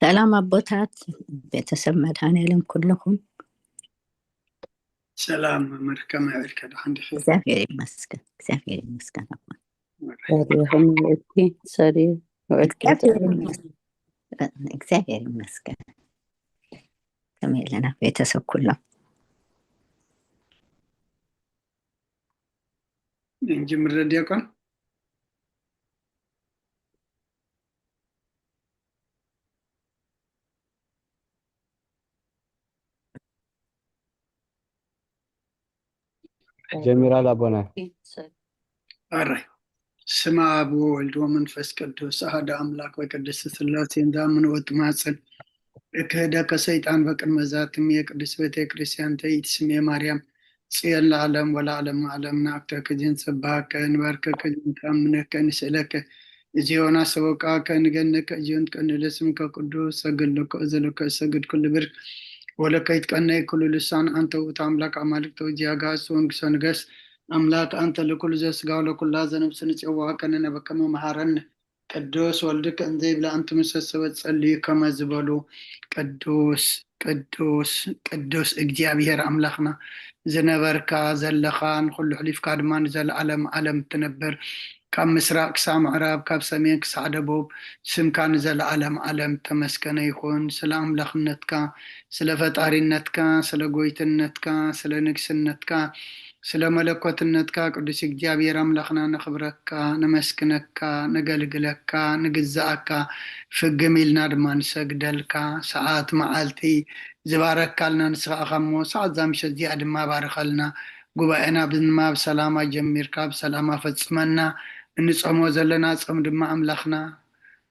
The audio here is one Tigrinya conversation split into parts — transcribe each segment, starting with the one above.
ሰላም አቦታት ቤተሰብ መድኃኔዓለም ኩልኩም ሰላም መርከም ያልከ አንድ እግዚአብሔር ይመስገን። እግዚአብሔር ይመስገን። ታሪክም እቺ ሰሪ እግዚአብሔር ይመስገን። ከመለና ቤተሰብ ኩላም እንጂ ምረዲያቆን ጀሚራል አቦና አራይ ስማ አብ ወልድ ወመንፈስ ቅዱስ አሐዱ አምላክ ወቅድስት ሥላሴ እንዳምን ወጥማጽን እከዳ ከሰይጣን በቅድመ ዛትም የቅዱስ ቤተ ክርስቲያን ተይት ስሜ ማርያም ጽየን ለዓለም ወለዓለም ዓለም ናክተ ከጅን ጽባከ እንባርከ ከጅን ታምነከ ንስእለከ እዚዮና ሰበቃ ከንገነከ እዚዮን ከንለስም ከቅዱስ ሰግልከ እዘለከ ሰግድ ኩል ብርክ ወለከ ይትቀነይ ኩሉ ልሳን አንተ ውእቱ አምላክ አማልክት ወጂያጋስ ወንግሰ ንገስ አምላክ አንተ ለኩሉ ዘስጋው ለኩላ ዘነፍስ ንጽዋ ከነነ በከመ መሐረን ቅዱስ ወልድከ እንዘ ይብላ አንተ መሰሰበት ጸልይ ከመ ዝበሉ ቅዱስ ቅዱስ ቅዱስ እግዚአብሔር አምላክና ዝነበርካ ዘለኻን ኩሉ ሕሊፍካ ድማ ንዘለዓለም ዓለም ትነብር ካብ ምስራቅ ክሳብ ምዕራብ ካብ ሰሜን ክሳብ ደቡብ ስምካ ንዘለዓለም ዓለም ተመስገነ ይኹን። ስለ አምላክነትካ ስለ ፈጣሪነትካ ስለ ጎይትነትካ ስለ ንግስነትካ ስለ መለኮትነትካ ቅዱስ እግዚአብሔር አምላክና ነኽብረካ ነመስግነካ ነገልግለካ ንግዛእካ ፍግም ኢልና ድማ ንሰግደልካ ሰዓት መዓልቲ ዝባረካልና ንስኻኻ እሞ ሰዓት ዛምሸት እዚኣ ድማ ባርከልና ጉባኤና ብንማ ብሰላማ ጀሚርካ ብሰላማ ፈፅመና እንጾሞ ዘለና ጾም ድማ አምላክና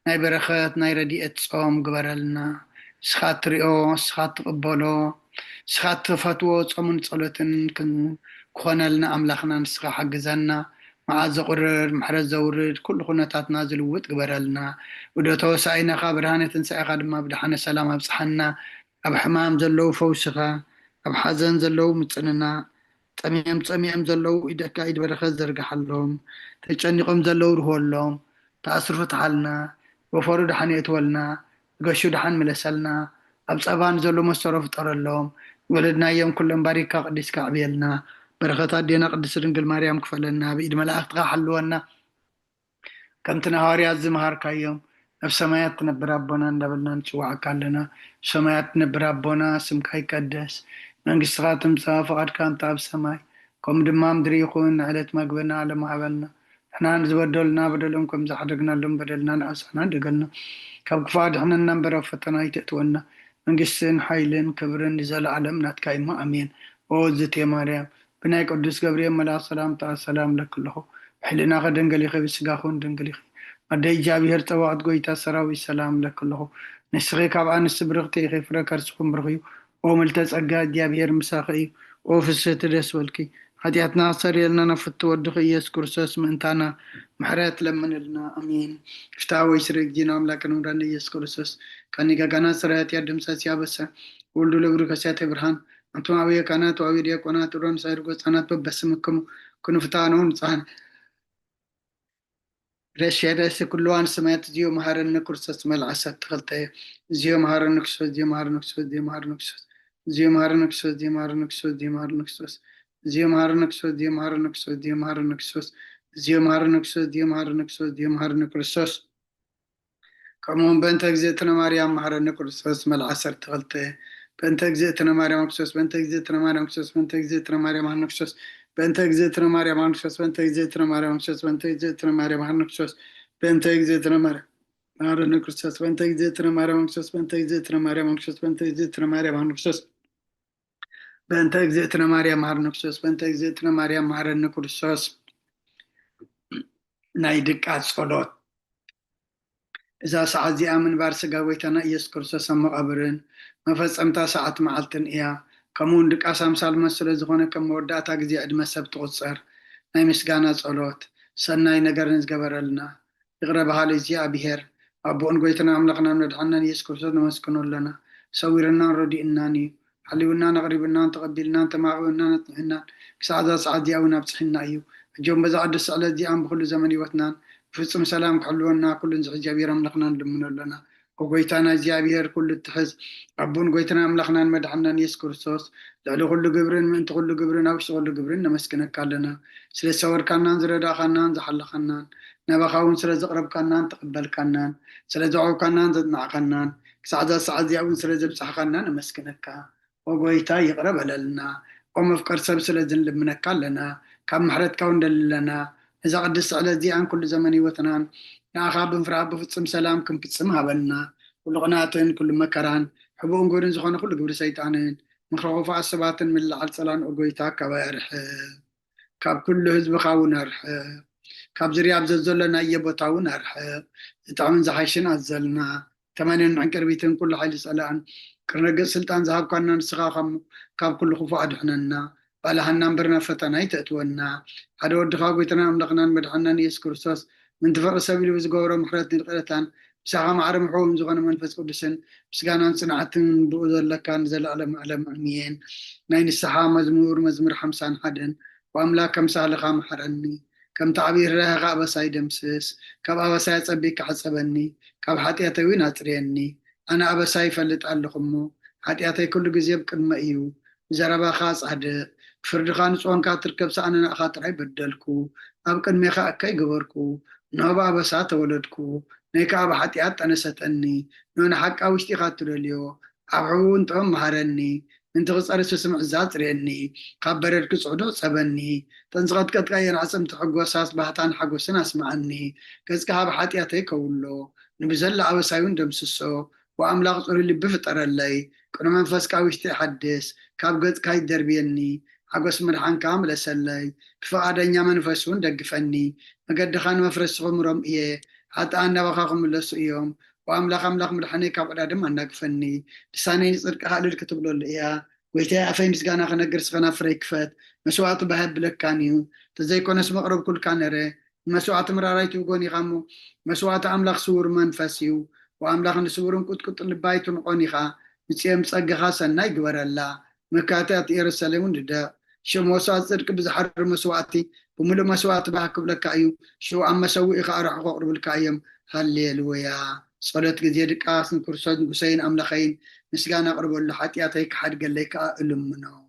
ናይ በረኸት ናይ ረድኤት ጾም ግበረልና ስኻ ትሪኦ ስኻ ትቕበሎ ስኻ ትፈትዎ ጾምን ጸሎትን ክኾነልና አምላክና ንስኻ ሓግዘና መዓዝ ዘቁርር ምሕረት ዘውርድ ኩሉ ኩነታትና ዝልውጥ ግበረልና ወደ ተወሳኢናኻ ብርሃነ ትንሣኤኻ ድማ ብድሓነ ሰላም ኣብፅሓና ኣብ ሕማም ዘለው ፈውስኻ ኣብ ሓዘን ዘለው ምፅንና ፀሚኦም ዘለው ኢደካ ኢድ በረኸት ዘርግሓሎም ተጨኒቆም ዘለው ርህወሎም ተኣስሩ ተሓልና ወፈሩ ድሓን የትወልና ገሹ ድሓን ምለሰልና ኣብ ፀባን ዘሎ መሰሮ ፍጠረሎም ወለድናዮም ኩሎም ባሪካ ቅዲስካ ዕብየልና በረኸታት ዴና ቅድስት ድንግል ማርያም ክፈለና ብኢድ መላእክትካ ሓልወና ከምቲ ሐዋርያት ዝመሃርካዮም ኣብ ሰማያት ትነብር ኣቦና እንዳበልና ንፅዋዕካ ኣለና ሰማያት ትነብር ኣቦና ስምካ ይቀደስ መንግስትኻ ትምጻእ ፈቃድካ እንተ ኣብ ሰማይ ከምኡ ድማ ምድሪ ይኹን ዕለት መግብና ዓለም ሃበልና ንሕና ንዝበደሉና በደሎም ከም ዝሓደግናሎም በደልና ንኣስና ደገልና ካብ ክፉእ ኣድሕነና እምበር ኣብ ፈተና ይተእትወና መንግስትን ሓይልን ክብርን ንዘለዓለም ናትካ ኢሞ ኣሜን። ኦ እግዝእቴ ማርያም ብናይ ቅዱስ ገብርኤል መልአክ ሰላምታ ሰላም ለክለኹ ብሕሊና ከደንገል ይኸ ብስጋኹን ደንገል ይኸ ኣደ እግዚአብሔር ፀዋዕት ጎይታ ሰራዊት ሰላም ለክለኹ ንስኺ ካብ ኣንስቲ ብርክቲ ኢኸ ፍረ ከርስኹም ብርኽ እዩ። ኦ ምልተ ጸጋ እግዚአብሔር ምሳኺ እዩ። ኦ ፍስሕቲ ደስ በልኪ ኃጢአትና ሰሪየልና ነፍቲ ወድኺ ኢየሱስ ክርስቶስ ምእንታና ምሕረት ለምንልና አሜን። ፍትሐዊ ስርይ ጊዜና አምላክን ወዳነ ኢየሱስ ክርስቶስ ከኒጋ ጋና ስራያት ያድምሳት ያበሰ ወልዱ ለግሩ ከሲያተ ብርሃን አንቱም አብየ ካህናት ወአብየ ዲያቆናት ወሮን ሳይርጎ ህፃናት በበስምክሙ ኩኑ ፍትሐነውን ንጻሕን ረሽያደስ ኩሉዋን ሰማያት እዚዮ መሃረነ ክርስቶስ መልዓሰት ተኸልተ እዚዮ መሃረነ ክርስቶስ እዚዮ መሃረነ ክርስቶስ እዚዮ መሃረነ ክርስቶስ እዚዮ መሃረነ ክርስቶስ እዚዮ መሃረነ ክርስቶስ እዚዮ መሃረነ ክርስቶስ እዚዮ መሃረነ ክርስቶስ እዚዮ መሃረነ ክርስቶስ እዚዮ መሃረነ ክርስቶስ እዚዮ መሃረነ ክርስቶስ እዚዮ መሃረነ ክርስቶስ እዚዮ መሃረነ ክርስቶስ ከምኡውን በእንተ እግዝእትነ ማርያም መሃረነ ክርስቶስ መልዓሰት ተኸልተ በእንተ እግዝእትነ ማርያም ክርስቶስ በእንተ እግዝእትነ ማርያም ክርስቶስ በእንተ እግዝእትነ ማርያም መሃረነ ክርስቶስ በእንተ እግዝእትነ ማርያም መሃረነ ክርስቶስ በእንተ እግዝእትነ ማርያም ክርስቶስ በእንተ እግዝእትነ ማርያም መሃረነ ክርስቶስ በእንተ እግዝእትነ ማርያም መሃረነ ክርስቶስ በእንተ እግዝእትነ ማርያም ክርስቶስ በእንተ እግዝእትነ ማርያም ክርስቶስ በእንተ እግዝእትነ ማርያም መሃረነ ክርስቶስ በእንተ እግዝእትነ ማርያም መሃረነ ክርስቶስ በእንተ እግዝእትነ ማርያም መሃረነ ክርስቶስ ናይ ድቃት ጸሎት እዛ ሰዓት እዚኣ ምንባር ስጋ ጎይታና ኢየሱስ ክርስቶስ ኣብ መቃብርን መፈፀምታ ሰዓት መዓልትን እያ። ከምኡውን ድቃስ ኣምሳል መስለ ዝኾነ ከም መወዳእታ ግዜ ዕድመ ሰብ ትቁፀር ናይ ምስጋና ጸሎት ሰናይ ነገርን ዝገበረልና ይቕረ በሃሊ እግዚኣብሔር ኣቦን ጎይታና ኣምላኽና መድሓኒና ኢየሱስ ክርስቶስ ነመስግኖ ኣለና። ሰዊርናን ረዲእናን እዩ ሓሊውናን ኣቕሪብናን ተቐቢልናን ተማቒውናን ኣፅኒሕናን ክሳብ እዛ ሰዓት እዚኣ እውን ኣብፅሒና እዩ። ሕጆም በዛ ቅዱስ ስዕለት እዚኣን ብኩሉ ዘመን ሂወትናን ፍጹም ሰላም ክሕልወና ኩሉን ዝሕዚ እግዚኣብሔር ኣምላኽና ንልምኖ ኣለና። وقويتنا زيابير كل التحز أبون قويتنا أملخنا مدحنا يس كريستوس لعلو كل قبرن من كل قبرن أو كل قبرن نمسكنك كالنا سلا سور كانان زردا خنان زحل خنان نبخاون سلا زقرب كانان تقبل كانان سلا زعو كانان زدنا خنان سعد ياون سلا زبصح خنان نمسكنك وقويتا يقرب لنا ومفكر سب سلا زنلب منك كالنا كم محرت كون دلنا إذا قدس على زي عن كل زمن وثنان ناخاب فراب بفصم سلام كم بتصم هبلنا كل قناتن كل مكران حبون قورن زخون كل قبر سيطانين مخوف عصبات من العل سلان أقويتا كبارح كاب كل حزب خاون أرح كاب زرياب زلنا يبوتاون أرح تعمن زحيشن أزلنا تمانين عن كربيتن كل حال سلان كرنق سلطان ذهب كنا نسخاخم كاب كل خفاء دحننا بالهنا برنا فتنا يتأتونا هذا ودخا قويتنا أملقنا مدحنا يس كريستوس من تفرق سبيل وزقورة محرتني القرتان بساقا معرم حوم زغانا منفس قدسن بسقانا صنعتن بؤذر لكان زل علم أمين نين السحا مزمور حمسان حدن وأملاك كم سالقا محرني كم تعبير لها غابة ساي دمسس كم أبا ساي تصبيك حسبني كم حتياتي وين أتريني أنا أبا ساي فلت ألقمو حتياتي كل جزيب كن مأيو زربا خاص عد فرد خانس وان كاتر كبسا أنا خاطر بدلكو أبقى ميخا أكاي قبركو نوبا بسات ولدكو نيكا بحتيات أنا ستأني نون حق أوشتي خاطر اليو أبعون تهم مهرني انت غصار سمع زات ريني خبرك صعدو صبني تنزغت كتغير عصم تحقو ساس بحتان حقو سنة اسمعني كزكها بحتياتي كولو نبزل عوسايون دمسسو وأملاق صوري اللي بفطر اللي كنا منفس كاوشتي حدث كاب قد كاي دربيني حقوس مرحان كامل سلي فقادنيا منفسون دقفني مقد خان مفرس غمرم إيه حتى أنا بخاكم اللسو إيوم وأملاق مرحاني كاب أدام أنك فني لساني صدق هالو الكتب له إياه ويتي أفاي مسقانا خنا قرس خنا فريكفت مسوعات بهب لك كانيو تزي كون اسم قرب كل كانري مسوعات مرارايتو قوني غامو مسوعات أملاق سور منفسيو وأملاق نسورون كت لبايتو نقوني خا نسيام صقخا سناي قبر الله مكاتات يرسلون دا شو موسوعات صدق بزحر مسوعاتي وملو مسوعات بحكب لك أيو شو عم مسوي إخا أرح قرب الكايم هالليلويا صلاة جزيرة قاسم كرسات قسين أملاخين مسقانا قرب الله حتياتيك حد قال لك ألمنا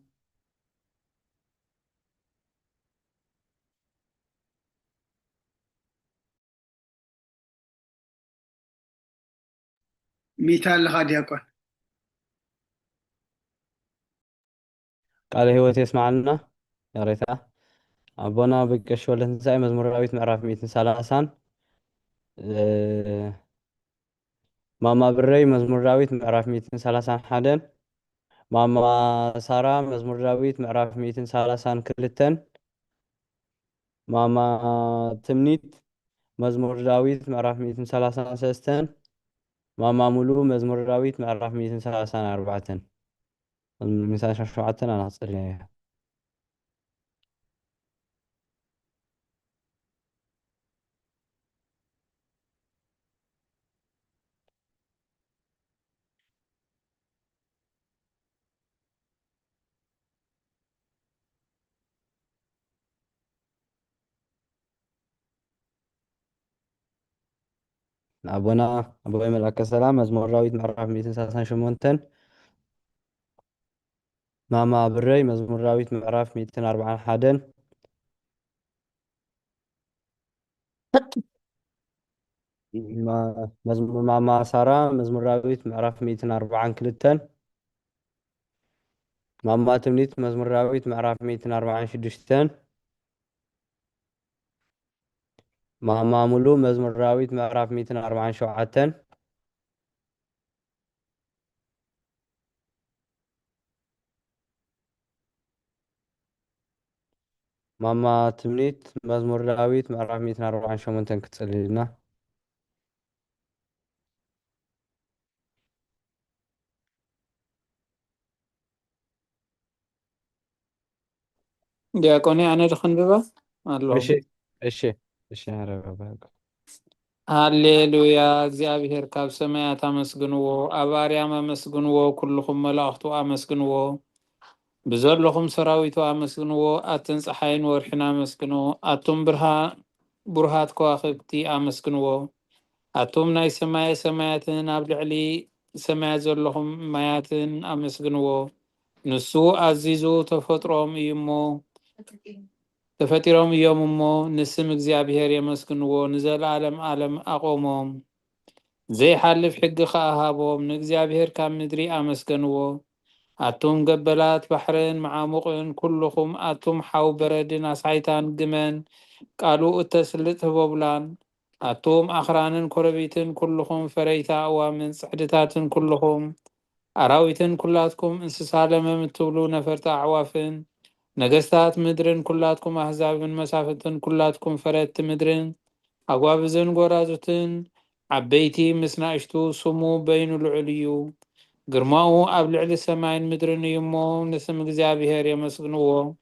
مثال هذا يكون ቃለ ሕይወት የስማዓልና ያሬታ አቦና ብቀሽ ወለን ዛይ መዝሙራዊት ምዕራፍ 130 ማማ ብረይ መዝሙራዊት ምዕራፍ 131 ማማ ሳራ መዝሙራዊት ምዕራፍ 132 ማማ ትምኒት መዝሙራዊት ምዕራፍ 133 ማማ ሙሉ መዝሙራዊት ምዕራፍ 134 مثال شعاتنا أنا أصل أبونا أبو ملك السلام مزمور راويت معرف 138 ماما بري مزمور راويت معرف 241 مزمور ماما سارة مزمور راويت معرف 242 ماما تمنيت مزمور راويت معرف 246 ماما ملو مزمور راويت معرف 247 ماما تمنيت مزمور راويت معرف 248 كتصلي لنا ዲያቆኔ አነ ድኸንብባ አለሁ እሺ አረጋጋ ሃሌሉያ እግዚአብሔር ካብ ሰማያት አመስግንዎ ኣብ ኣርያም አመስግንዎ ኩልኩም መላእኽቱ አመስግንዎ ብዘለኹም ሰራዊቱ አመስግንዎ ኣተን ፀሓይን ወርሕን አመስግንዎ ኣቶም ብርሃት ከዋክብቲ አመስግንዎ أتوم ناي سمايا سماياتن أبلعلي سمايات زلهم ماياتن أمسجنو نسو عزيزو تفطرهم يمو تفتيرهم يوممو نسم እግዚአብሔር يمسكنو نزل عالم أقومهم زي حلف حق خاهابهم نእግዚአብሔር كام مدري أمسكنو أتوم قبلات بحرين معامقين كلكم أتوم حاو بردين أسعيتان قمن قالوا التسلط بوبلان أتوم أخرانن كربيتن كلكم فريتا أوامن صحدتاتن كلكم أراويتن كلاتكم انسسالم متبلو نفرت أعوافن نجستات مدرن كلاتكم أحزاب من مسافتن كلاتكم فرت مدرن أقوابزن قرازتن عبيتي مسناشتو سمو بين العليو قرماو أبلع لسماين مدرن يمو نسم እግዚአብሔር يمسكنوه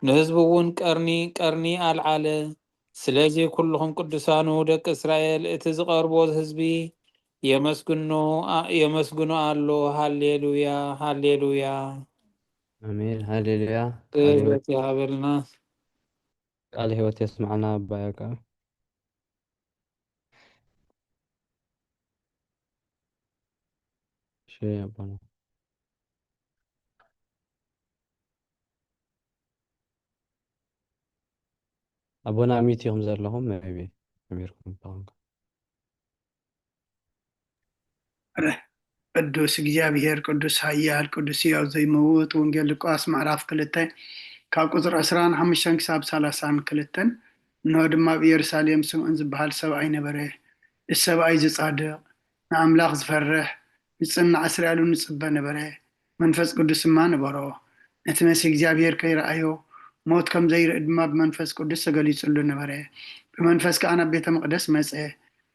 نهزبون كرني العالة سلازي كلهم قدسانو دك إسرائيل اتزقربوز هزبي يمسكنو الله هاليلويا هاليلويا آمين هللويا إيه يا هابلنا قال هو تسمعنا بايك شيء يابانا أبونا ميتيهم زر لهم ميبي أميركم طبعا ቅዱስ እግዚአብሔር ቅዱስ ኃያል ቅዱስ ሕያው ዘይመውት ወንጌል ሉቃስ ምዕራፍ 2 ካብ ቁጥሪ 25 ክሳብ 32 እንሆ ድማ ብኢየሩሳሌም ስምዖን ዝበሃል ሰብኣይ ነበረ እዚ ሰብኣይ ዝጻድቕ ንኣምላኽ ዝፈርሕ ንጽናዕ እስራኤሉ ንጽበ ነበረ መንፈስ ቅዱስ ድማ ነበሮ ነቲ መሲ እግዚአብሔር ከይረኣዮ ሞት ከም ዘይርኢ ድማ ብመንፈስ ቅዱስ ተገሊጹሉ ነበረ ብመንፈስ ከዓ ናብ ቤተ መቅደስ መጽ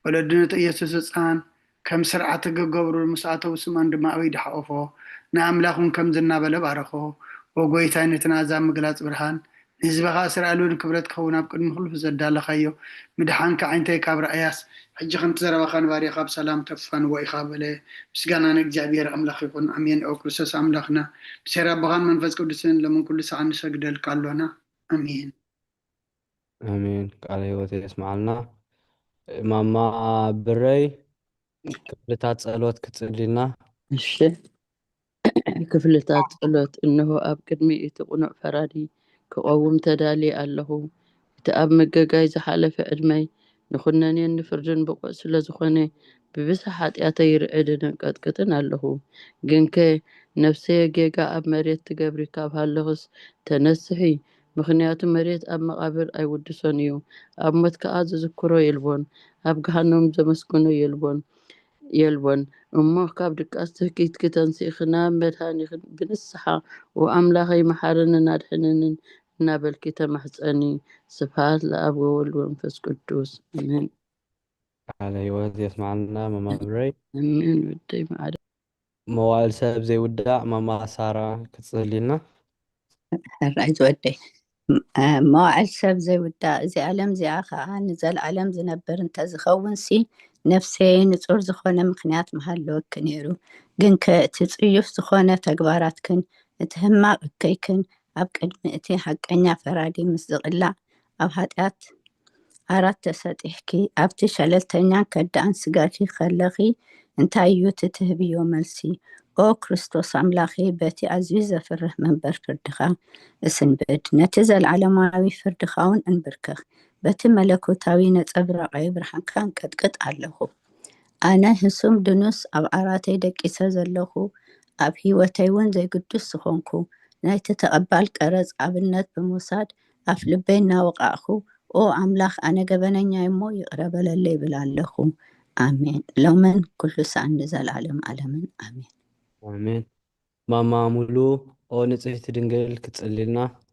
ወለድነቱ ኢየሱስ ሕፃን كم سرعة تجبر المساعدة وسمان دماء ويد حقفه نعملهم كم زنا بلا بعرفه وقويتين تنازع مقلات برهان نسبة إسرائيل كبرت خونا بكل مخلف زد الله خيو مدحان كعينتي كابر أياس حج خنت زرا وخان باري خاب سلام تفان وإخاب له بسجانا نجابير أملاخ يكون أمين أو كرسس أملاخنا بسير بغان منفذ كردسين لمن كل ساعة نسجد الكالونا أمين آمين قال هو تسمعنا ماما بري كفلتات ጸሎት ክትጽልይና እሺ ክፍልታት ጸሎት እነሆ ኣብ ቅድሚ እቲ ቁኑዕ ፈራዲ ክቆውም ተዳሊ ኣለሁ እቲ ኣብ መገጋይ ዝሓለፈ ዕድመይ ንኹነኔን ንፍርድን ብቑዕ ስለ ዝኾነ ብብዝሒ ኃጢአተይ ርዕድን ቀጥቅጥን ኣለሁ ግንከ ነፍሰይ ጌጋ ኣብ መሬት ትገብሪ ካብ ሃለኹስ ተነስሒ ምኽንያቱ መሬት ኣብ መቓብር ኣይውድሶን እዩ ኣብ ሞት ከዓ ዝዝክሮ የልቦን ኣብ ገሃነም ዘመስግኖ يلبون أمه كاب دكاس تحكيت كتنسي خنا مدهاني بنسحة وأملاغي محارنا نادحنن نابل كتا محساني سبحات لأب والمنفس قدوس أمين على هو تسمعنا ماما بري أمين ودي معنا موال سبب زي وداع ماما سارة كتصلينا الرأي زودي مواعل سب زي وداع زي ألم زي آخر نزل ألم زي نبر انت زخون سي نفسي نصور زخونة مخنيات محلوك كنيرو جنك تتصيف زخونة تقبارات كن تهمّا كيكن أبقد مئتي حقنيا فرادي مصدقلا أو هاتيات أرات تساتيحكي أبتي شللتنيا كدان سقاتي خلقي انتايو تتهبيو ملسي أو كريستوس أملاخي باتي عزيزة في الرحمن برفردخا اسنبد نتزل على ماوي فردخاون انبركخ باتي ملكوتاوي نتأبرقي برحان كان كتكت علىهو أنا هسوم دنوس أو عراتي دكيسا زلهو أب هيوتايون زي قدوس سخونكو ناي تتقبال كرز عبنات بموساد أفلبينا وقعخو أو أملاخ أنا قبنانيا يمو يقرب للي بلالهو آمين لو من كل ساعة نزل علم علمن آمين آمين ماما مولو أو نصيحة دنجل كتصلينا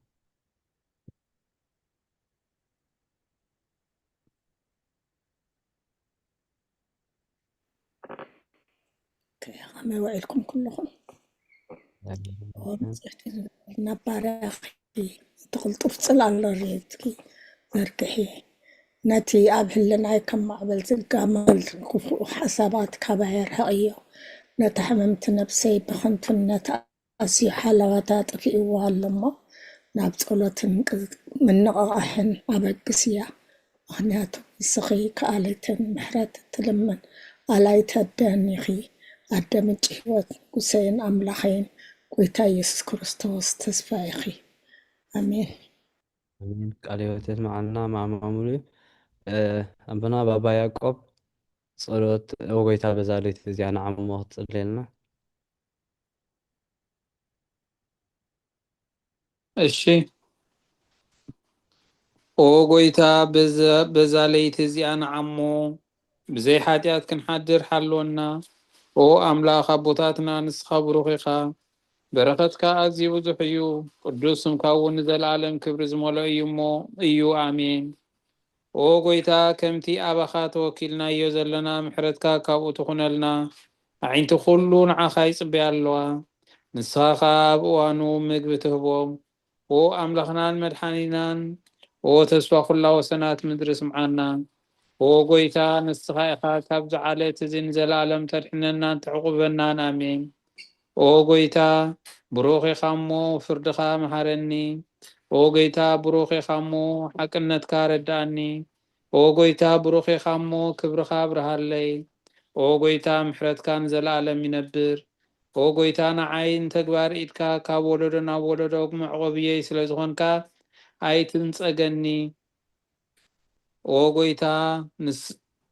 ما وعدكم كلكم نبارة أخي تقلتوا في صلاة الريتكي مركحي نتي أبهلنا كم معبل زلقامل حسابات كبير هايو نتحممت نفسي بخنت نتأسي حلواتات في إيوال لما نابت قلت من نقاحن أبقسيا مخنياتو ንስኺ ከኣለይትን ምሕረት ትልምን ኣላይተ ደኒኺ ኣደምጭ ህይወት ጉሰይን ኣምላኸይን ጎይታ ኢየሱስ ክርስቶስ ተስፋ ኢኺ ኣሜን ቃል ህይወት معنا مع معمولي أبنا بابا يعقوب ጸሎት ወጎይታ በዛለይት እዚኣ ንዓሞ ትጽልየልና እሺ ኦ ጎይታ በዛለይት እዚኣ ንዓሞ ብዘይ ሓጢኣት ክንሓድር ሓልወና ኦ ኣምላኽ ኣቦታትና ንስኻ ብሩኽ ኢኻ በረኸትካ ኣዝዩ ብዙሕ እዩ ቅዱስ ስምካ እውን ንዘለዓለም ክብሪ ዝመልኦ እዩ እሞ እዩ ኣሜን ኦ ጎይታ ከምቲ ኣባኻ ተወኪልናዮ ዘለና ምሕረትካ ካብኡ ትኹነልና ኣዒንቲ ኩሉ ንዓኻ ይጽበያ ኣለዋ ንስኻ ኸ ኣብ እዋኑ ምግቢ ትህቦም ኦ ኣምላኽናን መድሓኒናን ኦ ተስፋ ኩላ ወሰናት ምድሪ ስምዓና ኦ ጎይታ ንስኻ ኢኻ ካብ ዝዓለት እዚ ንዘለዓለም ተድሕነናን ትዕቁበናን ኣሜን ኦ ጎይታ ብሩኽ ኢኻ እሞ ፍርድኻ መሃረኒ ኦ ጎይታ ብሩኽ ኢኻ እሞ ሓቅነትካ ረዳእኒ ኦ ጎይታ ብሩኽ ኢኻ እሞ ክብርኻ ብርሃለይ ኦ ጎይታ ምሕረትካ ንዘለዓለም ይነብር ኦ ጎይታ ንዓይ ንተግባር ኢድካ ካብ ወለዶ ናብ ወለዶ መዕቆብየይ ስለ ዝኾንካ ኣይትንጸገኒ ኦ ጎይታ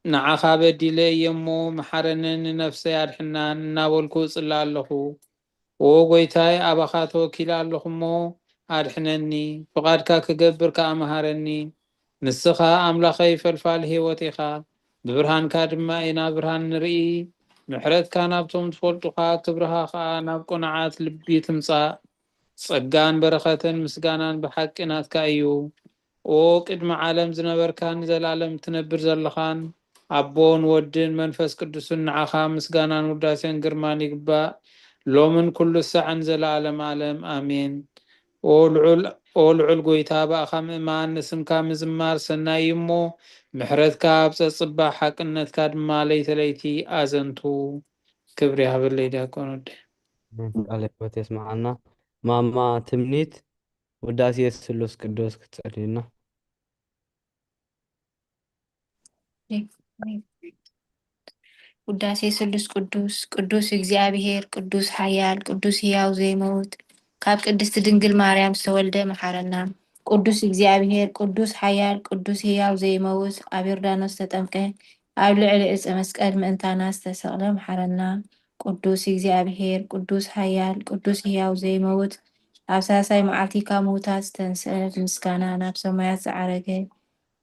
ንዓኻ በዲለ እየ እሞ መሓረንን ነፍሰይ ኣድሕናን እናበልኩ ጽላ ኣለኹ ኦ ጎይታይ ኣባኻ ተወኪለ ኣለኹ እሞ ኣድሕነኒ ፍቓድካ ክገብር ከዓ መሃረኒ ንስኻ ኣምላኸይ ፈልፋል ህይወት ኢኻ ብብርሃንካ ድማ ኢና ብርሃን ንርኢ ምሕረትካ ናብቶም ትፈልጡኻ ክብርኻ ከዓ ናብ ቁንዓት ልቢ ትምጻእ ጸጋን በረኸትን ምስጋናን ብሓቂ ናትካ እዩ ኦ ቅድሚ ዓለም ዝነበርካን ንዘላለም ትነብር ዘለኻን ኣቦን ወድን መንፈስ ቅዱስን ንዓኻ ምስጋናን ውዳሴን ግርማን ይግባእ ሎምን ኩሉ ሰዓን ዘለዓለም ዓለም ኣሜን ኦ ልዑል ጎይታ በኣኻ ምእማን ንስምካ ምዝማር ሰናይ እሞ ምሕረትካ ኣብ ፀጽባሕ ሓቅነትካ ድማ ለይተለይቲ ኣዘንቱ ክብሪ ሃበለይ ዲያቆን ወዲ ቃል ህይወት የስማዓና ማማ ትምኒት ውዳሴ ስሉስ ቅዱስ ክትጸልዩና ውዳሴ ስሉስ ቅዱስ ቅዱስ እግዚአብሔር ቅዱስ ኃያል ቅዱስ ሕያው ዘይመውት ካብ ቅድስት ድንግል ማርያም ዝተወልደ መሐረና ቅዱስ እግዚአብሔር ቅዱስ ኃያል ቅዱስ ሕያው ዘይመውት ኣብ ዮርዳኖስ ተጠምቀ ኣብ ልዕሊ ዕፀ መስቀል ምእንታና ዝተሰቕለ መሐረና ቅዱስ እግዚአብሔር ቅዱስ ኃያል ቅዱስ ሕያው ዘይመውት ኣብ ሳሳይ መዓልቲ ካብ ምውታት ዝተንስአ ምስጋና ናብ ሰማያት ዝዓረገ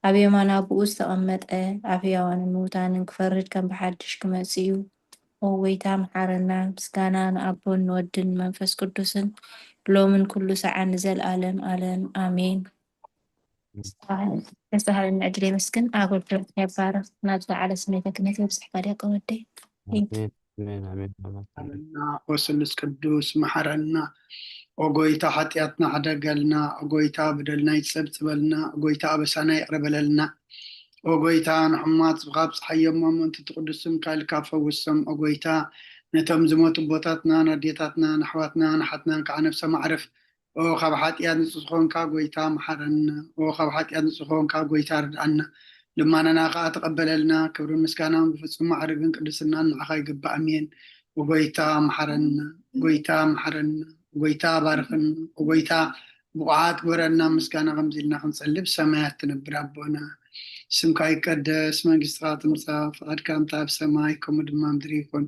ኣብ የማና ብኡ ዝተቐመጠ ኣብ ሕያዋንን ምውታንን ክፈርድ ከም ብሓድሽ ክመጽእ እዩ ኦ ጎይታ መሐረና ምስጋና ንኣቦን ንወድን መንፈስ ቅዱስን ሎምን ኩሉ ሰዓን ንዘለዓለም ዓለም ኣሜን ተስተሃልን ዕድል የመስግን ኣገልግሎት ይባረክ ናብ ዝለዓለ ስሜተ ክህነት የብፅሕካ ዲያቆን ወደይ ኦ ስሉስ ቅዱስ መሐረና ኦ ጎይታ ሓጢኣትና ሓደገልና ኦ ጎይታ በደልና ይጸብጽበልና ኦ ጎይታ ኣበሳና ይቅረበለልና ኦ ጎይታ ንሕማት ካብ ፀሓዮም መምንቲ ትቅዱስም ካልካ ፈውሶም ኦ ጎይታ ነቶም ዝሞቱ ቦታትና ናዴታትና ንሕዋትና ንሓትናን ከዓ ነፍሰ ማዕረፍ ኦ ካብ ሓጢኣት ንጹህ ዝኾንካ ጎይታ መሐረና ኦ ካብ ሓጢኣት ንጹህ ዝኾንካ ጎይታ ርድኣና ልማናና ከዓ ተቀበለልና ክብሪ ምስጋናን ብፍጹም ማዕርግን ቅድስናን ንዓኻ ይግባእ ኣሜን ጎይታ መሐረና ጎይታ መሐረና ጎይታ ባርኽን ጎይታ ብቑዓት ግበረና ምስጋና ከምዚልና ክንጸልብ ሰማያት ትነብር ኣቦና ስምካ ይቀደስ መንግስትካ ትምጻእ ፍቃድካ ኣብ ሰማይ ከምኡ ድማ ምድሪ ይኹን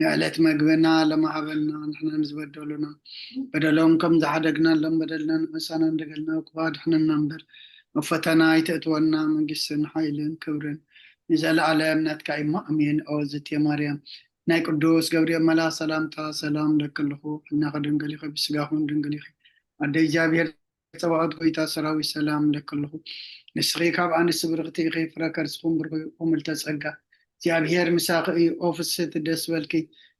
የዕለት መግብና ለማሃበልና ንሕና ንዝበደሉና በደሎም ከም ዝሓደግናሎም በደልና ንመሳና እንደገልና ክባድሕንና እምበር መፈተና ይተእትወና መንግስትን ሓይልን ክብርን ንዘለዓለም ናትካ ኢሞ ኣሜን ኣወዝት ማርያም ናይ ቅዱስ ገብርኤል መልኣክ ሰላምታ ሰላም ለክልኹ እናኸ ድንግል ኢኸ ብስጋኹን ድንግል ኢኸ ኣደ እግዚኣብሔር ፀባዖት ጎይታ ሰራዊት ሰላም ለክልኹ ንስኺ ካብ ኣንስቲ ብርክቲ ኢኸ ፍረ ከርስኹም ብርኹም ልተጸጋ እግዚኣብሔር ምሳኺ እዩ ኦ ፍስሕቲ ደስ በልኪ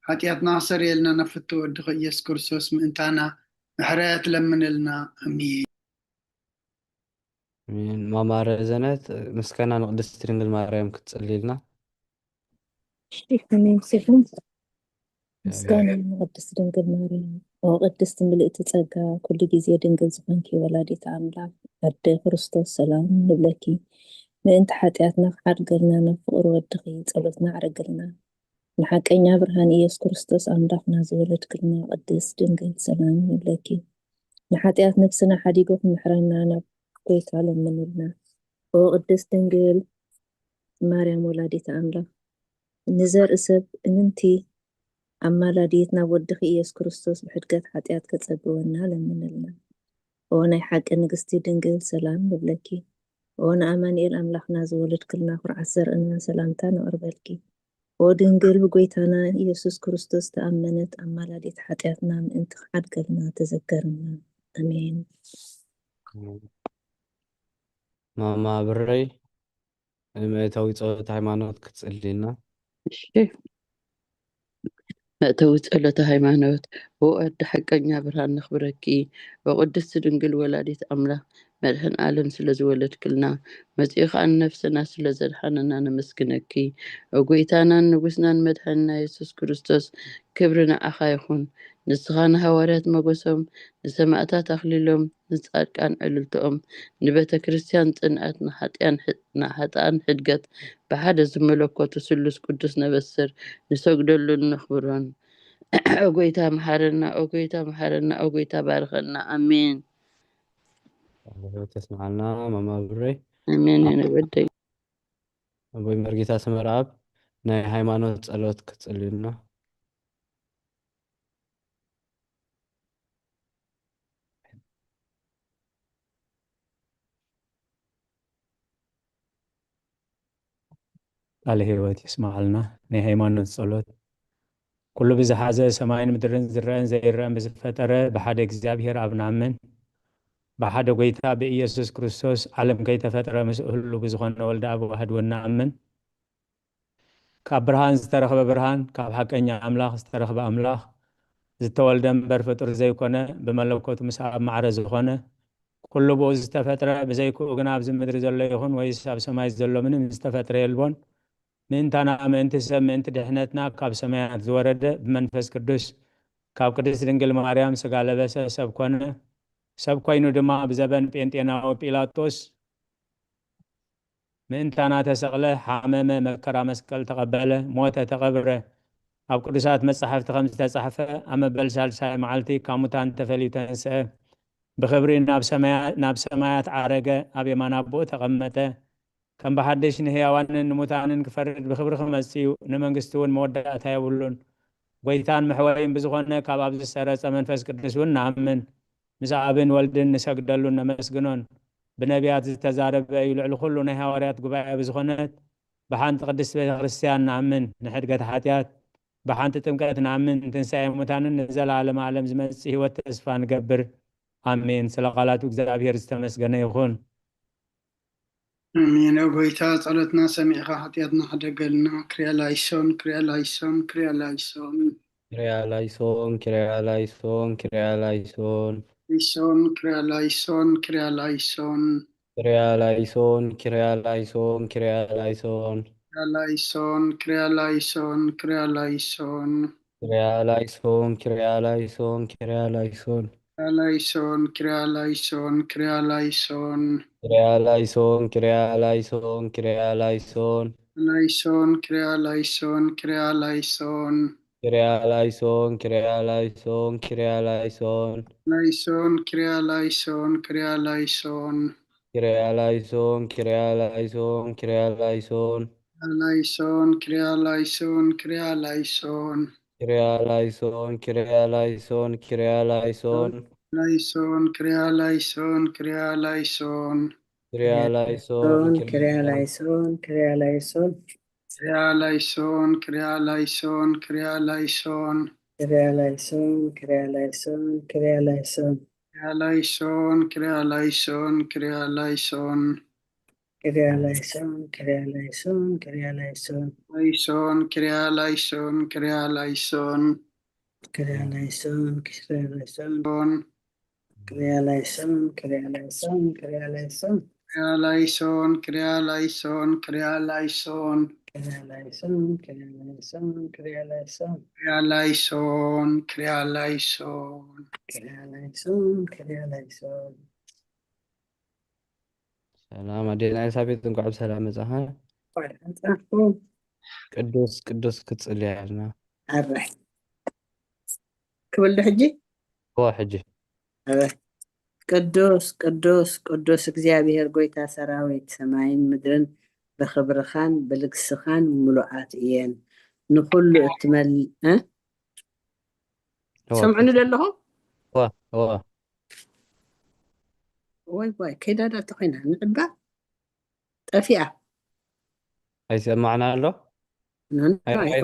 ሓጢኣትና ክሰርየልና ነፍቲ ወድኺ ኢየሱስ ክርስቶስ ምእንታና ምሕረት ለምንልና ኣሜን ማማ ረዘነት ምስጋና ንቅድስቲ ድንግል ማርያም ክትጸልይልና أمين سيفون مسكانا مقدس دنقل مريم وقدس ملئت تصقى كل جزية دنقل زخنكي ولادي تعمل عبد كريستوس سلام نبلكي ምእንቲ ሓጢኣትና ክሓድገልና ንፍቅሪ ወድኺ ጸሎትና ዕረግልና ንሓቀኛ ብርሃን ኢየሱስ ክርስቶስ ኣምላኽና ዝወለድክልና ቅድስት ድንግል ሰላም ይብለኪ ንሓጢኣት ነፍስና ሓዲጉ ክምሕረና ናብ ጎይታ ለምንልና ኦ ቅድስት ድንግል ማርያም ወላዲተ ኣምላኽ ንዘርኢ ሰብ እምንቲ ኣማላዲት ናብ ወድኺ ኢየሱስ ክርስቶስ ብሕድገት ሓጢኣት ከጸግወና ለምንልና ኦ ናይ ሓቂ ንግስቲ ድንግል ሰላም ይብለኪ ኦ ንኣማኑኤል ኣምላኽና ዝወለድክልና ኩርዓት ዘርእና ሰላምታ ነቕርበልኪ ኦ ድንግል ብጎይታና ኢየሱስ ክርስቶስ ተኣመነት ኣማላዲት ሓጢኣትና ምእንቲ ክሓድገልና ተዘከርና ኣሜን። ማማ ብረይ መእተዊ ጸሎት ሃይማኖት ክትጽልይና እሺ መእተዊ ጸሎተ ሃይማኖት ወዲ ሓቀኛ ብርሃን ንኽብረኪ ወቅድስቲ ድንግል ወላዲት ኣምላኽ መድህን ዓለም ስለ ዝወለድክልና መጺኻ ነፍስና ስለ ዘድሓነና ነመስግነኪ ጎይታናን ንጉስናን መድሕንና ኢየሱስ ክርስቶስ ክብሪ ንዓኻ ይኹን ንስኻ ንሃዋርያት መጎሶም ንሰማዕታት ኣኽሊሎም ንጻድቃን ዕልልቶኦም ንቤተ ክርስቲያን ጽንዓት ንሓጥኣን ሕድገት ብሓደ ዝመለኮቱ ስሉስ ቅዱስ ነበስር ንሰግደሉን ንኽብሮን ጎይታ መሓረና ጎይታ መሓረና ጎይታ ባርኸና ኣሜን ተስማዓልና ማማ ብረይ ኣሜን ንወደይ ኣቦይ መርጌታ ስመርዓብ ናይ ሃይማኖት ጸሎት ክትጽልዩና ቃል ህይወት ይስማዓልና ናይ ሃይማኖት ጸሎት ኩሉ ብዝሓዘ ሰማይን ምድርን ዝረአን ዘይረአን ብዝፈጠረ ብሓደ እግዚኣብሔር ኣብ ንኣምን ብሓደ ጎይታ ብኢየሱስ ክርስቶስ ዓለም ከይተፈጠረ ምስ ህሉ ብዝኾነ ወልዲ ኣብ ዋህድ ወንኣምን ካብ ብርሃን ዝተረኸበ ብርሃን ካብ ሓቀኛ ኣምላኽ ዝተረኸበ ኣምላኽ ዝተወልደ እምበር ፍጡር ዘይኮነ ብመለኮቱ ምስ ኣብ ማዕረ ዝኾነ ኩሉ ብኡ ዝተፈጥረ ብዘይክኡ ግና ኣብዚ ምድሪ ዘሎ ይኹን ወይስ ኣብ ሰማይ ዘሎ ምንም ዝተፈጥረ የልቦን ምእንታና ምእንቲ ሰብ ምእንቲ ድሕነትና ካብ ሰማያት ዝወረደ ብመንፈስ ቅዱስ ካብ ቅድስት ድንግል ማርያም ስጋ ለበሰ ሰብ ኮነ ሰብ ኮይኑ ድማ ብዘበን ጴንጤናዊ ጲላጦስ ምእንታና ተሰቕለ ሓመመ መከራ መስቀል ተቐበለ ሞተ ተቐብረ ኣብ ቅዱሳት መጻሕፍቲ ከም ዝተጻሕፈ ኣብ መበል ሳልሳይ መዓልቲ ካብ ሙታን ተፈልዩ ተንስአ ብኽብሪ ናብ ሰማያት ዓረገ ኣብ የማን ኣቦኡ ተቐመጠ ከም ብሓድሽ ንህያዋንን ንሙታንን ክፈርድ ብኽብሪ ክመጽእ እዩ ንመንግስቲ እውን መወዳእታ የብሉን ጎይታን መሕወይን ብዝኾነ ካብ ኣብ ዝሰረጸ መንፈስ ቅዱስ እውን ንኣምን ምስ ኣብን ወልድን ንሰግደሉን ነመስግኖን ብነቢያት ዝተዛረበ እዩ ልዕሊ ኩሉ ናይ ሃዋርያት ጉባኤ ብዝኾነት ብሓንቲ ቅድስት ቤተ ክርስቲያን ንኣምን ንሕድገት ሓጢኣት ብሓንቲ ጥምቀት ንኣምን ትንሣኤ ሙታንን ንዘለዓለም ዓለም ዝመጽእ ህይወት ተስፋ ንገብር ኣሜን ስለ ቃላቱ እግዚኣብሔር ዝተመስገነ ይኹን አሜን ጎይታ ጸሎትና ሰሚዕኻ ሓጢኣትና ሓደገልና ክርያላይሶን ክርያላይሶን ክርያላይሶን ክርያላይሶን ክርያላይሶን ክርያላይሶን ላይሶን ክርያላይሶን ክርያላይሶን ክርያላይሶን ክርያላይሶን ክርያላይሶን ክርያላይሶን ክርያላይሶን ክርያላይሶን ክርያላይሶን ክርያላይሶን ክርያላይሶን ክርያላይሶን ክርያላይሶን ክርያላይሶን ክርያላይሶን ክርያላይሶን ክርያላይሶን ላይሶን ክርያላይሶን ክርያላይሶን ክርያላይሶን ክርያላይሶን ክርያላይሶን ላይሶን ክርያላይሶን ክርያላይሶን ክርያላይሶን ክርያላይሶን ክርያላይሶን ላይሶን ክርያላይሶን ክርያላይሶን ክርያላይሶን ክርያላይሶን ክርያላይሶን ላይሶን ክርያላይሶን ክርያላይሶን ክርያላይሶን ክርያላይሶን ክርያላይሶን ክርያላይሶን ክርያላይሶን ክርያላይሶን ክርያላይሶን ክርያላይሶን ክርያላይሶን ክርያላይሶን ክርያላይሶን ክርያላይሶን ክርያላይሶን ክርያላይሶን ክርያላይሶን ላይሶን ክርያላይሶን ክርያላይሶን ክርያላይሶን ክርያላይሶን ክርያላይሶን ክርያላይሶን ክርያላይሶን ክርያላይሶን ክርያላይሶን ክርያላይሶን ክርያላይሶን ክርያላይሶን ክርያላይሶን ክርያላይሶን ክርያላይሶን ክርያላይሶን ክርያላይሶን ሰላም ኣዴና ኤልሳቤጥ እንኳዕ ብሰላም መጻኻ። أنتم ቅዱስ ክትጽልያ ኣለና الرح كبل حجي ሕጂ ቅዱስ እግዚአብሔር ጎይታ ሰራዊት ሰማይን ምድርን ብክብርኻን ብልግስኻን ሙሉኣት እየን ንኩሉ ሰምዑኒ ዘለኹም ወይ ከይዳዳ ተኮይና ንዕባ ጠፊኣ ኣይሰማዕና ኣሎ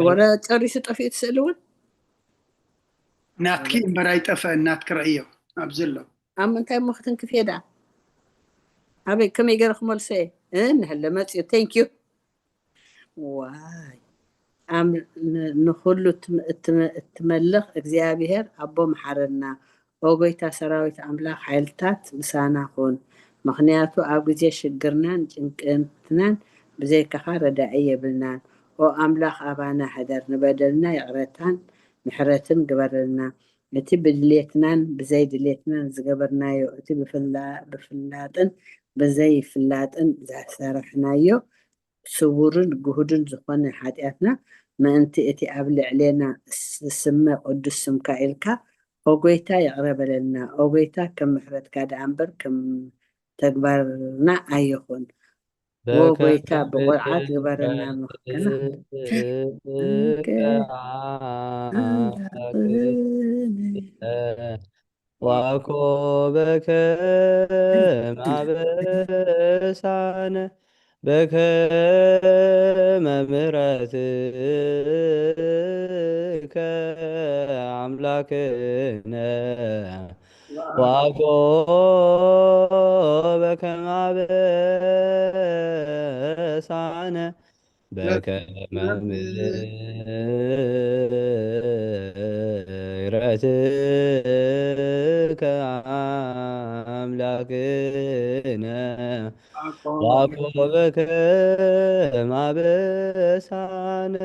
ወረ ጨሪሱ ጠፊኡ ትስእሊ እውን ናትኪ እምበር ኣይጠፍአ እናትክርዕዮ ኣብዚ ኣሎ ኣብ ምንታይ ሞ ክትንክፍ እየ ዳ ኣበይ ከመይ ገይረ ክመልሶ እየ ንህለ መፅዮ ቴንክዩ ዋይ ንኩሉ እትመልኽ እግዚአብሔር ኣቦ መሓረና ኦ ጎይታ ሰራዊት ኣምላኽ ሓይልታት ምሳና ኩን ምክንያቱ ኣብ ግዜ ሽግርናን ጭንቅንትናን ብዘይካኻ ረዳኢ የብልናን ኦ ኣምላኽ ኣባና ሕደር ንበደልና ይቕረታን ምሕረትን ግበረልና እቲ ብድሌትናን ብዘይ ድሌትናን ዝገበርናዮ እቲ ብፍላጥን ብዘይፍላጥን ዘሰርሕናዮ ስውርን ጉህድን ዝኾነ ሓጢኣትና ምእንቲ እቲ ኣብ ልዕሌና ስመ ቅዱስ ስምካ ኢልካ ኦ ጎይታ ይቕረበለና ኦ ጎይታ ከም ምሕረትካ ዳኣ እምበር ከም ተግባርና ኣይኹን ኦ ጎይታ ብቁርዓት ግበረና ምክና ዋኮበከ ማበሳነ በከመ ምሕረትከ አምላክነ ዋኮበከ ማበሳነ በከመ ምሕረትከ አምላክነ ዋኮበከ ማበሳነ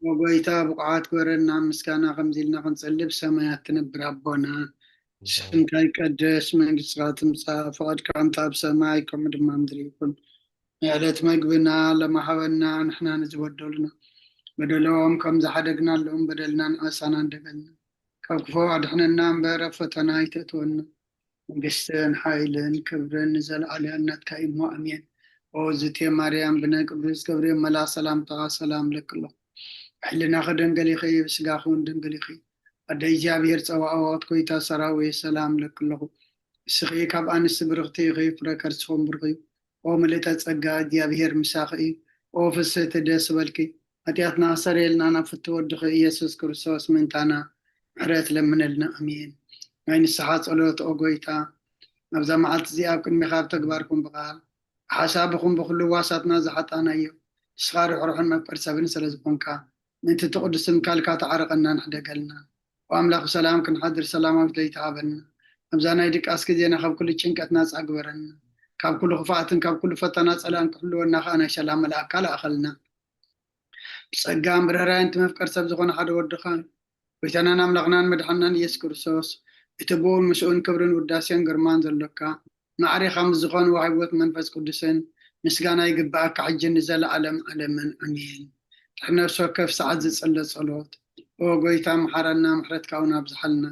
ወጎይታ ብቁዓት ግበረና ምስጋና ከምዚ ኢልና ክንጸልብ ሰማያት ትነብር ኣቦና ስምካ ይቀደስ መንግስትካ ትምጻእ ፈቃድካ እንተ ኣብ ሰማይ ከምኡ ድማ ምድሪ ይኩን የዕለት መግብና ለማሃበና ንሕና ንዝበደሉና በደሎም ከም ዝሓደግናሎም በደልና ንኣሳና እንደገልና ካብ ክፉ ኣድሕነና እምበር ኣብ ፈተና ይተእትወና መንግስትን ሓይልን ክብርን ንዘለኣልያን ናትካ እሞ ኣሜን ኦ ዝቴ ማርያም ብናይ ቅዱስ ገብርኤል መልኣክ ሰላምታ ሰላም ለክሎ ሕልና ከደንገል ይኸ ብስጋኹ ደንገል ይኸ ኣደ እግዚኣብሔር ፀዋዕዋት ጎይታ ሰራዊት ሰላም ለክለኹ እስኺ ካብ ኣንስቲ ብርክቲ ይኸ ፍረ ከርስኹም ብርኺ ኦ ምልእተ ፀጋ እግዚኣብሔር ምሳኺ እዩ ኦ ፍስሕቲ ደስ በልኪ ኃጢአትና ሰረየልና ናብ ፍቲ ወድኺ ኢየሱስ ክርስቶስ ምንታና ምሕረት ለምነልና ኣሜን ናይ ንስሓ ጸሎት ኦ ጎይታ ኣብዛ መዓልቲ እዚኣ ኣብ ቅድሚኻ ኣብ ተግባርኩም ብቓል ሓሳብኹም ብኩሉ ዋሳትና ዝሓጣናዮ ንስኻ ርሑሩሕን መፍቀር ሰብን ስለ ዝኾንካ ምእንቲ ትቅዱስ ስምካልካ ተዓረቐና ንሕደገልና ወኣምላኽ ሰላም ክንሓድር ሰላማዊት ለይተሃበና ኣብዛ ናይ ድቃስ ግዜና ካብ ኩሉ ጭንቀት ናፃ ግበረና ካብ ኩሉ ክፋኣትን ካብ ኩሉ ፈተና ፀላን ክሕልወና ከዓ ናይ ሰላም መልኣክካ ለኣኸልና ብፀጋን ብርህራይን መፍቀር ሰብ ዝኾነ ሓደ ወድኻ ጎይታናን ኣምላኽናን መድሓናን ኢየሱስ ክርስቶስ እቲ ብኡን ምስኡን ክብርን ውዳሴን ግርማን ዘለካ ማዕሪኻ ምስ ዝኾኑ ዋሂቦት መንፈስ ቅዱስን ምስጋና ይግባአካ ሕጂ ንዘለዓለም ዓለምን ኣሜን ትሕነርሶ ከፍ ሰዓት ዝጸለይ ጸሎት ኦ ጎይታ መሓረና ምሕረትካ እውን ኣብዝሓልና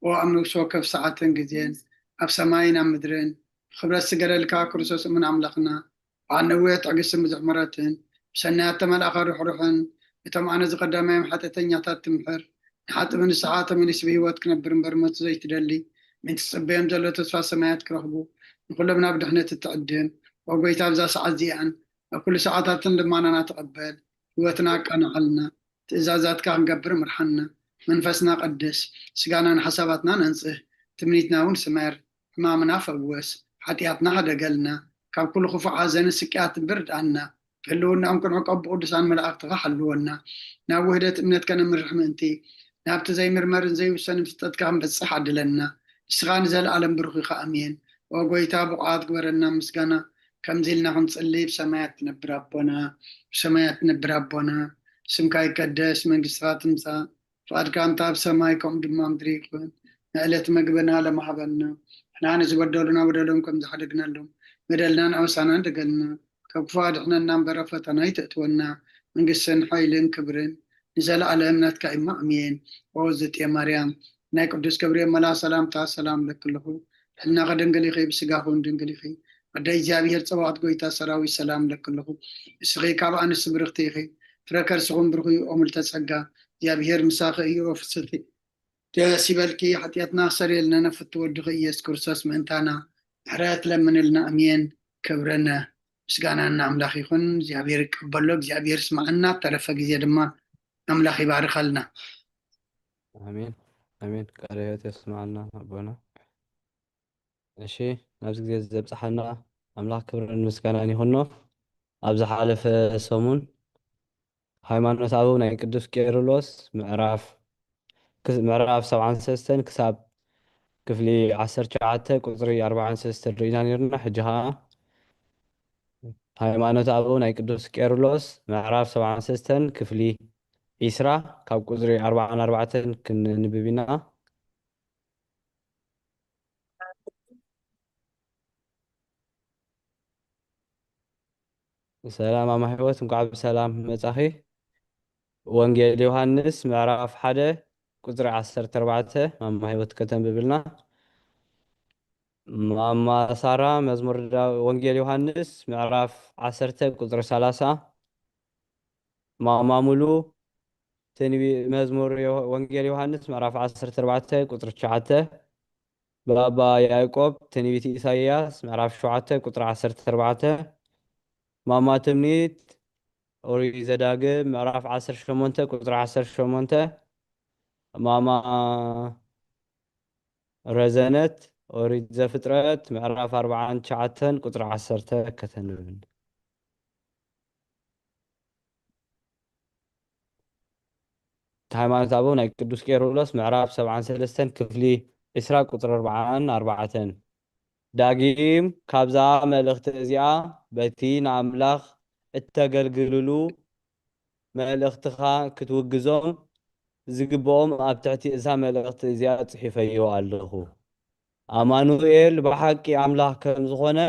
ኦ ኣብ ንግሶ ከፍ ሰዓትን ግዜን ኣብ ሰማይን ኣብ ምድርን ክብረት ስገለልካ ክርስቶስ ምን ኣምላኽና ብዓነውየ ትዕግስትን ብዙሕ ምሕረትን ብሰናያት ተመልኣኻ ርሑሩሕን እቶም ኣነ ዝቐዳማዮም ሓጢአተኛታት ትምሕር ንሓጥቢ ንስሓ ተመሊስ ብሂወት ክነብር እምበር ሞት ዘይትደሊ ምንቲ ዝፅበዮም ዘሎ ተስፋ ሰማያት ክረኽቡ ንኩሎም ናብ ድሕነት እትዕድም ኦ ጎይታ ኣብዛ ሰዓት እዚኣን ኣብ ኩሉ ሰዓታትን ልማናና ተቐበል ህይወትና ኣቃናዕልና ትእዛዛትካ ክንገብር ምርሓና መንፈስና ቀድስ ስጋናን ሓሳባትና ነንፅህ ትምኒትና እውን ስመር ሕማምና ፈወስ ሓጢአትና ሃደገልና ካብ ኩሉ ክፉዕ ሓዘንን ስቅያትን ብርድኣና ህልውናኦም ክንዕቀብ ብቅዱሳን መላእክትኻ ሓልወና ናብ ውህደት እምነት ከነምርሕ ምእንቲ ናብቲ ዘይምርመርን ዘይውሰንን ፍልጠትካ ክንበፅሕ ዓድለና ንስኻ ንዘለኣለም ብሩኽ ኢኻ ኣሜን ኦ ጎይታ ብቑዓት ግበረና ምስጋና ከምዚ ኢልና ክንፅሊ ብሰማያት ትነብር ኣቦና ብሰማያት ትነብር ኣቦና ስምካ ይቀደስ መንግስትኻ ትምፃእ ፈቃድካ እንተ ኣብ ሰማይ ከምኡ ድማ ምድሪ ይኩን ንዕለት መግብና ለማሃበና ንሕና ንዝበደሉና በደሎም ከም ዝሓደግናሎም بدلنا نعوسنا دقلنا كفاد احنا ننبر فتنا يتأتونا من قسن حيلين كبرين نزل على امنات كايما امين ووزت يا مريم ناي قدس كبريل ملا سلام تا سلام لك له حنا غدن قلي خي بسقاهون دنقلي خي قدي جابير صوات قويتا سراوي سلام لك له اسغي كابا انس برختي خي تركر سغم برخي امل تسقا جابير مساخي يوفستي سيبالكي حتياتنا سري لنا نفت ودغي يسكرساس منتانا حرات لمن لنا امين كبرنا مسقانا ان املاخ يكون جابير قبلوك جابير سمعنا ترفق زيادما املاخ يبارك لنا امين امين قال تسمعنا ابونا እሺ ናብዚ ግዜ ዘብፅሓና ኣምላኽ ክብርን ምስጋናን ይኹኖ ኣብ ዝሓለፈ ሰሙን ሃይማኖት ኣበው ናይ ቅዱስ ቄርሎስ ምዕራፍ 73 ክሳብ ክፍሊ 19 ቁፅሪ 43 ርኢና ነርና ሕጂ ከዓ ሃይማኖት ኣበው ናይ ቅዱስ ቄርሎስ ምዕራፍ 73 ክፍሊ 20 ካብ ቁፅሪ 44 ክንንብብ ኢና ሰላም ኣማ ህይወት እንኳዕ ብሰላም መጻኺ ወንጌል ዮሐንስ ምዕራፍ 1 ቁፅሪ 14 ማማ ህይወት ከተንብብልና ማማ ሳራ መዝሙር ወንጌል ዮሐንስ ምዕራፍ 10 ቁፅሪ 30 ማማ ሙሉ መዝሙር ወንጌል ዮሐንስ ምዕራፍ 14 ቁፅሪ 9 ባባ ያዕቆብ ትንቢት ኢሳይያስ ምዕራፍ 7 ቁፅሪ 14 ማማ ትምኒት ኦሪት ዘዳግም ምዕራፍ 18 ቁፅሪ 18 ማማ ረዘነት ኦሪት ዘፍጥረት ምዕራፍ 49 ቁፅሪ 10 ከተንብብን ሃይማኖት ኣበው ናይ ቅዱስ ቄርሎስ ምዕራፍ 73 ክፍሊ 20 ቁፅሪ 44 ዳጊም ካብዛ መልእኽቲ እዚኣ በቲ ንኣምላኽ እተገልግልሉ መልእኽትኻ ክትውግዞም ዝግብኦም ኣብ ትሕቲ እዛ መልእኽቲ እዚኣ ጽሒፈዮ ኣለኹ ኣማኑኤል ብሓቂ ኣምላኽ ከም ዝኾነ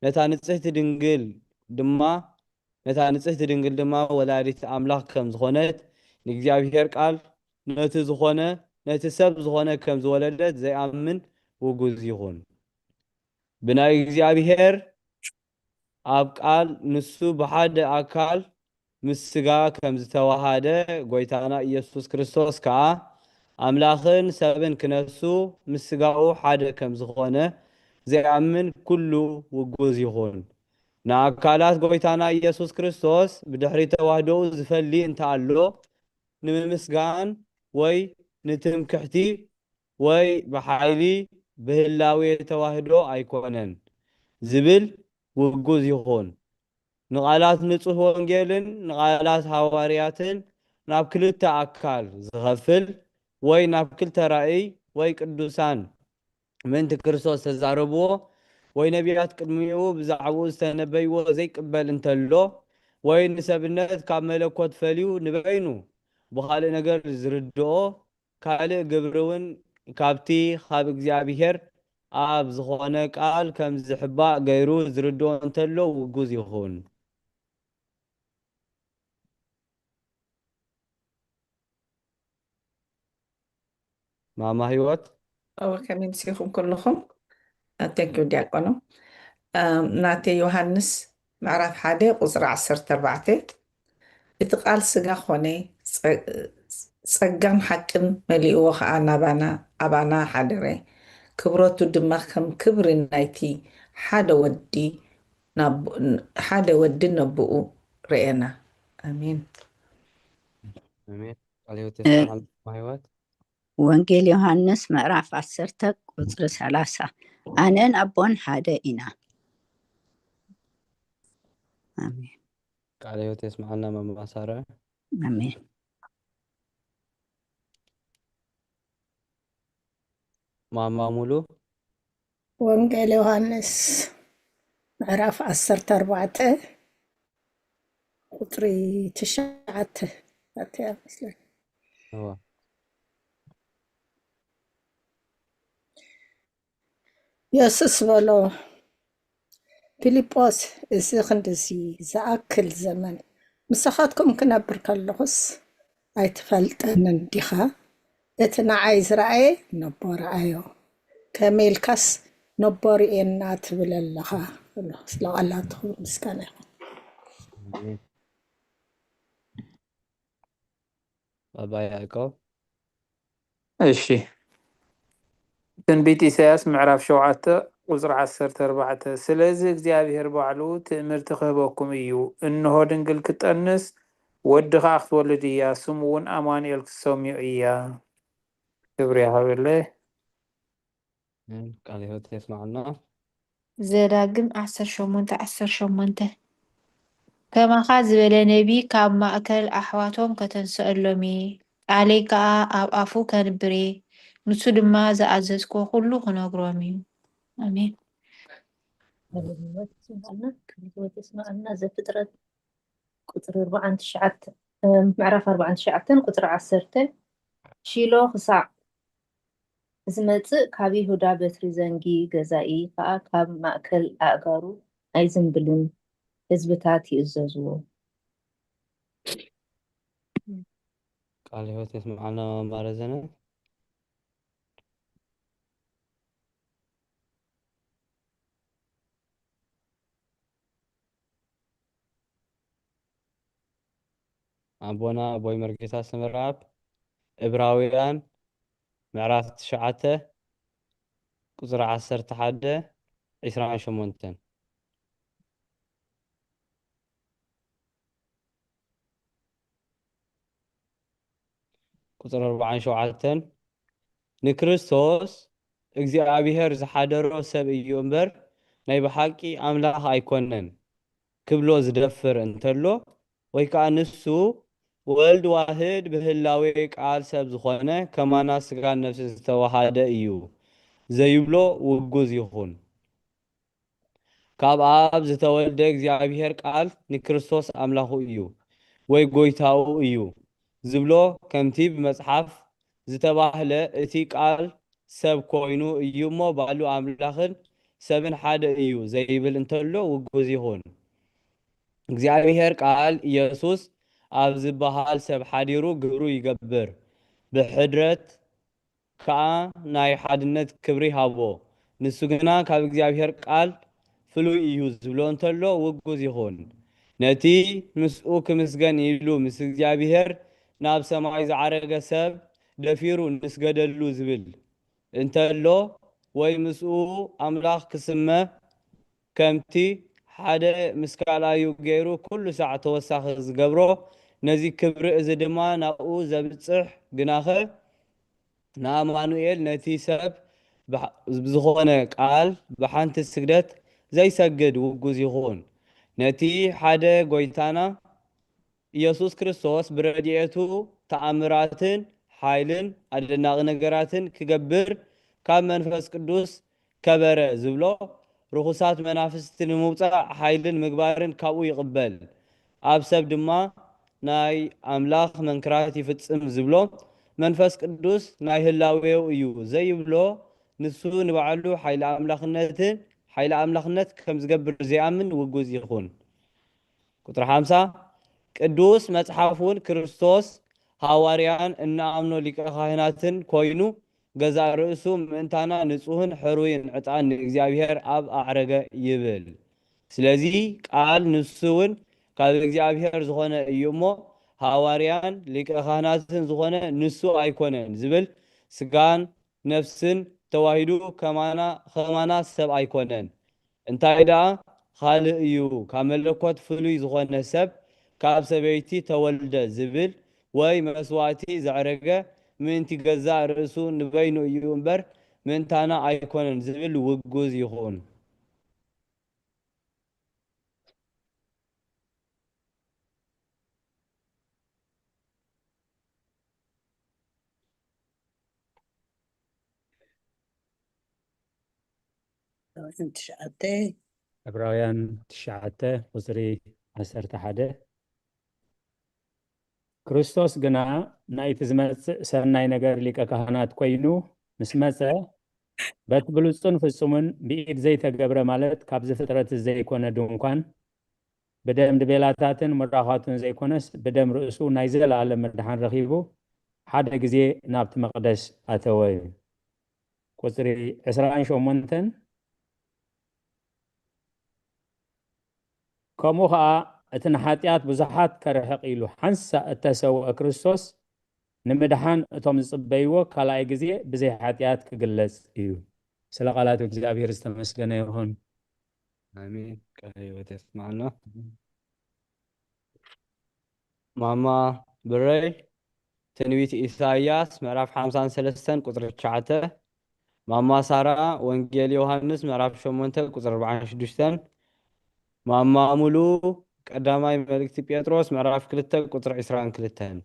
ነታ ንጽሕቲ ድንግል ድማ ወላዲት ኣምላኽ ከም ዝኾነት ንእግዚኣብሔር ቃል ነቲ ሰብ ዝኾነ ከም ዝወለደት ዘይኣምን ውጉዝ ይኹን ብናይ እግዚአብሔር ኣብ ቃል ንሱ ብሓደ ኣካል ምስ ስጋ ከም ዝተዋሃደ ጎይታና ኢየሱስ ክርስቶስ ከዓ ኣምላኽን ሰብን ክነሱ ምስ ስጋኡ ሓደ ከም ዝኾነ ዘይኣምን ኩሉ ውጉዝ ይኹን ንኣካላት ጎይታና ኢየሱስ ክርስቶስ ብድሕሪ ተዋህዶኡ ዝፈሊ እንተኣሎ ንምምስጋን ወይ ንትምክሕቲ ወይ ብሓይሊ ብህላዊ ተዋህዶ ኣይኮነን ዝብል ውጉዝ ይኹን ንቃላት ንጹህ ወንጌልን ንቃላት ሃዋርያትን ናብ ክልተ ኣካል ዝኸፍል ወይ ናብ ክልተ ራእይ ወይ ቅዱሳን ምንቲ ክርስቶስ ተዛረብዎ ወይ ነቢያት ቅድሚኡ ብዛዕባኡ ዝተነበይዎ ዘይቅበል እንተሎ ወይ ንሰብነት ካብ መለኮት ፈልዩ ንበይኑ ብኻልእ ነገር ዝርድኦ ካልእ ግብሪ እውን ካብቲ ካብ እግዚአብሔር ኣብ ዝኾነ ቃል ከም ዝሕባእ ገይሩ ዝርድኦ እንተሎ ውጉዝ ይኹን ማማ ህይወት ከመይ ንስኹም ኩልኹም ተንኪዩ ዲያቆኖ ናቴ ዮሃንስ ምዕራፍ 1 ቁፅሪ 14 እቲ ቃል ስጋ ኮነ ጸጋን ሓቅን መሊእዎ ከዓ ኣባና ሓደረ ክብረቱ ድማ ከም ክብሪ ናይቲ ሓደ ወዲ ነብኡ ርኤና ኣሜን አሜን ቃልዮት ተስፋ ህይወት ወንጌል ዮሐንስ ምዕራፍ 10 ቁፅሪ 30 ኣነን ኣቦን ሓደ ኢና ኣሜን ቃልዮት ተስማዓና መማሳረ ኣሜን ማማ ሙሉ ወንጌል ዮሐንስ ምዕራፍ 14 ቁጥሪ 9 مثلا የሱስ በሎ ፊልጶስ እዚ ክንዲዚ ዝኣክል ዘመን ምሳኻትኩም ክነብር ከለኹስ ኣይትፈልጠንን ዲኻ? እቲ ንዓይ ዝረኣየ ነቦ ረኣዮ ከመይልካስ ነቦ ርኤና ትብል ኣለኻ ብሎ ስለቓላቱ ምስጋና ይኹን። ባባ ያዕቆብ እሺ ትንቢት ኢሳያስ ምዕራፍ 7 ቁፅሪ 14 ስለዚ እግዚአብሔር ባዕሉ ትእምርቲ ክህበኩም እዩ እንሆ ድንግል ክጠንስ ወዲ ከዓ ክትወልድ እያ ስሙ እውን አማኑኤል ክሰሚዑ እያ ክብሪ ይሃበለይ ቃል ሕይወት የስማዕና ዘዳግም 18:18 ከማኻ ዝበለ ነቢ ካብ ማእከል ኣሕዋቶም ከተንስአሎም እየ ቃለይ ከዓ ኣብ ኣፉ ከንብር እየ ንሱ ድማ ዝኣዘዝኮ ኩሉ ክነግሮም እዩ ኣሜን ህይወት ይስማዓልና ዘፍጥረት ቁፅሪ 49 ምዕራፍ 49 ቁፅሪ 10 ሺሎ ክሳዕ ዝመፅእ ካብ ይሁዳ በትሪ ዘንጊ ገዛኢ ከዓ ካብ ማእከል ኣእጋሩ ኣይዝንብልን ህዝብታት ይእዘዝዎ ቃል ሕይወት የስማዓና ማረዘነ አቦና ቦይ መርጌታ ስምራብ ዕብራውያን ምዕራፍ 9 ቁፅሪ 11 28 ቁፅሪ 47 ንክርስቶስ እግዚአብሔር ዝሓደሮ ሰብ እዩ እምበር ናይ ብሓቂ ኣምላኽ ኣይኮነን ክብሎ ዝደፍር እንተሎ ወይ ከዓ ንሱ ወልድ ዋህድ ብህላዌ ቃል ሰብ ዝኾነ ከማና ስጋን ነፍሲ ዝተዋሃደ እዩ ዘይብሎ ውጉዝ ይኹን ካብ ኣብ ዝተወልደ እግዚአብሔር ቃል ንክርስቶስ ኣምላኹ እዩ ወይ ጎይታኡ እዩ ዝብሎ ከምቲ ብመጽሓፍ ዝተባህለ እቲ ቃል ሰብ ኮይኑ እዩ እሞ ባዕሉ ኣምላኽን ሰብን ሓደ እዩ ዘይብል እንተሎ ውጉዝ ይኹን እግዚአብሔር ቃል ኢየሱስ ኣብ ዝበሃል ሰብ ሓዲሩ ግብሩ ይገብር ብሕድረት ከዓ ናይ ሓድነት ክብሪ ሃቦ ንሱ ግና ካብ እግዚአብሔር ቃል ፍሉይ እዩ ዝብሎ እንተሎ ውጉዝ ይኹን ነቲ ምስኡ ክምስገን ኢሉ ምስ እግዚአብሔር ናብ ሰማይ ዝዓረገ ሰብ ደፊሩ ንስገደሉ ዝብል እንተሎ ወይ ምስኡ ኣምላኽ ክስመ ከምቲ ሓደ ምስካላዩ ገይሩ ኩሉ ሰዕ ተወሳኺ ዝገብሮ ነዚ ክብሪ እዚ ድማ ናብኡ ዘብፅሕ ግናኸ ንኣማኑኤል ነቲ ሰብ ዝኾነ ቃል ብሓንቲ ስግደት ዘይሰግድ ውጉዝ ይኹን ነቲ ሓደ ጎይታና ኢየሱስ ክርስቶስ ብረድኤቱ ተኣምራትን ሓይልን ኣደናቂ ነገራትን ክገብር ካብ መንፈስ ቅዱስ ከበረ ዝብሎ ርኩሳት መናፍስቲ ንምውፃእ ሓይልን ምግባርን ካብኡ ይቕበል ኣብ ሰብ ድማ ናይ ኣምላኽ መንክራት ይፍጽም ዝብሎ መንፈስ ቅዱስ ናይ ህላዌው እዩ ዘይብሎ ንሱ ንባዕሉ ሓይሊ ኣምላኽነት ከም ዝገብር ዘይኣምን ውጉዝ ይኹን ቁጥሪ 50 ቅዱስ መጽሓፉን ክርስቶስ ሐዋርያን እናኣምኖ ሊቀ ካህናትን ኮይኑ ገዛ ርእሱ ምእንታና ንጹህን ሕሩይን ዕጣን ንእግዚአብሔር ኣብ ኣዕረገ ይብል ስለዚ ቃል ንሱውን ካብ እግዚአብሔር ዝኾነ እዩ እሞ ሐዋርያን ሊቀ ካህናትን ዝኾነ ንሱ ኣይኮነን ዝብል ስጋን ነፍስን ተዋሂዱ ከማና ሰብ ኣይኮነን እንታይ ደኣ ካልእ እዩ ካብ መለኮት ፍሉይ ዝኾነ ሰብ ካብ ሰበይቲ ተወልደ ዝብል ወይ መስዋዕቲ ዘዕረገ ምእንቲ ገዛእ ርእሱ ንበይኑ እዩ እምበር ምእንታና ኣይኮነን ዝብል ውጉዝ ይኹን ዕብራውያን 9 ቁፅሪ 11 ክርስቶስ ግና ናይቲ ዝመጽእ ሰናይ ነገር ሊቀ ካህናት ኮይኑ ምስ መጽአ በቲ ብሉፅን ፍጹምን ብኢድ ዘይተገብረ ማለት ካብ ዝፍጥረት ዘይኮነ ድንኳን ብደም ድቤላታትን ምራኻቱን ዘይኮነስ ብደም ርእሱ ናይ ዘለኣለም ምድሓን ረኺቡ ሓደ ግዜ ናብቲ መቕደስ ኣተወ እዩ። ቁፅሪ 28 ከምኡ ከዓ እቲ ንሓጢኣት ብዙሓት ከርሕቕ ኢሉ ሓንሳእ እተሰውአ ክርስቶስ ንምድሓን እቶም ዝፅበይዎ ካልኣይ ግዜ ብዘይ ሓጢኣት ክግለጽ እዩ። ስለ ቃላቱ እግዚአብሔር ዝተመስገነ ይኹን። አሜን። ቃለ ሕይወት ያስማዕና። ማማ ብረይ ትንቢት ኢሳያስ ምዕራፍ 53 ቁጥሪ 9 ማማ ሳራ ወንጌል ዮሐንስ ምዕራፍ 8 ቁጥሪ 46 ማማ ሙሉ ቀዳማይ መልእክቲ ጴጥሮስ ምዕራፍ 2 ቁጥሪ 22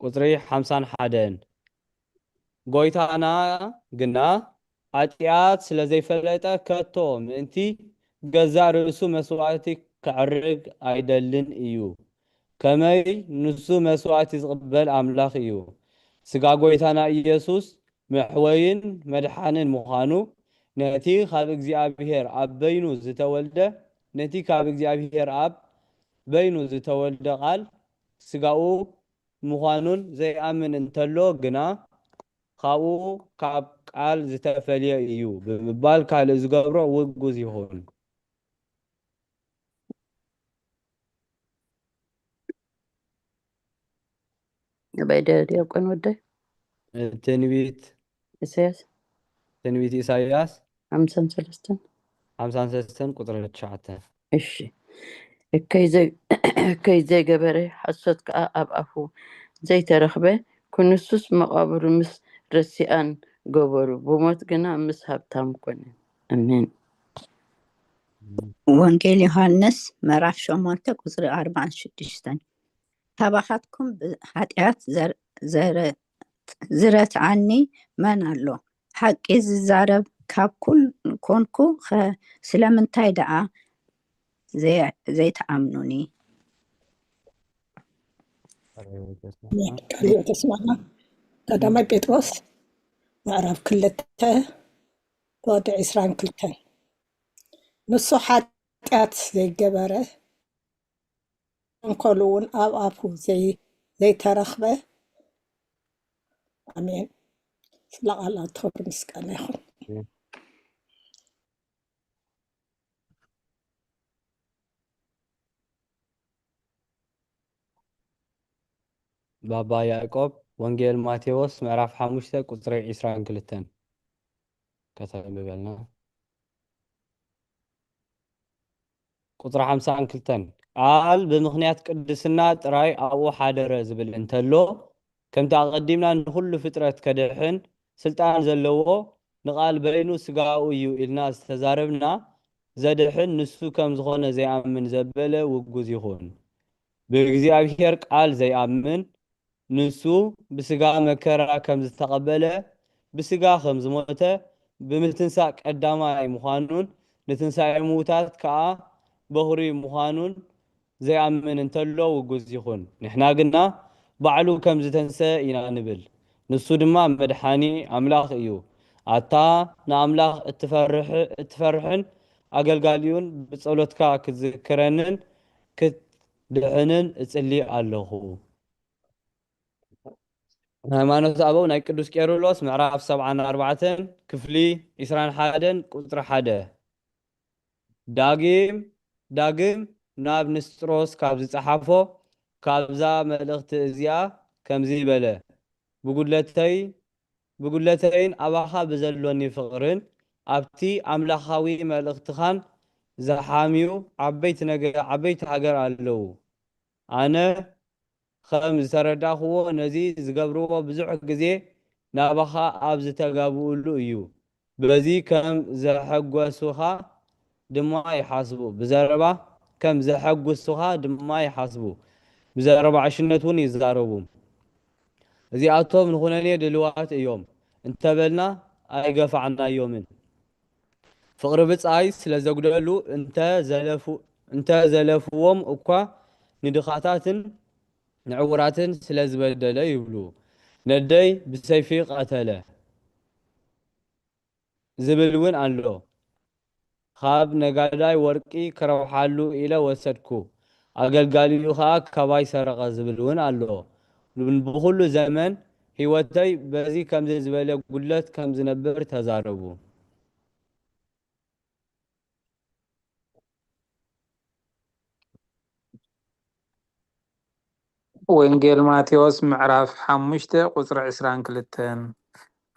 ቁጥሪ 51 ጎይታና ግና ኃጢአት ስለ ዘይፈለጠ ከቶ ምእንቲ ገዛ ርእሱ መስዋዕቲ ክዕርግ አይደልን እዩ። ከመይ ንሱ መስዋዕቲ ዝቕበል አምላኽ እዩ። ስጋ ጎይታና ኢየሱስ መሕወይን መድሓንን ምዃኑ ነቲ ካብ እግዚአብሔር ኣብ በይኑ ዝተወልደ ነቲ ካብ እግዚአብሔር ኣብ በይኑ ዝተወልደ ቃል ስጋኡ ምዃኑን ዘይኣምን እንተሎ ግና ካብኡ ካብ ቃል ዝተፈልየ እዩ ብምባል ካልእ ዝገብሮ ውጉዝ ይኹን። በይደ ዲያቆን ወደይ ትንቢት ኢሳያስ ትንቢት ኢሳያስ 53 ቁጥሪ 9 እሺ እከይ ዘይገበረ ሓሶት ከዓ ኣብ ኣፉ ዘይተረኽበ ኩንሱስ መቃብሩ ምስ ረሲኣን ገበሩ ብሞት ግና ምስ ሃብታም ኮነ። አሜን። ወንጌል ዮሐንስ ምዕራፍ 8 ቁፅሪ 46 ካባኻትኩም ኃጢአት ዝረትዓኒ መን ኣሎ? ሓቂ ዝዛረብ ካብ ኮንኩ ስለምንታይ ደኣ ዘይተኣምኑኒ? ቃል ተስማዕና ቀዳማይ ጴጥሮስ ምዕራፍ 2 ወዲ 22 ንሱ ሓጢአት ዘይገበረ እንከሉ እውን ኣብ ኣፉ ዘይተረኽበ አሜን። ስለ ቃላት ክብሪ ምስጋና ይኹን። ባባ ያዕቆብ ወንጌል ማቴዎስ ምዕራፍ 5 ቁጥሪ 22 ከተንብበልና ቁጥሪ 52 ቃል ብምኽንያት ቅድስና ጥራይ ኣብኡ ሓደረ ዝብል እንተሎ ከምቲ ኣቐዲምና ንኩሉ ፍጥረት ከድሕን ስልጣን ዘለዎ ንቃል በይኑ ስጋኡ እዩ ኢልና ዝተዛረብና ዘድሕን ንሱ ከም ዝኾነ ዘይኣምን ዘበለ ውጉዝ ይኹን። ብእግዚአብሔር ቃል ዘይኣምን ንሱ ብስጋ መከራ ከም ዝተቐበለ ብስጋ ከም ዝሞተ ብምትንሳእ ቀዳማይ ምዃኑን ንትንሳኤ ምውታት ከዓ በኹሪ ምዃኑን ዘይኣምን እንተሎ ውጉዝ ይኹን። ንሕና ግና ባዕሉ ከም ዝተንሰ ኢና ንብል። ንሱ ድማ መድሓኒ ኣምላኽ እዩ። ኣታ ንኣምላኽ እትፈርሕን ኣገልጋሊውን ብጸሎትካ ክትዝክረንን ክትድሕንን እጽሊ ኣለኹ። ሃይማኖት ኣበው ናይ ቅዱስ ቄርሎስ ምዕራፍ 74 ክፍሊ 21 ቁጥሪ 1 ዳግም ናብ ንስጥሮስ ካብ ዝፀሓፎ ካብዛ መልእኽቲ እዚኣ ከምዚ በለ ብጉለተይን ኣባኻ ብዘሎኒ ፍቕርን ኣብቲ ኣምላኻዊ መልእኽትኻን ዝሓምዩ ዓበይቲ ሃገር ኣለዉ። ኣነ ከም ዝተረዳኽዎ ነዚ ዝገብርዎ ብዙሕ ግዜ ናባኻ ኣብ ዝተጋብኡሉ እዩ። በዚ ከም ዘሐጐሱኻ ድማ ይሓስቡ ብዘረባ ከም ዘሐጕሱኻ ድማ ይሓስቡ ብዘረባ ዕሽነት እውን ይዛረቡ። እዚኣቶም ንኹነኔ ድልዋት እዮም እንተበልና ኣይገፋዕናዮምን። ፍቕሪ ብጻይ ስለ ዘጉደሉ እንተዘለፍዎም እኳ ንድኻታትን ንዕውራትን ስለ ዝበደለ ይብሉ። ነደይ ብሰይፊ ቀተለ ዝብል እውን ኣሎ። ካብ ነጋዳይ ወርቂ ክረውሓሉ ኢለ ወሰድኩ ኣገልጋሊኡ ከዓ ካባይ ሰረቐ ዝብል እውን ኣሎ። ብኩሉ ዘመን ህይወተይ በዚ ከምዚ ዝበለ ጉድለት ከም ዝነብር ተዛረቡ። ወንጌል ማቴዎስ ምዕራፍ 5 ቁፅሪ 22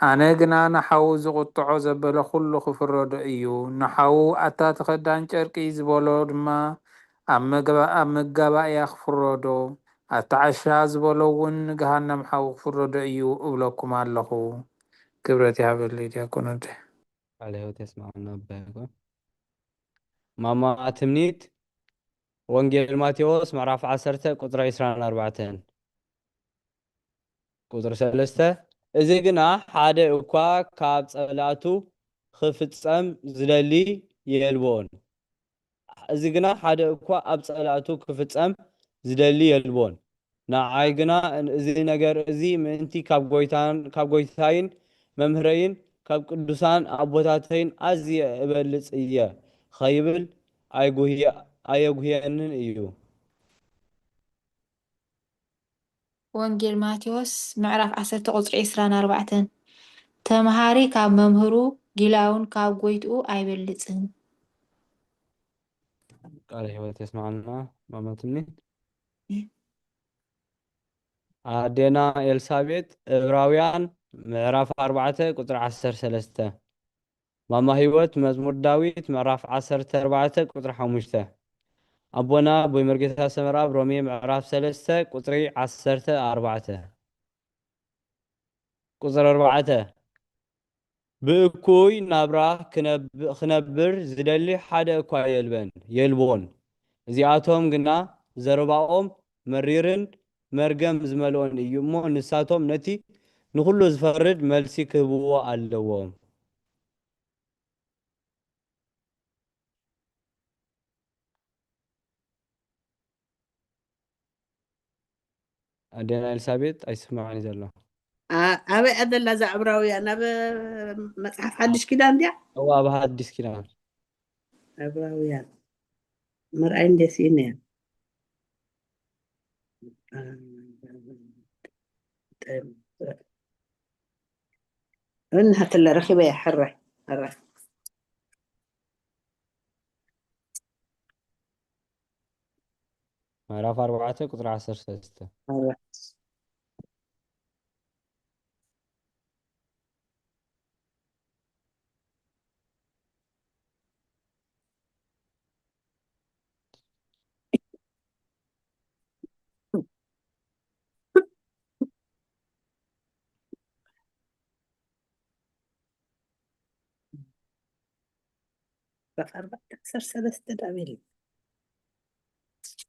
ኣነ ግና ንሓዉ ዝቁጥዖ ዘበለ ኩሉ ክፍረዶ እዩ። ንሓዉ ኣታ ተኸዳን ጨርቂ ዝበሎ ድማ ኣብ መጋባእያ ክፍረዶ፣ ኣታዓሻ ዝበሎ እውን ገሃነም ሓዊ ክፍረዶ እዩ እብለኩም ኣለኹ። ክብረት ይሃበለይ ዲያቆን ወደ ቃለ ሕይወት የስማዕና በጎ ማማ ትምኒት ወንጌል ማቴዎስ ምዕራፍ 10 ቁጥሪ 24 ቁጥሪ 3 እዚ ግና ሓደ እኳ ካብ ጸላእቱ ክፍጸም ዝደሊ የልቦን። እዚ ግና ሓደ እኳ ኣብ ጸላእቱ ክፍጸም ዝደሊ የልቦን። ንዓይ ግና እዚ ነገር እዚ ምእንቲ ካብ ጎይታይን መምህረይን ካብ ቅዱሳን ኣቦታተይን ኣዝየ እበልጽ እየ ኸይብል ኣየጉህየንን እዩ። ወንጌል ማቴዎስ ምዕራፍ 10 ቁፅሪ 24 ተምሃሪ ካብ መምህሩ ጊላውን ካብ ጎይትኡ ኣይበልፅን። ቃለ ሕይወት የስማዕና ማማትኒ ኣዴና ኤልሳቤጥ ዕብራውያን ምዕራፍ 4 ቁጥሪ 13 ማማ ህይወት መዝሙር ዳዊት ምዕራፍ 14 ቁጥሪ 5 ኣቦና ቦይ መርጌታ ሰመራብ ሮሜ ምዕራፍ 3 ቁጥሪ 14 ቁጥሪ 4 ብእኩይ ናብራ ክነብር ዝደሊ ሓደ እኳ የልቦን። እዚኣቶም ግና ዘረባኦም መሪርን መርገም ዝመልኦን እዩ እሞ ንሳቶም ነቲ ንኩሉ ዝፈርድ መልሲ ክህብዎ ኣለዎም። ኣዴና ኤልሳቤጥ ኣይስማዕኒ ዘሎ ኣበይ ኣደላ እዛ ዕብራውያን ኣብ መፅሓፍ ሓድሽ ኪዳን ድያ? እዋ ኣብ ሓድሽ ኪዳን ዕብራውያን ምርኣይ ደስ ይነያ እንሃትለ ረኺበ ያ ሕራይ ምዕራፍ 4 ቁጥሪ 13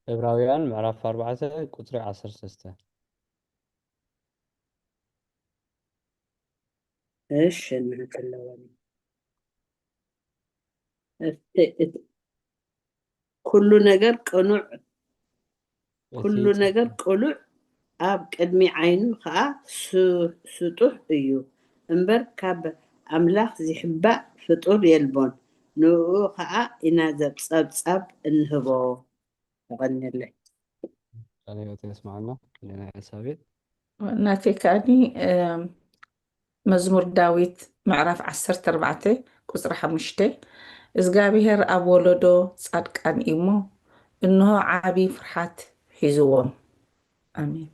ዕብራውያን ምዕራፍ 4 ቁጥሪ 13 እሺ እንከለወኒ ኩሉ ነገር ቅኑዕ ኣብ ቅድሚ ዓይኑ ከዓ ስጡሕ እዩ እምበር ካብ ኣምላኽ ዝሕባእ ፍጡር የልቦን። ንኡ ከዓ ኢና ዘብፀብፀብ እንህቦ ተቐኒለይ ቃልዮት የስማዕና ሌና ኤልሳቤጥ ናተይ ከኣኒ መዝሙር ዳዊት ምዕራፍ 14 ቁፅሪ 5 እግዚኣብሔር ኣብ ወለዶ ጻድቃን እሞ እንሆ ዓብይ ፍርሓት ሒዝዎም። ኣሜን።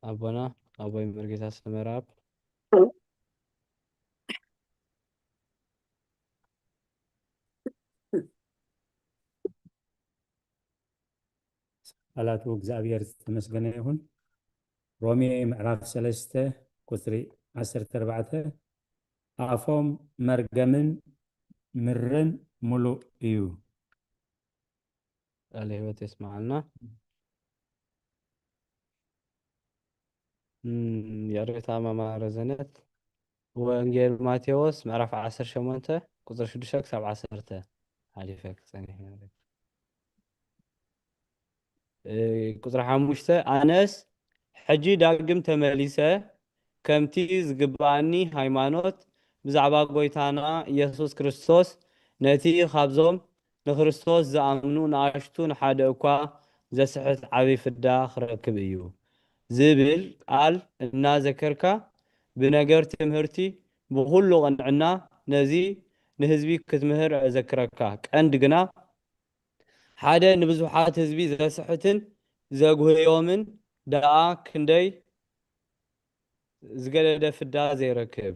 ኣቦና ኣቦይ መርጌታ ሰመራብ ቃላቱ እግዚአብሔር ዝተመስገነ ይሁን። ሮሜ ምዕራፍ 3 ቁፅሪ 14 ኣፎም መርገምን ምርን ሙሉእ እዩ። ቃለ ሕይወት የስማዓልና የሬታ ማማረዘነት ወንጌል ማቴዎስ ምዕራፍ 18 ቁጥሪ 6 ክሳብ 10 ሓሊፈ ክፀኒሕ ቁፅሪ 5 ኣነስ ሕጂ ዳግም ተመሊሰ ከምቲ ዝግባአኒ ሃይማኖት ብዛዕባ ጎይታና ኢየሱስ ክርስቶስ ነቲ ካብዞም ንክርስቶስ ዝኣምኑ ንኣሽቱ ንሓደ እኳ ዘስሕት ዓብይ ፍዳ ክረክብ እዩ ዝብል ቃል እናዘከርካ ብነገር ትምህርቲ ብኩሉ ቅንዕና ነዚ ንህዝቢ ክትምህር ኣዘክረካ ቀንዲ ግና ሓደ ንብዙሓት ህዝቢ ዘስሕትን ዘጉህዮምን ደኣ ክንደይ ዝገደደ ፍዳ ዘይረክብ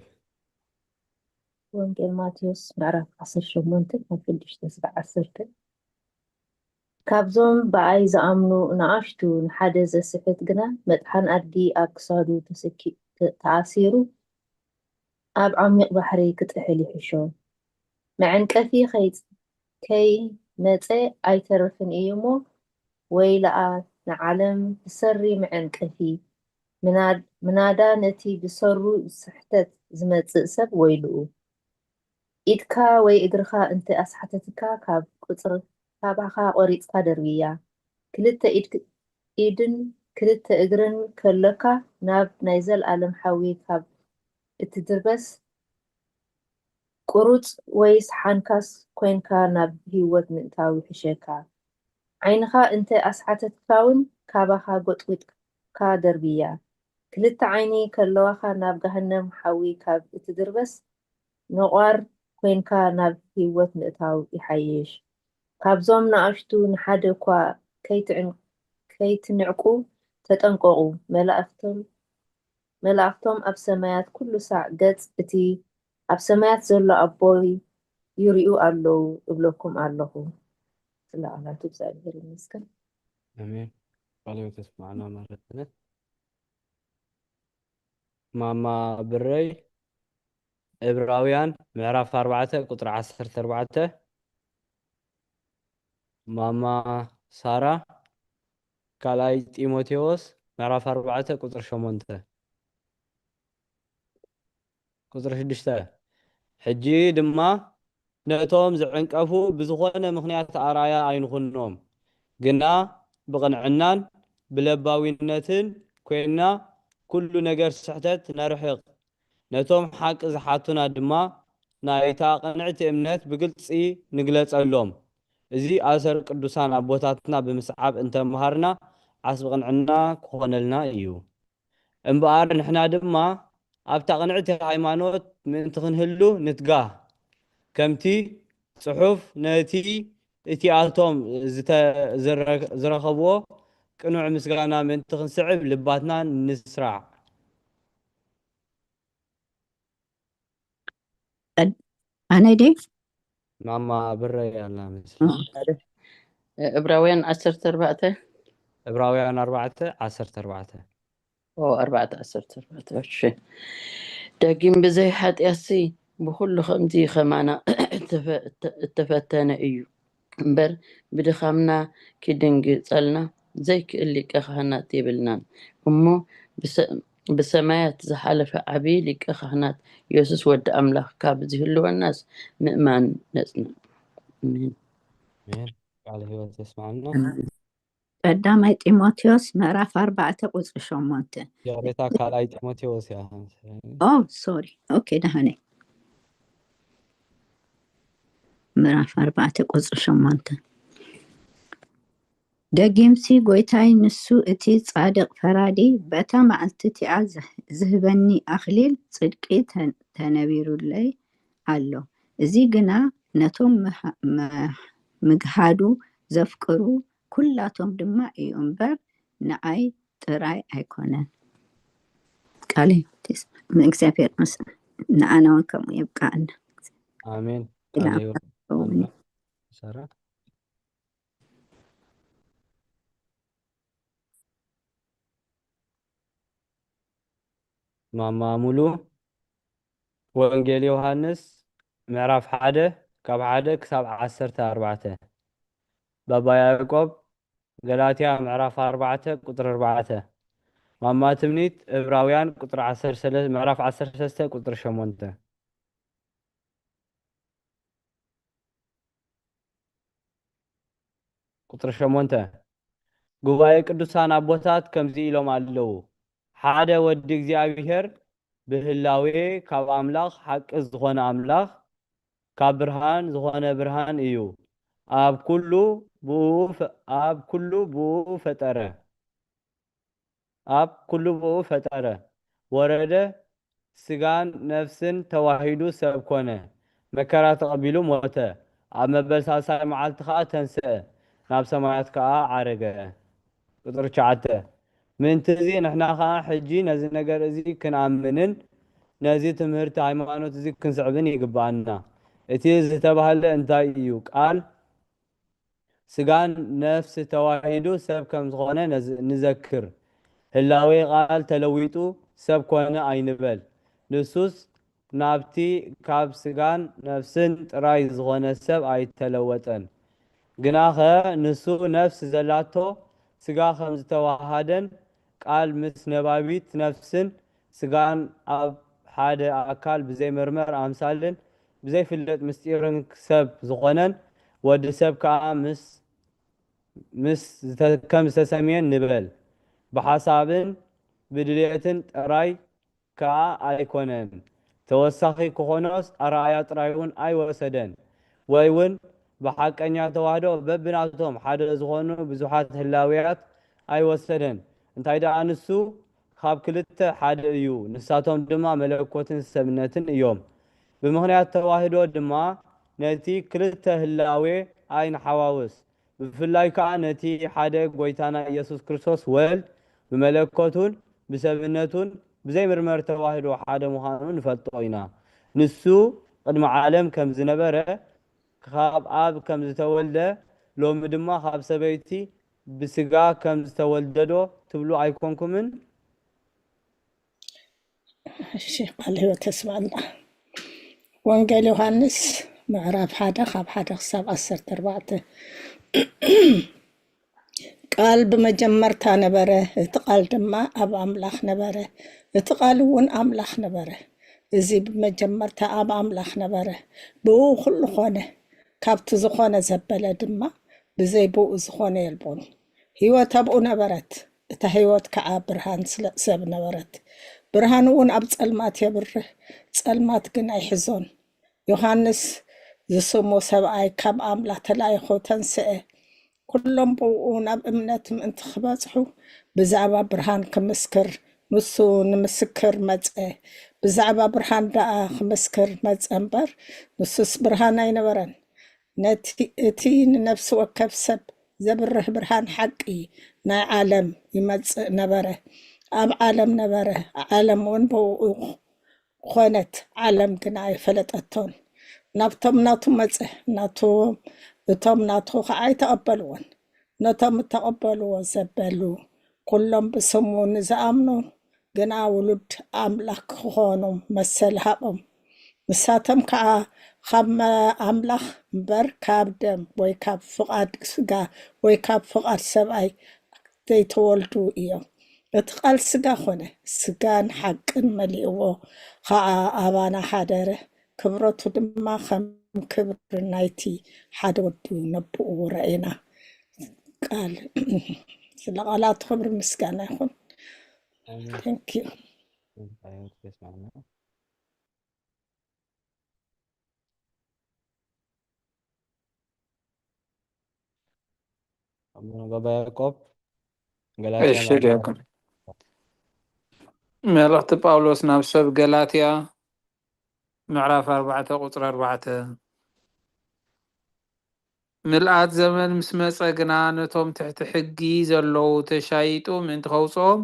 ወንጌል ማቴዎስ ምዕራፍ 18 ካብ 6-10 ካብዞም ብኣይ ዝኣምኑ ንኣሽቱ ንሓደ ዘስሕት ግና መጥሓን ኣድጊ ኣብ ክሳዱ ተኣሲሩ ኣብ ዓሚቕ ባሕሪ ክጥሕል ይሕሾ መዕንቀፊ ከይመፀ ኣይተርፍን እዩ እሞ ወይ ለኣ ንዓለም ብሰሪ መዕንቀፊ ምናዳ ነቲ ብሰሩ ስሕተት ዝመፅእ ሰብ ወይልኡ ኢድካ ወይ እግርካ እንተ ኣስሓተትካ ካባኻ ቆሪፅካ ደርብያ ክልተ ኢድን ክልተ እግርን ከለካ ናብ ናይ ዘለኣለም ሓዊ ካብ እትድርበስ ቁሩፅ ወይ ሰሓንካስ ኮይንካ ናብ ሂወት ምእታዊ ይሕሸካ ዓይንካ እንተ ኣስሓተትካውን ካባኻ ጎጥዊጥካ ደርብያ ክልተ ዓይኒ ከለዋካ ናብ ገሃነም ሓዊ ካብ እትድርበስ ነቋር ኮይንካ ናብ ሂወት ምእታው ይሓይሽ ካብዞም ንኣሽቱ ንሓደ እኳ ከይትንዕቁ ተጠንቀቁ መላእክቶም ኣብ ሰማያት ኩሉ ሳዕ ገጽ እቲ ኣብ ሰማያት ዘሎ ኣቦይ ይሪኡ ኣለዉ እብለኩም ኣለኹ ስለኣላቱ እግዚአብሔር ይመስገን አሜን ቃልዮ ተስማዕና ማለት ነው ማማ ብረይ ዕብራውያን ምዕራፍ 4 ቁጥሪ 14 ማማ ሳራ ካልኣይ ጢሞቴዎስ ምዕራፍ 4 ቁጥሪ 8 ቁጥሪ 6 ሕጂ ድማ ነቶም ዝዕንቀፉ ብዝኾነ ምክንያት ኣራያ ኣይንኹኖም ግና ብቕንዕናን ብለባዊነትን ኮይና ኩሉ ነገር ስሕተት ነርሕቕ ነቶም ሓቂ ዝሓቱና ድማ ናይታ ቅንዕቲ እምነት ብግልፂ ንግለፀሎም እዚ ኣሰር ቅዱሳን ኣቦታትና ብምስዓብ እንተመሃርና ዓስቢ ቅንዕና ክኾነልና እዩ እምበኣር ንሕና ድማ ኣብታ ቅንዕቲ ሃይማኖት ምእንቲ ክንህሉ ንትጋህ ከምቲ ጽሑፍ ነቲ እቲኣቶም ዝረኸብዎ ቅኑዕ ምስጋና ምእንቲ ክንስዕብ ልባትና ንስራዕ ኣነ ደ ማማ ብረይ ኣላ ምስሊ ዕብራውያን 14 ዕብራውያን 4:14 4:14 ዳግም ብዘይ ሓጢኣሲ ብኩሉ ከምዚ ከማና እተፈተነ እዩ እምበር ብድኻምና ክድንግፀልና ዘይክእል ሊቀ ካህናት የብልናን እሞ ብሰማያት ዝሓለፈ ዓብይ ሊቀ ካህናት ኢየሱስ ወዲ ኣምላኽ ካብ ዝህልወናስ ምእማን ነፅና አሜን ቃል ህይወት ተስማዕና ቀዳማይ ጢሞቴዎስ ምዕራፍ 4 ቁፅሪ 8 ያሬታ ካልኣይ ጢሞቴዎስ ያ ሶሪ ኦኬ ደህነ ምዕራፍ 4 ቁፅሪ 8 ደጊምሲ ጎይታይ ንሱ እቲ ጻድቕ ፈራዲ በታ መዓልቲ እቲኣ ዝህበኒ ኣኽሊል ጽድቂ ተነቢሩለይ ኣሎ እዚ ግና ነቶም ምግሃዱ ዘፍቅሩ ኩላቶም ድማ እዩ እምበር ንኣይ ጥራይ ኣይኮነን ቃል እግዚአብሔር ንኣና እውን ከምኡ ይብቃዕና አሜን ሰራ ማማ ሙሉ ወንጌል ዮሐንስ ምዕራፍ 1 ካብ 1 ክሳብ 14 ባባ ያዕቆብ ገላትያ ምዕራፍ 4 ቁጥሪ 4 ማማ ትምኒት ዕብራውያን ቁጥሪ 13 ምዕራፍ 13 ቁጥሪ 8 ቁጥሪ 8 ጉባኤ ቅዱሳን አቦታት ከምዚ ኢሎም ኣለዉ። ሓደ ወዲ እግዚኣብሔር ብህላዌ ካብ ኣምላኽ ሓቂ ዝኾነ ኣምላኽ ካብ ብርሃን ዝኾነ ብርሃን እዩ። ኣብ ኩሉ ብኡ ፈጠረ። ኣብ ኩሉ ብኡ ፈጠረ። ወረደ ስጋን ነፍስን ተዋሂዱ ሰብ ኮነ። መከራ ተቐቢሉ ሞተ። ኣብ መበል ሳልሳይ መዓልቲ ከዓ ተንስአ። ናብ ሰማያት ከዓ ዓረገ። ቁጥሪ 9 ምእንቲ እዚ ንሕና ከዓ ሕጂ ነዚ ነገር እዚ ክንኣምንን ነዚ ትምህርቲ ሃይማኖት እዚ ክንስዕብን ይግባአና። እቲ ዝተባህለ እንታይ እዩ? ቃል ስጋን ነፍሲ ተዋሂዱ ሰብ ከም ዝኾነ ንዘክር። ህላዌ ቃል ተለዊጡ ሰብ ኮነ ኣይንበል። ንሱስ ናብቲ ካብ ስጋን ነፍስን ጥራይ ዝኾነ ሰብ ኣይተለወጠን። ግናኸ ንሱ ነፍሲ ዘላቶ ስጋ ከም ዝተዋሃደን ቃል ምስ ነባቢት ነፍስን ስጋን ኣብ ሓደ ኣካል ብዘይምርመር ኣምሳልን ብዘይፍለጥ ምስጢርን ሰብ ዝኾነን ወዲ ሰብ ከዓ ከም ዝተሰምየን ንበል። ብሓሳብን ብድልየትን ጥራይ ከዓ ኣይኮነን። ተወሳኺ ክኾኖስ ኣርኣያ ጥራይ እውን ኣይወሰደን። ወይ እውን ብሓቀኛ ተዋህዶ በብናቶም ሓደ ዝኾኑ ብዙሓት ህላውያት ኣይወሰደን። እንታይ ደኣ ንሱ ካብ ክልተ ሓደ እዩ። ንሳቶም ድማ መለኮትን ሰብነትን እዮም። ብምኽንያት ተዋህዶ ድማ ነቲ ክልተ ህላዌ ኣይንሓዋውስ። ብፍላይ ከዓ ነቲ ሓደ ጎይታና ኢየሱስ ክርስቶስ ወልድ ብመለኮቱን ብሰብነቱን ብዘይምርመር ተዋህዶ ሓደ ምዃኑ ንፈልጦ ኢና። ንሱ ቅድሚ ዓለም ከም ዝነበረ ካብ ኣብ ከም ዝተወልደ ሎሚ ድማ ካብ ሰበይቲ ብስጋ ከም ዝተወልደዶ ትብሉ ኣይኮንኩምን? እሺ ቃል ህይወት ተስማዕና ወንጌል ዮሃንስ ምዕራፍ 1 ካብ 1 ክሳብ 14 ቃል ብመጀመርታ ነበረ፣ እቲ ቃል ድማ ኣብ ኣምላኽ ነበረ፣ እቲ ቃል እውን ኣምላኽ ነበረ። እዚ ብመጀመርታ ኣብ ኣምላኽ ነበረ። ብኡ ኩሉ ኾነ። ካብቲ ዝኾነ ዘበለ ድማ ብዘይ ብኡ ዝኾነ የልቦን። ህይወት ኣብኡ ነበረት፣ እታ ህይወት ከዓ ብርሃን ሰብ ነበረት። ብርሃን እውን ኣብ ጸልማት የብርህ፣ ጸልማት ግን ኣይሕዞን። ዮሃንስ ዝስሙ ሰብኣይ ካብ ኣምላኽ ተላኢኹ ተንስአ። ኩሎም ብኡ ናብ እምነት ምእንቲ ክበጽሑ ብዛዕባ ብርሃን ክምስክር ንሱ ንምስክር መጸ። ብዛዕባ ብርሃን ደኣ ክምስክር መጸ እምበር ንሱስ ብርሃን ኣይነበረን። እቲ ንነፍሲ ወከፍ ሰብ ዘብርህ ብርሃን ሓቂ ናይ ዓለም ይመጽእ ነበረ። ኣብ ዓለም ነበረ፣ ዓለም እውን ብኡ ኾነት፣ ዓለም ግን ኣይፈለጠቶን። ናብቶም ናቱ መጽ እቶም ናቱ ከዓ ኣይተቐበልዎን። ነቶም እተቐበልዎ ዘበሉ ኩሎም ብስሙ ንዝኣምኑ ግና ውሉድ ኣምላኽ ክኾኑ መሰል ሃቦም። ንሳቶም ከዓ ካብ ኣምላኽ እምበር ካብ ደም ወይ ካብ ፍቓድ ስጋ ወይ ካብ ፍቓድ ሰብኣይ ዘይተወልዱ እዮም። እቲ ቃል ስጋ ኾነ፣ ስጋን ሓቅን መሊእዎ ከዓ ኣባና ሓደረ። ክብረቱ ድማ ከም ክብሪ ናይቲ ሓደ ወዱ ነብኡ ረአና። ቃል ስለ ቃላት ክብሪ ምስጋና ይኹን። ቴንክዩ። ባባ ያዕቆብ እሺ ዲያቆን መልእኽቲ ጳውሎስ ናብ ሰብ ገላትያ ምዕራፍ 4 ቁፅሪ 4 ምልኣት ዘመን ምስ መፀ ግና ነቶም ትሕቲ ሕጊ ዘለዉ ተሻይጡ ምእንቲ ከውፅኦም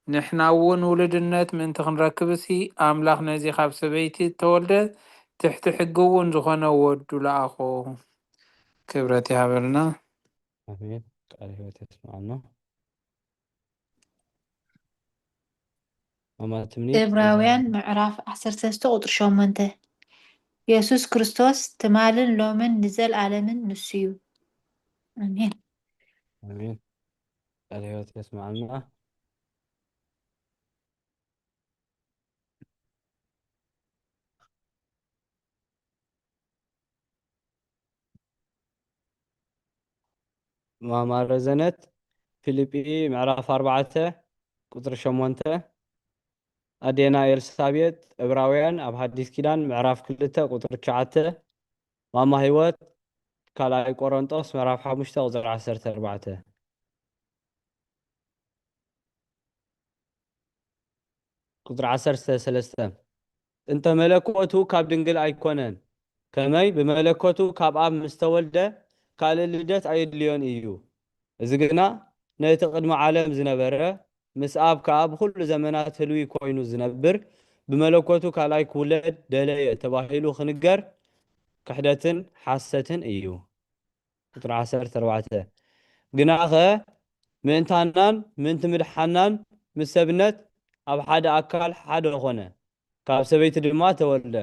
ንሕና እውን ውልድነት ምእንቲ ክንረክብሲ ኣምላኽ ነዚ ካብ ሰበይቲ ተወልደ ትሕቲ ሕጊ እውን ዝኾነ ወዱ ለኣኾ። ክብረት ይሃበልና። አሜን። ቃል ህይወት ይስማዕና። ዕብራውያን ምዕራፍ 13 ቁጥሪ 8 ኢየሱስ ክርስቶስ ትማልን ሎምን ንዘለዓለምን ንሱ እዩ። አሜን አሜን። ቃል ህይወት ይስማዕና። ማማረ ዘነት ፊልጵ ምዕራፍ 4 ቁጥሪ 8 ኣዴና ኤልሳቤጥ ዕብራውያን ኣብ ሓዲስ ኪዳን ምዕራፍ 2 ቁጥሪ 9 ማማ ህይወት ካልኣይ ቆሮንጦስ ምዕራፍ 5 ቁጥሪ 14 ቁጥሪ 13 እንተ መለኮቱ ካብ ድንግል ኣይኮነን ከመይ ብመለኮቱ ካብ ኣብ ምስ ተወልደ ካልእ ልደት ኣየድልዮን እዩ እዚ ግና ነቲ ቅድሚ ዓለም ዝነበረ ምስ ኣብ ከዓ ብኩሉ ዘመናት ህልዊ ኮይኑ ዝነብር ብመለኮቱ ካልኣይ ክውለድ ደለየ ተባሂሉ ክንገር ክሕደትን ሓሰትን እዩ ቁጥሪ 14 ግናኸ ምእንታናን ምእንቲ ምድሓናን ምስ ሰብነት ኣብ ሓደ ኣካል ሓደ ኾነ ካብ ሰበይቲ ድማ ተወልደ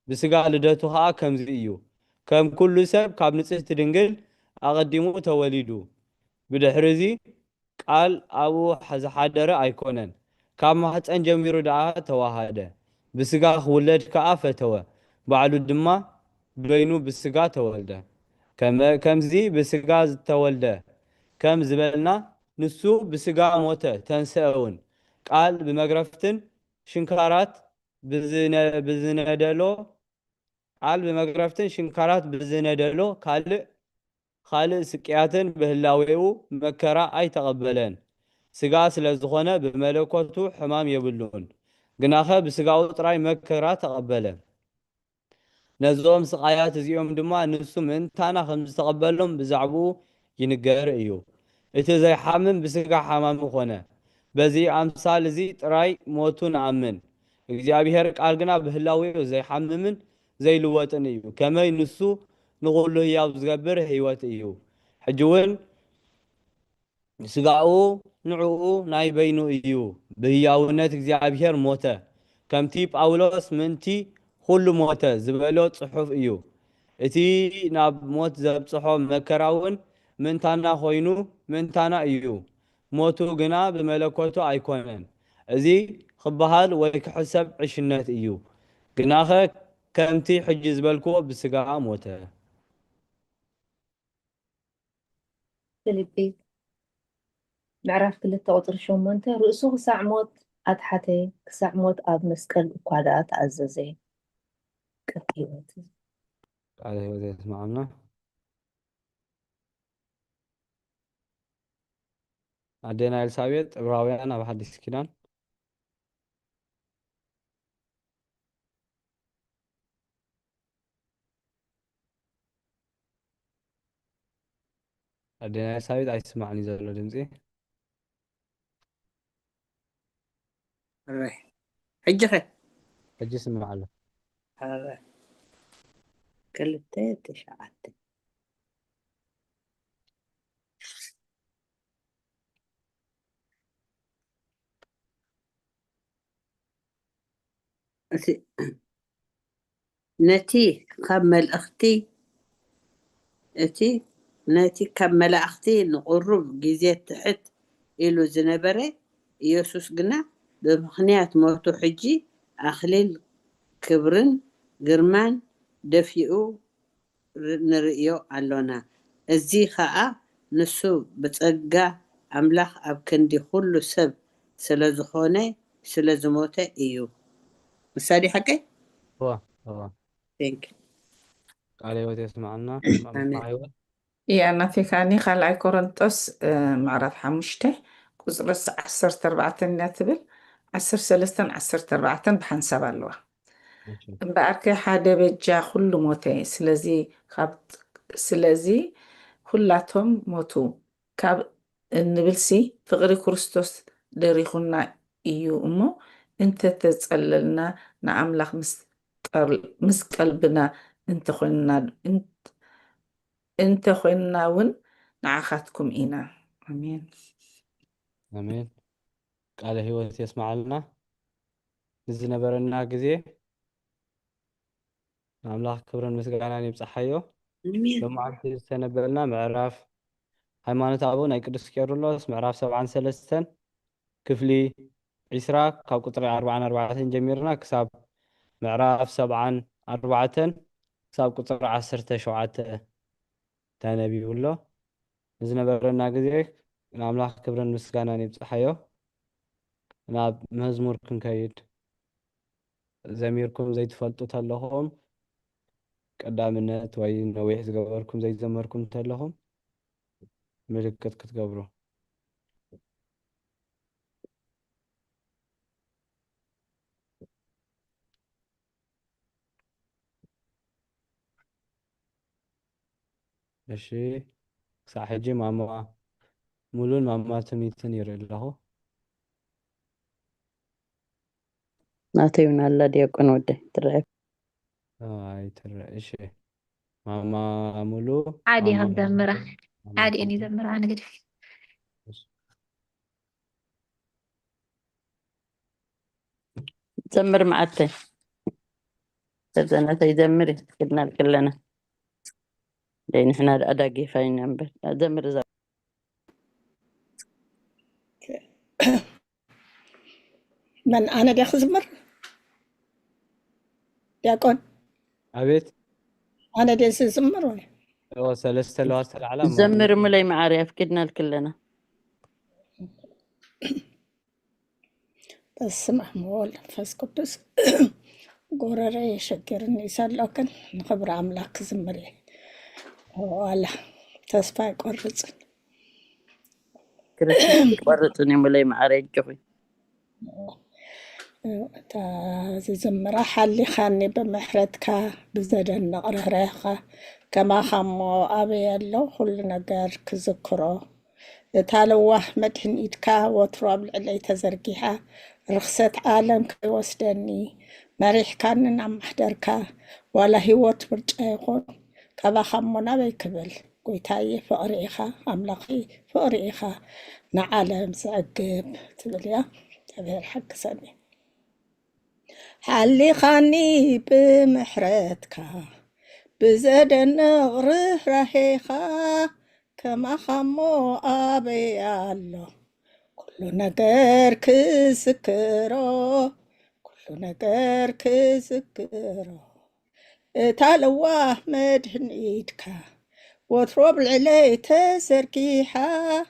ብስጋ ልደቱ ከዓ ከምዚ እዩ ከም ኩሉ ሰብ ካብ ንጽሕቲ ድንግል ኣቐዲሙ ተወሊዱ ብድሕሪዚ ቃል ኣብኡ ዝሓደረ ኣይኮነን ካብ ማህፀን ጀሚሩ ደኣ ተዋሃደ ብስጋ ክውለድ ከዓ ፈተወ ባዕሉ ድማ በይኑ ብስጋ ተወልደ ከምዚ ብስጋ ዝተወልደ ከም ዝበልና ንሱ ብስጋ ሞተ ተንስአ እውን ቃል ብመግረፍትን ሽንካራት ብዝነደሎ ካልእ ስቅያትን ብህላዌኡ መከራ ኣይተቐበለን ስጋ ስለ ዝኾነ ብመለኮቱ ሕማም የብሉን ግናኸ ብስጋኡ ጥራይ መከራ ተቐበለ ነዞም ስቃያት እዚኦም ድማ ንሱ ምእንታና ከም ዝተቐበሎም ብዛዕባኡ ይንገር እዩ እቲ ዘይሓምም ብስጋ ሓማሚ ኾነ በዚ ኣምሳል እዚ ጥራይ ሞቱ ንኣምን እግዚኣብሔር ቃል ግና ብህላዌኡ ዘይሓምምን ዘይልወጥን እዩ ከመይ ንሱ ንኹሉ ህያው ዝገብር ህይወት እዩ ሕጂ እውን ስጋኡ ንዕኡ ናይ በይኑ እዩ ብህያውነት እግዚኣብሔር ሞተ ከምቲ ጳውሎስ ምንቲ ኩሉ ሞተ ዝበሎ ጽሑፍ እዩ እቲ ናብ ሞት ዘብጽሖ መከራ እውን ምንታና ኮይኑ ምንታና እዩ ሞቱ ግና ብመለኮቱ ኣይኮነን እዚ ክበሃል ወይ ክሕሰብ ዕሽነት እዩ ግናኸ ከምቲ ሕጂ ዝበልክዎ ብስጋ ሞተ ፊልጵ ምዕራፍ 2 ቁጥሪ 8 ርእሱ ክሳዕ ሞት ኣትሓተ ክሳዕ ሞት ኣብ መስቀል እኳ ደኣ ተኣዘዘ ቀፍ ህይወት ቃል ህይወት የስማዓና ኣዴና ኤልሳቤጥ ዕብራውያን ኣብ ሓዲስ ኪዳን ኣዴና ኤልሳቤጥ ኣይስማዕኒ ዘሎ ድምፂ ኣራይ ሕጂ ኸ ሕጂ ስምዕ ኣሎ ኣራይ 2:9 ነቲ ካብ መላእኽቲ ንቁሩብ ግዜ ትሕት ኢሉ ዝነበረ ኢየሱስ ግና ብምኽንያት ሞቱ ሕጂ ኣኽሊል ክብርን ግርማን ደፊኡ ንርእዮ ኣሎና እዚ ከዓ ንሱ ብጸጋ ኣምላኽ ኣብ ክንዲ ኩሉ ሰብ ስለ ዝኾነ ስለ ዝሞተ እዩ ምሳሌ ሓቀ ቃል ህይወት የስማዓና ህይወት ናቴካኒ ካልኣይ ቆሮንጦስ ምዕራፍ 5 ቁፅሪ 14 እያ ትብል 13 14 ብሓንሳብ ኣለዋ እምበኣርከ ሓደ በጃ ኩሉ ሞተ ስለዚ ኩላቶም ሞቱ ካብ እንብልሲ ፍቅሪ ክርስቶስ ደሪኹና እዩ እሞ እንተተፀለልና ንኣምላኽ ምስ ቀልብና እንተኮይንና እውን ንዓኻትኩም ኢና ኣሜን ኣሜን ቃለ ህይወት የስማዓልና ንዝነበረና ግዜ ንኣምላኽ ክብርን ምስጋናን ይብፅሓዮ ሎማዓንቲ ዝተነበልና ምዕራፍ ሃይማኖት ኣበው ናይ ቅዱስ ቄርሎስ ምዕራፍ 73 ክፍሊ 20 ካብ ቁጥሪ 44 ጀሚርና ክሳብ ምዕራፍ 74 ክሳብ ቁጥሪ 17 ተነቢብሎ ንዝነበረና ግዜ ንኣምላኽ ክብርን ምስጋናን ይብፅሓዮ ናብ መዝሙር ክንከይድ ዘሚርኩም ዘይትፈልጡ ተለኹም ቀዳምነት ወይ ነዊሕ ዝገበርኩም ዘይዘመርኩም ተለኹም ምልክት ክትገብሩ እሺ ክሳብ ሕጂ ማማ ሙሉን ማማ ትሚትን ይርኢ ኣለኹ ናተይ እውን ኣላ ዲያቆን ወደይ ትርአ ኣይ ትርአ እሺ ማማ ሙሉ عادي ማማ هتدمرها ማማ عادي ሓንቲ اني دمرها انا كده እሺ ዘምር መዓልተይ ተዘናተይ ዘምር ክድና كلنا لأن احنا أداقي فاين نمبر زمر من أنا دي خزمر ديكون أبيت أنا دي سزمر ولا هو سلسلة الواسطة العالم زمر ملي معارف كدنا كلنا بس محمول فاس قدس قرري يشكرني سالوكن نخبر عملاك زمري ولا تسفاي قرص كريستيان قرصني ملي معارف جوي تا زمرا حلي خاني بمحرتك بزدن نقرريخا كما خمو أبي الله كل نجار كذكره تالوه مدهن إيدكا وتراب علي تزرقيها رخصت عالم كيوسدني مريح كان نعم محدركا ولا هيوت برجعيقون كما خمونا بيكبل قويتاي فقريخا أملاقي فقريخا نعالم سعقب تبليا تبهر حق سني حلي خاني بمحرتك بزدن غره رهيخا كما خمو أبي الله كل نجار كسكرو كل نجار كسكرو تالوه مدهن إيدك وتروب العلي تسركيحا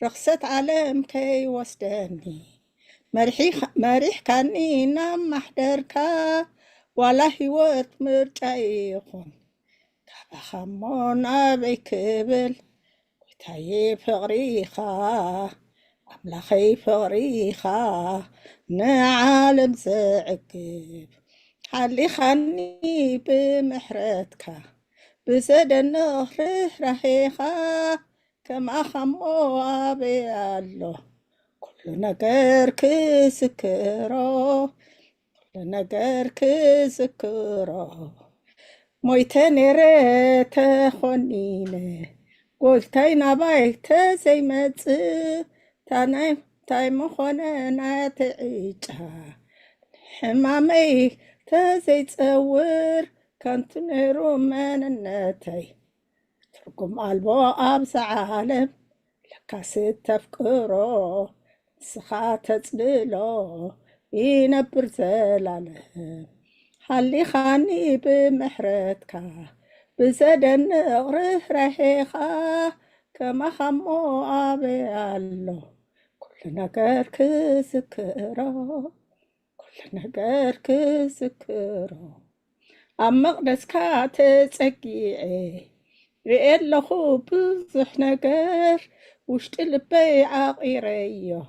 رخصت عالم كي وسدني مريح كاني نام محدركا ولا هيوت مرجعيخون كابا خمون أبي كبل وتاي فغريخا أملاخي فغريخا نعالم زعقب حلي خاني بمحرتكا بزدن نغره رهيخا كما خمو أبي الله كل نجار كسكرو كل نجار كسكرو مويتني ريت خونيني قلتي نبايت زي ما تاي مخوننا تعيجها حمامي تزي تصور كانت نيرو من النتي ترقم قلبو أبس عالم لكاسيت تفكرو سخات تسليلو ينبر زلالم حلي خاني بمحرتك بزدن غره رهيخا كما خمو أبي الله كل نجار كسكرو كل نجار كسكرو أما قدسك تسقيعي رئيل لخو بزح نجار وشت البيع عقيريه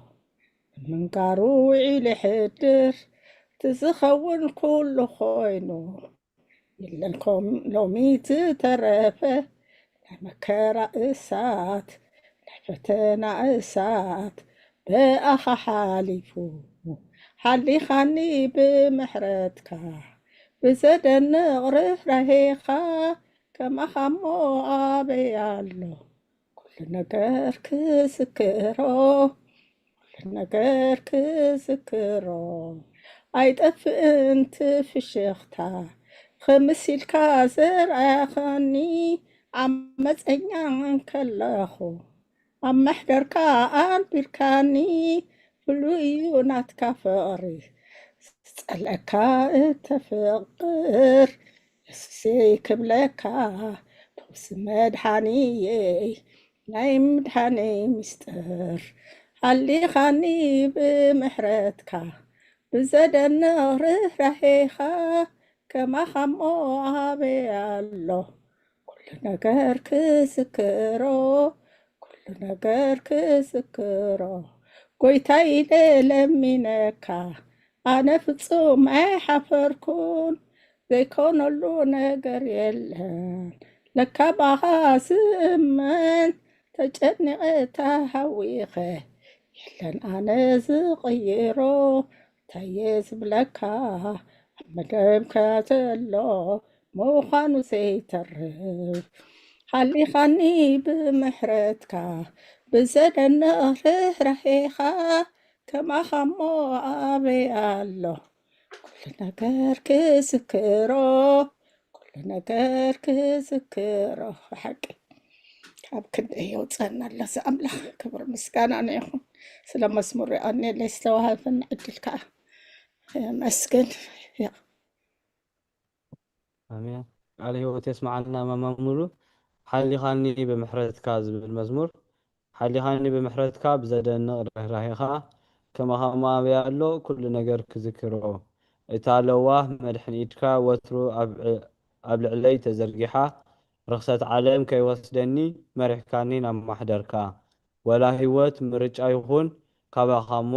من قاروعي لحدر تزخون كل خوينو إلا لكم لوميت ترفه لمكارا إسات لحفتنا إسات بأخ حالفو حالي خاني بمحرتك بزدن غره رهيخا كما خمو أبي الله كل نجار كسكرو كل نجار كسكرو أيدف أنت في الشيختا خمسي الكازر أخاني عمت أنيان كلاخو عم محضر كان بركاني فلويونات كفاري سألك تفقر يسيك بلكا توسمد حاني ናይ ምድሓነይ ምስጢር ሃሊኻኒ ብምሕረትካ ብዘደንቕ ርህራሄኻ ከማኸሞ ኣበይ ኣሎ ኩሉ ነገር ክዝክሮ ኩሉ ነገር ክዝክሮ ጎይታይ ኢለ ለሚነካ ኣነ ፍጹም ኣይሓፈርኩን ዘይኮነሉ ነገር የለን ለካ ባኻ ዝእመን ተጨኒቐ ተሃዊኸ የለን ኣነ ዝቕይሮ ታየ ዝብለካ ኣብ መደብካ ዘሎ ምዃኑ ዘይተርፍ ሃሊኻኒ ብምሕረትካ ብዘደንቕ ርህራሄኻ ከማኸሞ ኣበይ ኣሎ ኩሉ ነገር ክዝክሮ ኩሉ ነገር ክዝክሮ ብሓቂ ካብ ክንደይ የውፀና ኣሎ እዚ ኣምላኽ ክብሪ ምስጋና ይኹን ስለ መዝሙር ይቐኒለይ ዝተዋሃበኒ ዕድል ከዓ መስግን አሜን። ቃለ ሕይወት የስማዓና መማሙሉ ሓሊኻኒ ብምሕረትካ ዝብል መዝሙር ሓሊኻኒ ብምሕረትካ ብዘደንቕ ርህራሄኻ ከማኸማ ኣበይ ኣሎ ኩሉ ነገር ክዝክሮ እታ ለዋህ መድሕን ኢድካ ወትሩ ኣብ ልዕለይ ተዘርጊሓ ርኽሰት ዓለም ከይወስደኒ መሪሕካኒ ናብ ማሕደርካ ወላ ህይወት ምርጫ ይኹን ካባኻ እሞ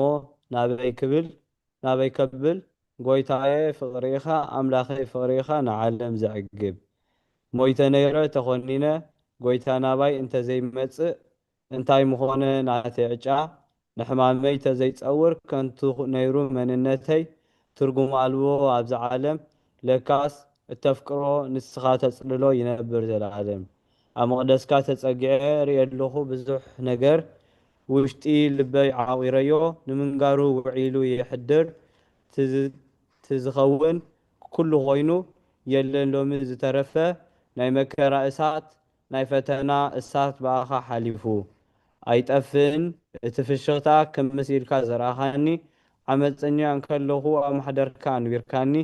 ናበይ ከብል ጎይታየ ፍቕሪኻ ኣምላኸይ ፍቕሪኻ ንዓለም ዘዕግብ ሞይተ ነይረ ተኾኒነ ጎይታ ናባይ እንተዘይመጽእ እንታይ ምኾነ ናተይ ዕጫ ንሕማመይ ተዘይጸውር ከንቱ ነይሩ መንነተይ ትርጉም ኣልቦ ኣብዚ ዓለም ለካስ እተፍቅሮ ንስኻ ተጽልሎ ይነብር ዘለዓለም ኣብ መቕደስካ ተጸጊዐ ርኢ ኣለኹ ብዙሕ ነገር ውሽጢ ልበይ ዓቒረዮ ንምንጋሩ ውዒሉ ይሕድር ትዝኸውን ኩሉ ኾይኑ የለን ሎሚ ዝተረፈ ናይ መከራ እሳት ናይ ፈተና እሳት በኣኻ ሓሊፉ ኣይጠፍእን እቲ ፍሽኽታ ክምስ ኢልካ ዘረኣኻኒ ዓመፀኛ እንከለኹ ኣብ ማሕደርካ ኣንቢርካኒ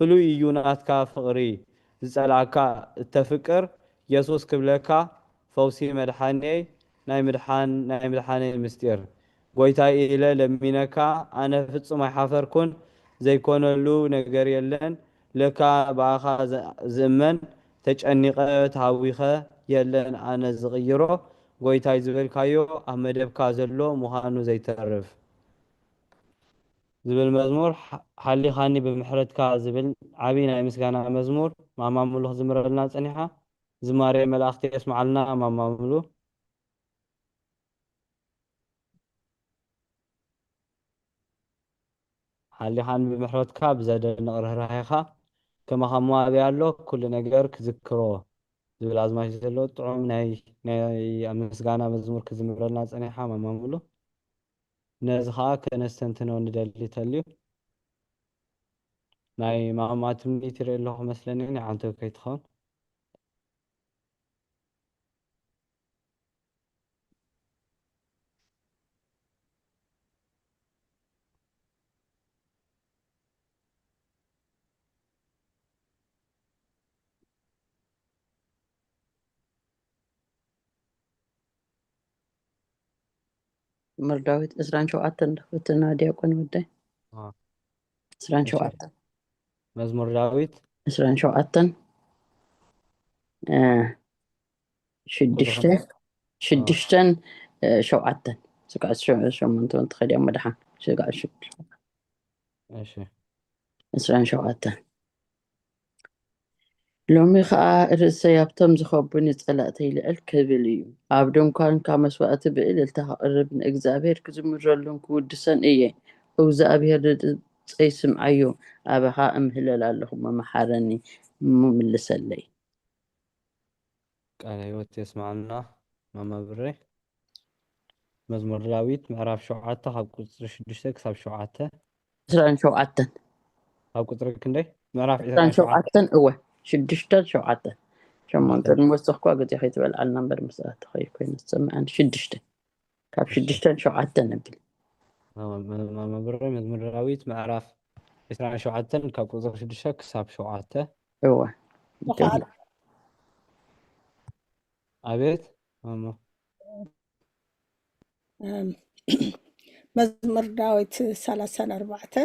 ፍሉይ እዩ ናትካ ፍቕሪ ዝጸላእካ እተፍቅር ኢየሱስ ክብለካ ፈውሲ መድሓነይ ናይ ምድሓነይ ምስጢር ጎይታይ ኢለ ለሚነካ ኣነ ፍጹም ኣይሓፈርኩን ዘይኮነሉ ነገር የለን ለካ በኣኻ ዝእመን ተጨኒቐ ተሃዊኸ የለን ኣነ ዝቕይሮ ጎይታይ ዝብልካዮ ኣብ መደብካ ዘሎ ምዃኑ ዘይተርፍ ዝብል መዝሙር ሓሊኻኒ ብምሕረትካ ዝብል ዓብይ ናይ ምስጋና መዝሙር ማማሙሉ ክዝምረልና ፀኒሓ ዝማሬ መላእኽቲ የስማዓልና ማማሙሉ ሓሊኻኒ ብምሕረትካ ብዘደንቕ ርህራሄኻ ከማኸሞ ኣበይ ኣሎ ኩሉ ነገር ክዝክሮ ዝብል ኣዝማች ዘለዎ ጥዑም ናይ ምስጋና መዝሙር ክዝምረልና ፀኒሓ ማማሙሉ ነዚ ከዓ ከነስተንትኖ ንደሊ ተልዩ ናይ ማማ ትምኒት ይርኢ ኣለኹ መስለኒ ናይ ዓንተ ከይትኸውን መርዳዊት 27 ንድኽብትና ዲያቆን ወዳይ 27 መዝሙር ዳዊት 27 ሽድሽተን ሸውዓተን ስጋዕ ሸሞንተ እንትኸዲያ መድሓን ስጋዕ 27 ሎሚ ከዓ ርእሰይ ኣብቶም ዝኸቡኒ ጸላእተይ ልዕል ክብል እዩ ኣብ ድንኳንካ መስዋእቲ ብእልልታ ከቕርብ ንእግዚኣብሔር ክዝምረሉን ክውድሰን እየ እግዚኣብሔር ድምፀይ ስምዓዩ ኣበኻ እምህለል ኣለኹ መማሓረኒ ምምልሰለይ ቃለ ሕይወት የስማዓልና ማማ ብሬ መዝሙር ዳዊት ምዕራፍ 7 ካብ ቁፅሪ 6 ክሳብ 7 27 ኣብ ቁፅሪ ክንደይ ምዕራፍ 27 እወ 6-7 ሸሞንተ ንወስኽኳ ገዜ ከይትበልዓልና እምበር ምስኣተ ኮይኑ ዝሰምዐን 6 ካብ 6-7 ነብል ማማ ብሬ መዝሙር ዳዊት ምዕራፍ 27 ካብ ቁፅሪ 6 ክሳብ 7 እወ ኣቤት ማማ መዝሙር ዳዊት 34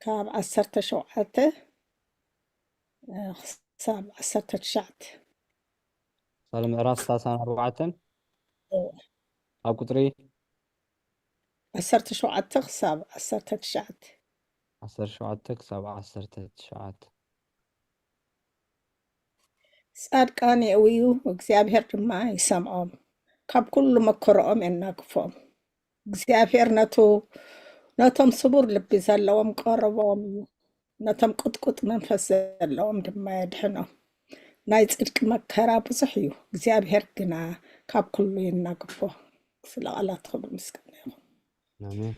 ካብ 17 ክሳብ 19 ሳለ ምዕራፍ 34 ኣብ ቁጥሪ 17 ክሳብ 19 17 ክሳብ 19 ጻድቃን የውዩ እግዚአብሔር ድማ ይሰምዖም ካብ ኩሉ መከረኦም የናግፎም እግዚአብሔር ነቶም ስቡር ልቢ ዘለዎም ቀረቦም እዩ ነቶም ቁጥቁጥ መንፈስ ዘለዎም ድማ የድሕኖም ናይ ጽድቂ መከራ ብዙሕ እዩ እግዚአብሔር ግና ካብ ኩሉ የናግፎ ስለ ቃላት ክብር ምስጋና ይኹን አሜን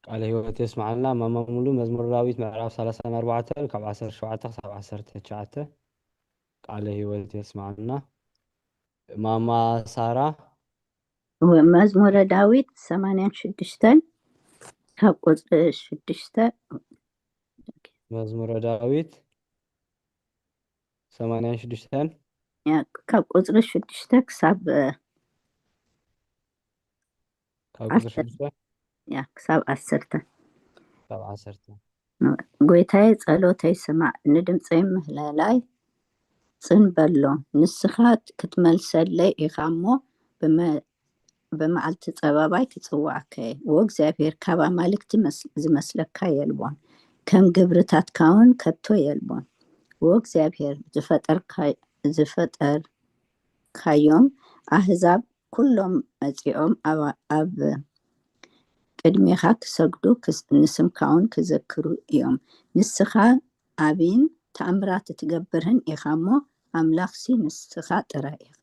ቃለ ሕይወት የስማዓልና ማማ ሙሉ መዝሙር ዳዊት ምዕራፍ 34 ካብ 17 ክሳብ 19 ቃለ ሕይወት የስማዓልና ማማ ሳራ መዝሙረ ዳዊት 86 ካብ ቁጥሪ 6 መዝሙረ ዳዊት 86 ካብ ቁጥሪ 6 ክሳብ ክሳብ 10 ጎይታዬ ጸሎተይ ስማዕ ንድምፀይ ምህላላይ ጽንበሎ ንስኻ ክትመልሰለይ ኢኻ እሞ በመዓልቲ ጸባባይ ክጽዋዕከ ወእግዚአብሔር ካብ አማልክቲ ዝመስለካ የልቦን ከም ግብርታትካውን ከቶ የልቦን ወእግዚአብሔር ዝፈጠርካዮም አህዛብ ኩሎም መጺኦም ኣብ ቅድሜኻ ክሰግዱ ንስምካውን ክዘክሩ እዮም ንስኻ አብን ተአምራት ትገብርህን ኢኻ እሞ አምላኽሲ ንስኻ ጥራይ ኢኻ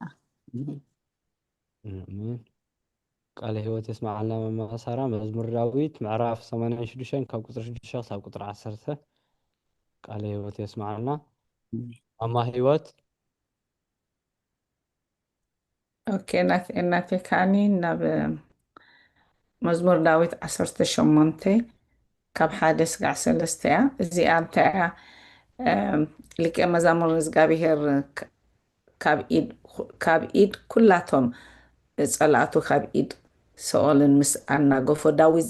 ቃለ ሕይወት የስማዓልና ማማ ሳራ መዝሙር ዳዊት ምዕራፍ 86 ካብ ቁጥሪ 6 ክሳብ ቁጥሪ 10 ቃለ ሕይወት የስማዓልና ማማ ሕይወት ኦኬ እናቴ ካኒ ናብ መዝሙር ዳዊት 18 ካብ 1 እስካዕ 3 እያ እዚኣ እንታይ እያ ሊቀ መዛሙር እግዚአብሔር ካብ ኢድ ኩላቶም ጸላእቱ ካብ ኢድ ሰኦልን ምስ ኣናገፎ ዳዊት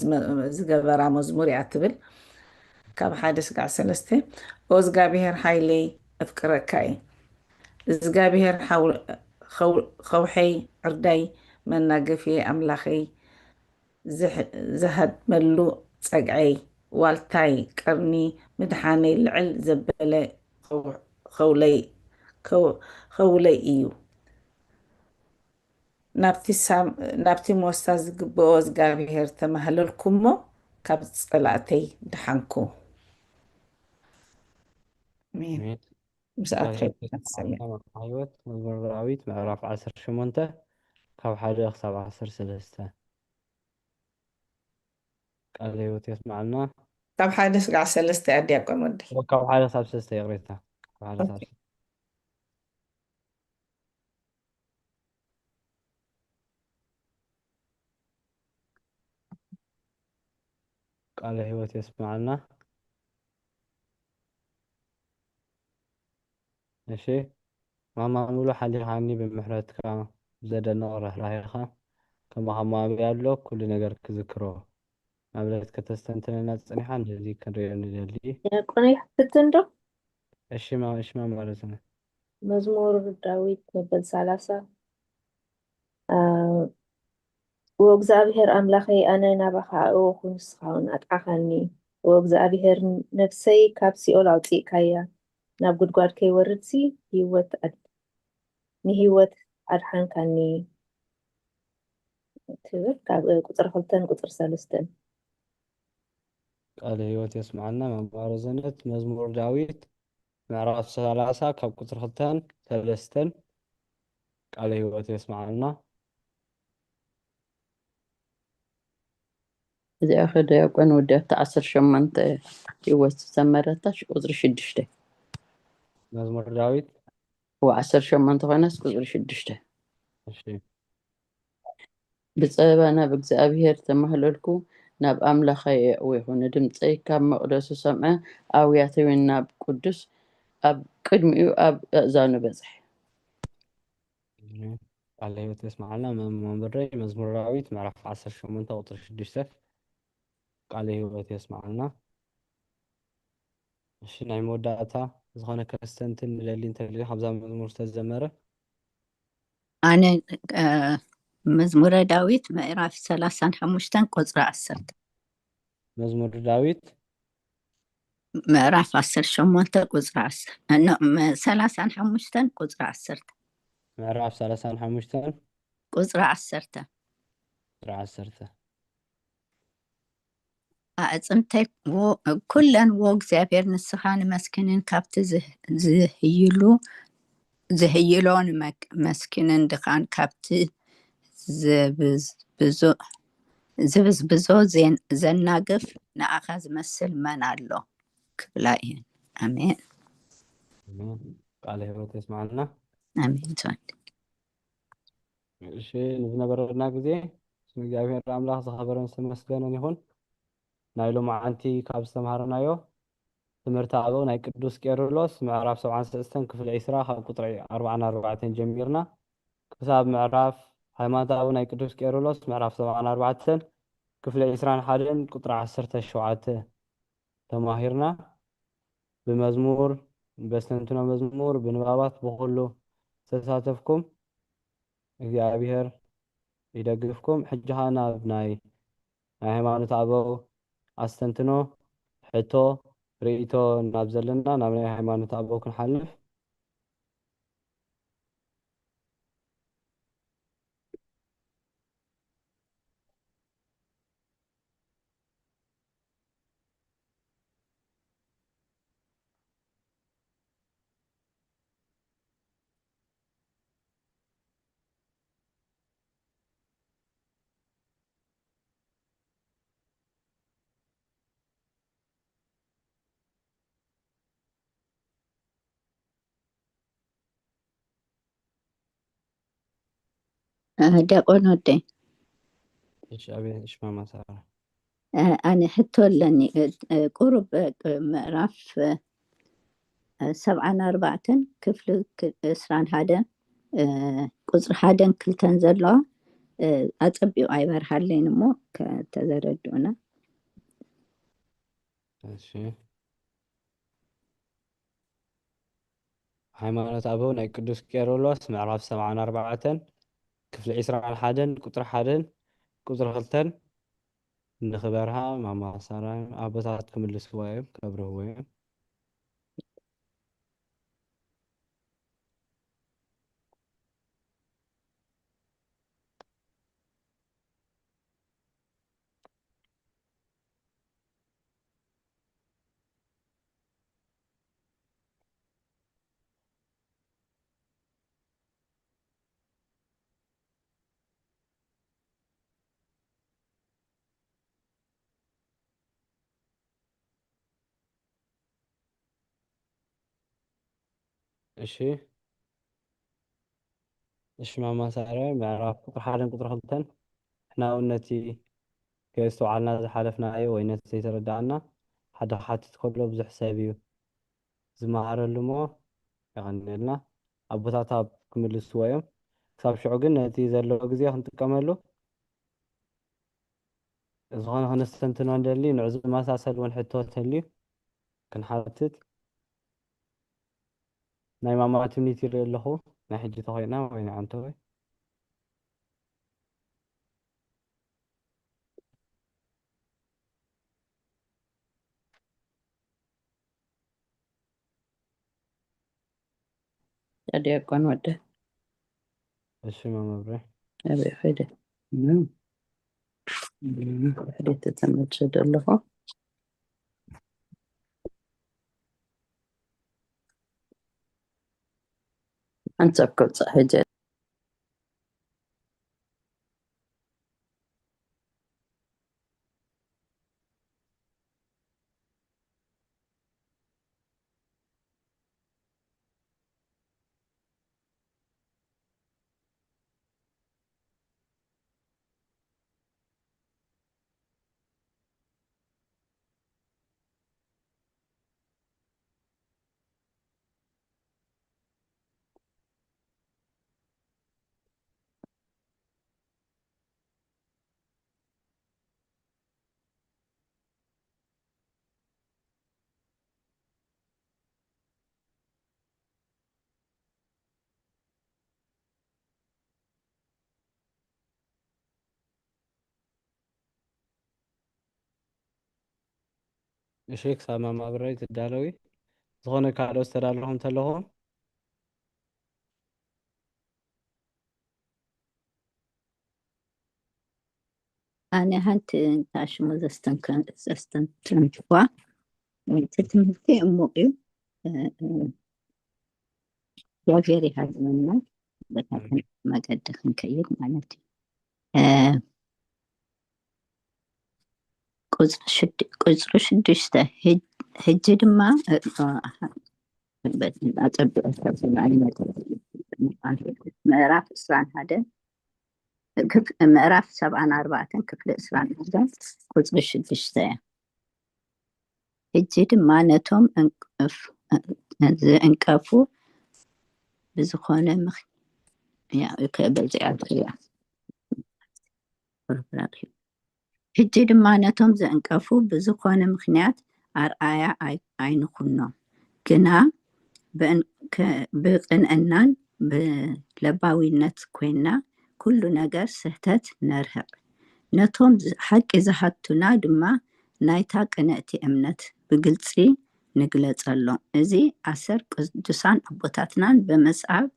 ዝገበራ መዝሙር እያ ትብል ካብ 1 እስካዕ 3 ኦ እግዚአብሔር ሃይለይ ኣፍቅረካ እየ እግዚአብሔር ኸውሐይ ዕርዳይ መናገፊየ ኣምላኸይ ዝሃድመሉ ጸግዐይ ዋልታይ ቀርኒ ምድሓነይ ልዕል ዘበለ ኸውለይ እዩ ናብቲ መወሳ ዝግብኦ እግዚአብሔር ተማህለልኩሞ ካብ ጸላእተይ ድሓንኩ ሕይወት መዝሙር ዳዊት ምዕራፍ 18 ካብ 1 ክሳብ 13 ቃለ ሕይወት የስማዓልና ካብ 1 እስካዕ 3 እያ ዲያቆን ወዲ ካብ 1 ክሳብ 3 የቕሬታ ካብ 1 ክሳብ 3 ቃለ ሕይወት የስማዓልና እሺ ማማ ሙሉ ሓሊኻኒ ብምሕረትካ ዘደንቕ ርህራሄኻ ከማኸማቢ ኣሎ ኩሉ ነገር ክዝክሮ ናብለት ከተስተንትነና ጽኒሓ እንደዚ ክንሪኦ ንደሊ ዲያቆን ይሕፍትን ዶ እሺ ማማ ማለት ነው መዝሙር ዳዊት መበል 30 ወእግዚአብሔር አምላኸይ ኣነ ናባኻ እወኹ ንስኻውን ኣጥዓኻኒ ወእግዚአብሔር ነፍሰይ ካብ ሲኦል ኣውፂእካያ ናብ ጉድጓድ ከይወርድሲ ንህይወት ኣድሓንካኒ ትብል ካብ ቁጥሪ 2 ቁጥሪ 3 ቃለ ሕይወት የስማዓልና መምባሮ ዘነት መዝሙር ዳዊት ምዕራፍ 30 ካብ ቁጥሪ 2 3 ቃለ ሕይወት የስማዓልና እዚኣ ዲያቆን ወዲያታ 18 ሕይወት ዘመረታሽ ቁጥሪ 6 መዝሙር ዳዊት و18 ኾነስ ቁጥሪ 6 እሺ ብጸባ ናብ እግዚአብሔር ተማህለልኩ ናብ ኣምላኸይ እዕዊኹ ንድምፀይ ካብ መቕደሱ ሰምዐ ኣውያተይ ናብ ቅዱስ ኣብ ቅድሚኡ ኣብ እዛኑ በጽሕ ቃለ ሕይወት يسمعنا መምረይ መዝሙረ ዳዊት ምዕራፍ 18 ቁጥሪ 6 ቃለ ሕይወት يسمعنا እሺ ናይ መወዳእታ ዝኾነ ከስተንትን ንደሊ እንተልዩ ካብዛ መዝሙር ዝተዘመረ ኣነ መዝሙረ ዳዊት ምዕራፍ 35 ቁፅሪ 10 መዝሙር ዳዊት ምዕራፍ 18 ቁፅሪ 10 35 ቁፅሪ 10 ምዕራፍ 35 ቁፅሪ 10 ቁጥሪ 10 ኣዕፅምተይ ኩለን ዎ እግዚኣብሔር ንስኻ ንመስክንን ካብቲ ዝህይሎ ንመስክንን ድኻን ካብቲ ዝብዝብዞ ዘናግፍ ንኣኻ ዝመስል መን ኣሎ ክብላ እየን ኣሜን ቃለ ሕይወት يسمعنا ኣሜን ትወን እሺ ንዝነበረና ጊዜ ስም እግዚኣብሔር ኣምላኽ ዝኸበረን ዝተመስገነን ይኹን ናይ ሎማዓንቲ ካብ ዝተምሃርናዮ ትምህርቲ ኣበው ናይ ቅዱስ ቄርሎስ ምዕራፍ 73 ክፍሊ 20 ካብ ቁጥሪ 44 ጀሚርና ክሳብ ምዕራፍ ሃይማኖት ኣበው ናይ ቅዱስ ቄርሎስ ምዕራፍ 74 ክፍሊ 21 ቁጥሪ 17 ተማሂርና ብመዝሙር በስተንትኖ መዝሙር ብንባባት ብኩሉ ዝተሳተፍኩም እግዚአብሔር ይደግፍኩም ሕጂ ኸ ናብ ናይ ሃይማኖት ኣበው ኣስተንትኖ ሕቶ ርእይቶ ናብ ዘለና ናብ ናይ ሃይማኖት ኣበው ክንሓልፍ ዲያቆን ወደይ እሺ አቤት እሺ ማማ ሳራ ኣነ ሕቶ ኣለኒ ቁሩብ ምዕራፍ 74 ክፍሊ 21 ቁፅሪ 1 2 ዘለዋ ኣፀቢቑ ኣይበርሃለይን እሞ ከተዘረድኡና እሺ ሃይማኖት ኣበው ናይ ቅዱስ ቄርሎስ ምዕራፍ 74 ክፍሊ 21 ቁጥሪ 1 ቁጥሪ 2 ንኽበርሃ ማማ ሳራ ኣቦታት ክምልስዎ እዮም ከብርህዎ እዮም እሺ እሺ ማማ ሳራ ምዕራፍ ቁጥሪ 1 ቁጥሪ 2 እሕና ነቲ ከስተውዓልና ዝሓለፍናዮ ወይ ነቲ ዘይተረዳእና ሓደ ሓትት ከሎ ብዙሕ ሰብ እዩ ዝመሃረሉ እሞ ይቐኒልና ኣቦታት ክምልስዎ እዮም ክሳብ ሽዑ ግን ነቲ ዘለዎ ግዜ ክንጥቀመሉ ዝኾነ ክነስተንትኖ እንደሊ ንዑ ዝመሳሰል እውን ሕቶ እንተልዩ ክንሓትት ናይ ማማ ትምኒት ይርኢ ኣለኹ ናይ ሕጂ ተኾይና ወይ ናይ ዓንተ ወይ ዲያቆን ወደ እሺ ማማ ብሬ ኣበይ ኸይደ ሕደት ተመልሰ ኣለኹ ኣንጻብ ከብፅእ ሕጂ እሺ ክሳብ ማማብራይ ትዳለዊ ዝኾነ ካልኦት ተዳለኹም ተለኹም أنا هانت تاشمو زستنتوا تتمتي أموقي وغيري هذا منا لكن ما قد خنكيد معناتي قزر شدشتا هجي دما أطبق المعلومات مراف إسران هذا مراف 74 كفل إسران هذا قزر شدشتا هجي دما نتهم انكفو بزخونة يعني كبزعات خيار ሕጂ ድማ ነቶም ዘንቀፉ ብዝኾነ ምክንያት ኣርኣያ ኣይንኹኖም ግና ብቅንዕናን ብለባዊነት ኮይና ኩሉ ነገር ስህተት ነርሕቕ ነቶም ሓቂ ዝሃቱና ድማ ናይታ ቅንዕቲ እምነት ብግልፂ ንግለጸሎም እዚ 10 ቅዱሳን ኣቦታትናን በመጽሓፍ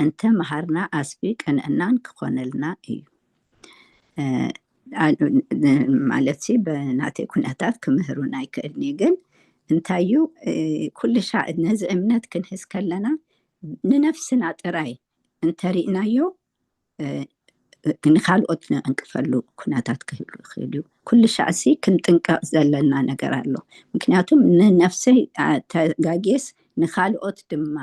እንተ መሃርና ኣስቢ ቅንዕናን ክኾነልና እዩ ማለት በናቴ ኩነታት ክምህሩና ይክእልኒ ግን እንታዩ ኩሉ ሻዕ ነዚ እምነት ክንሕዝ ከለና ንነፍስና ጥራይ እንተሪእናዮ ንኻልኦት እንቅፈሉ ኩነታት ክህሉ ይኽእሉ ኩሉ ሻዕሲ ክንጥንቀቕ ዘለና ነገር ኣሎ ምክንያቱም ንነፍሰይ ተጋጌስ ንኻልኦት ድማ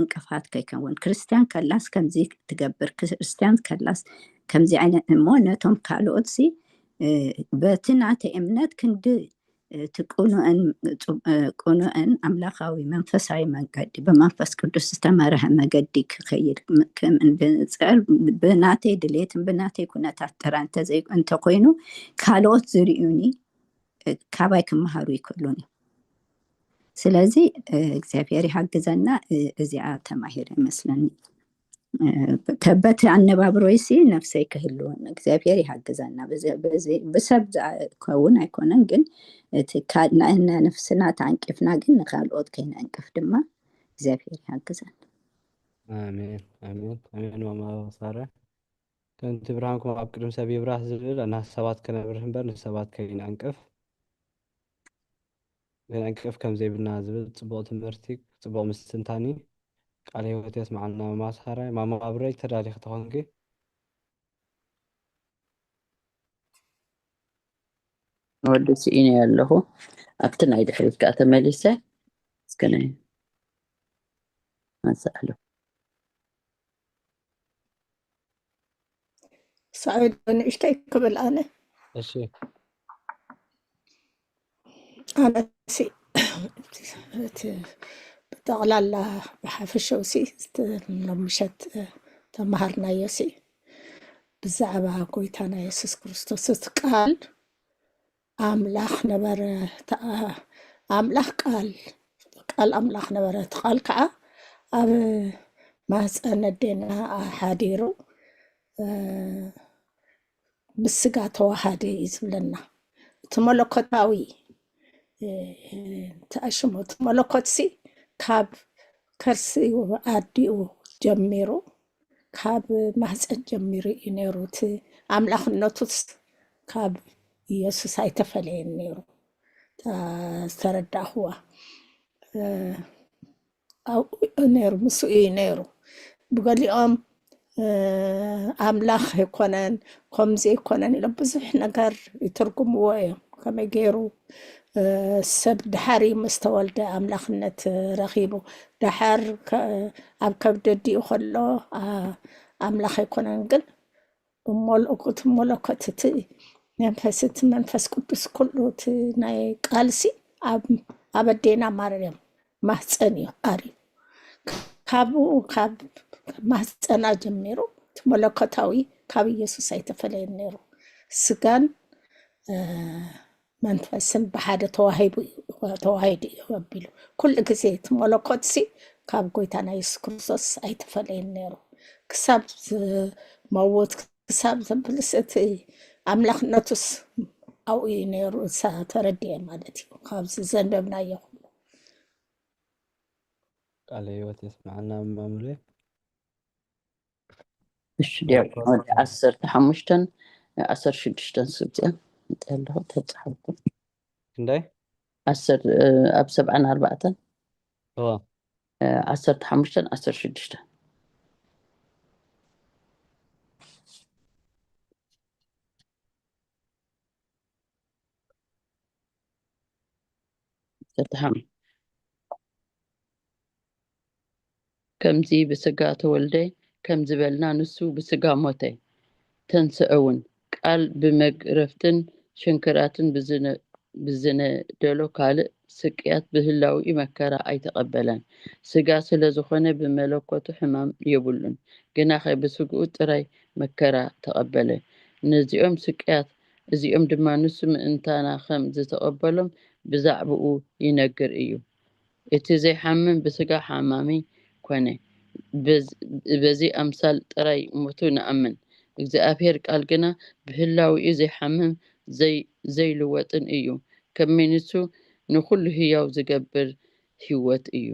እንቅፋት ከይከውን ክርስቲያን ከላስ ከምዚ ትገብር ክርስቲያን ከላስ ከምዚ ዓይነት እሞ ነቶም ካልኦት ሲ በትናተ እምነት ክንዲ ትቁኑአን አምላካዊ መንፈሳዊ መንገዲ በመንፈስ ቅዱስ ተመረህ መገዲ ክኸይድ እንድንጽር በናቴ ድሌትን በናቴ ኩነታት ጥራን ተዘይ እንተ ኮይኑ ካልኦት ዝርዩኒ ካባይ ክመሃሩ ይክእሉኒ ስለዚህ እግዚአብሔር ይሐግዘና እዚኣ ተማሂር ይመስለኒ ከበት አነባብሮይሲ ነፍሰይ ክህልውን እግዚአብሔር ይሐግዘና በሰብ ከውን አይኮነን ግን ተካና ነፍስና ታንቅፍና ግን ካልኦት ከይና እንቅፍ ድማ እግዚአብሔር ይሐግዘና አሜን አሜን አሜን ማማ ሳራ ከንት ብርሃንኩም ኣብ ቅድም ሰብ ይብራህ ዝብል እና ሰባት ከነብር ህንበር ሰባት ከይና እንቅፍ እንቅፍ ከም ዘይብና ዝብል ጽቡቕ ትምህርቲ ጽቡቕ ምስትንታኒ ቃል ህይወት يسمعنا ما صار ما أبرج ترى خطوانك ودس إني الله أبتنا يدحرك كأتمليسة سكني ما سأله سعيد أنا اشتيك قبل أنا أشي أنا سي تغلال بحافشو سي لمشت تمهرنا يسي بزعبا قويتانا يسوس كريستوس قال أملاخ نبر أملاخ قال أملاخ نبر قال كأ أب ما سندنا حاديرو مسقات وحادي يزملنا تملكتاوي تأشمو تملكتسي ካብ ከርሲ ኣዲኡ ጀሚሩ ካብ ማህፀን ጀሚሩ እዩ ነይሩ እቲ ኣምላኽነቱስ ካብ ኢየሱስ ኣይተፈለየን ነይሩ ተረዳኽዋ ነይሩ ምስ እዩ ነይሩ ብገሊኦም ኣምላኽ ኣይኮነን ከምዚ ኣይኮነን ኢሎም ብዙሕ ነገር ይትርጉምዎ እዮም ከመይ ገይሩ ሰብ ድሓሪ ምስተወልደ ኣምላኽነት ረኺቡ ድሓር ኣብ ከብደዲኡ ከሎ ኣምላኽ ኣይኮነን ግን ብመልእኩት መለኮት እቲ መንፈስ ቅዱስ ኩሉ እቲ ናይ ቃልሲ ኣብ ኣዴና ማርያም ማህፀን እዩ ኣርዩ ካብ ማህፀና ጀሚሩ እቲ መለኮታዊ ካብ ኢየሱስ ኣይተፈለየን ነይሩ ስጋን መንፈስን ብሓደ ተዋሂዱ ኣቢሉ ኩሉ ግዜ እቲ መለኮትሲ ካብ ጎይታና ኢየሱስ ክርስቶስ ኣይተፈለየን ነይሩ ክሳብ ዝመውት ክሳብ ዘብልስ እቲ ኣምላኽነቱስ ኣብኡ እዩ ነይሩ ተረዲየ ማለት እዩ ካብዚ ዘንበብናዮ ኩሉ ቃለ ሕይወት የስማዓና መምሬ እሺ ዲያቆን ወዲ 15 16 ስብፅያ እንጠለሁ ተጻሕፉ ክንደይ ኣብ 74 ኦ 15 16 ከምዚ ብስጋ ተወልደ ከም ዝበልና ንሱ ብስጋ ሞተ ተንስአውን ቃል ብመግረፍትን ሽንክራትን ብዝነደሎ ካልእ ስቅያት ብህላዊ መከራ ኣይተቐበለን ስጋ ስለ ዝኾነ ብመለኮቱ ሕማም የብሉን ግናኸ ብስግኡ ጥራይ መከራ ተቐበለ ነዚኦም ስቅያት እዚኦም ድማ ንሱ ምእንታና ከም ዝተቐበሎም ብዛዕብኡ ይነግር እዩ እቲ ዘይሓምም ብስጋ ሓማሚ ኮነ በዚ ኣምሳል ጥራይ ሞቱ ንኣምን እግዚአብሔር ቃል ግና ብህላዊኡ ዘይሓምም ዘይልወጥን እዩ ከመይንሱ ንኩሉ ህያው ዝገብር ህይወት እዩ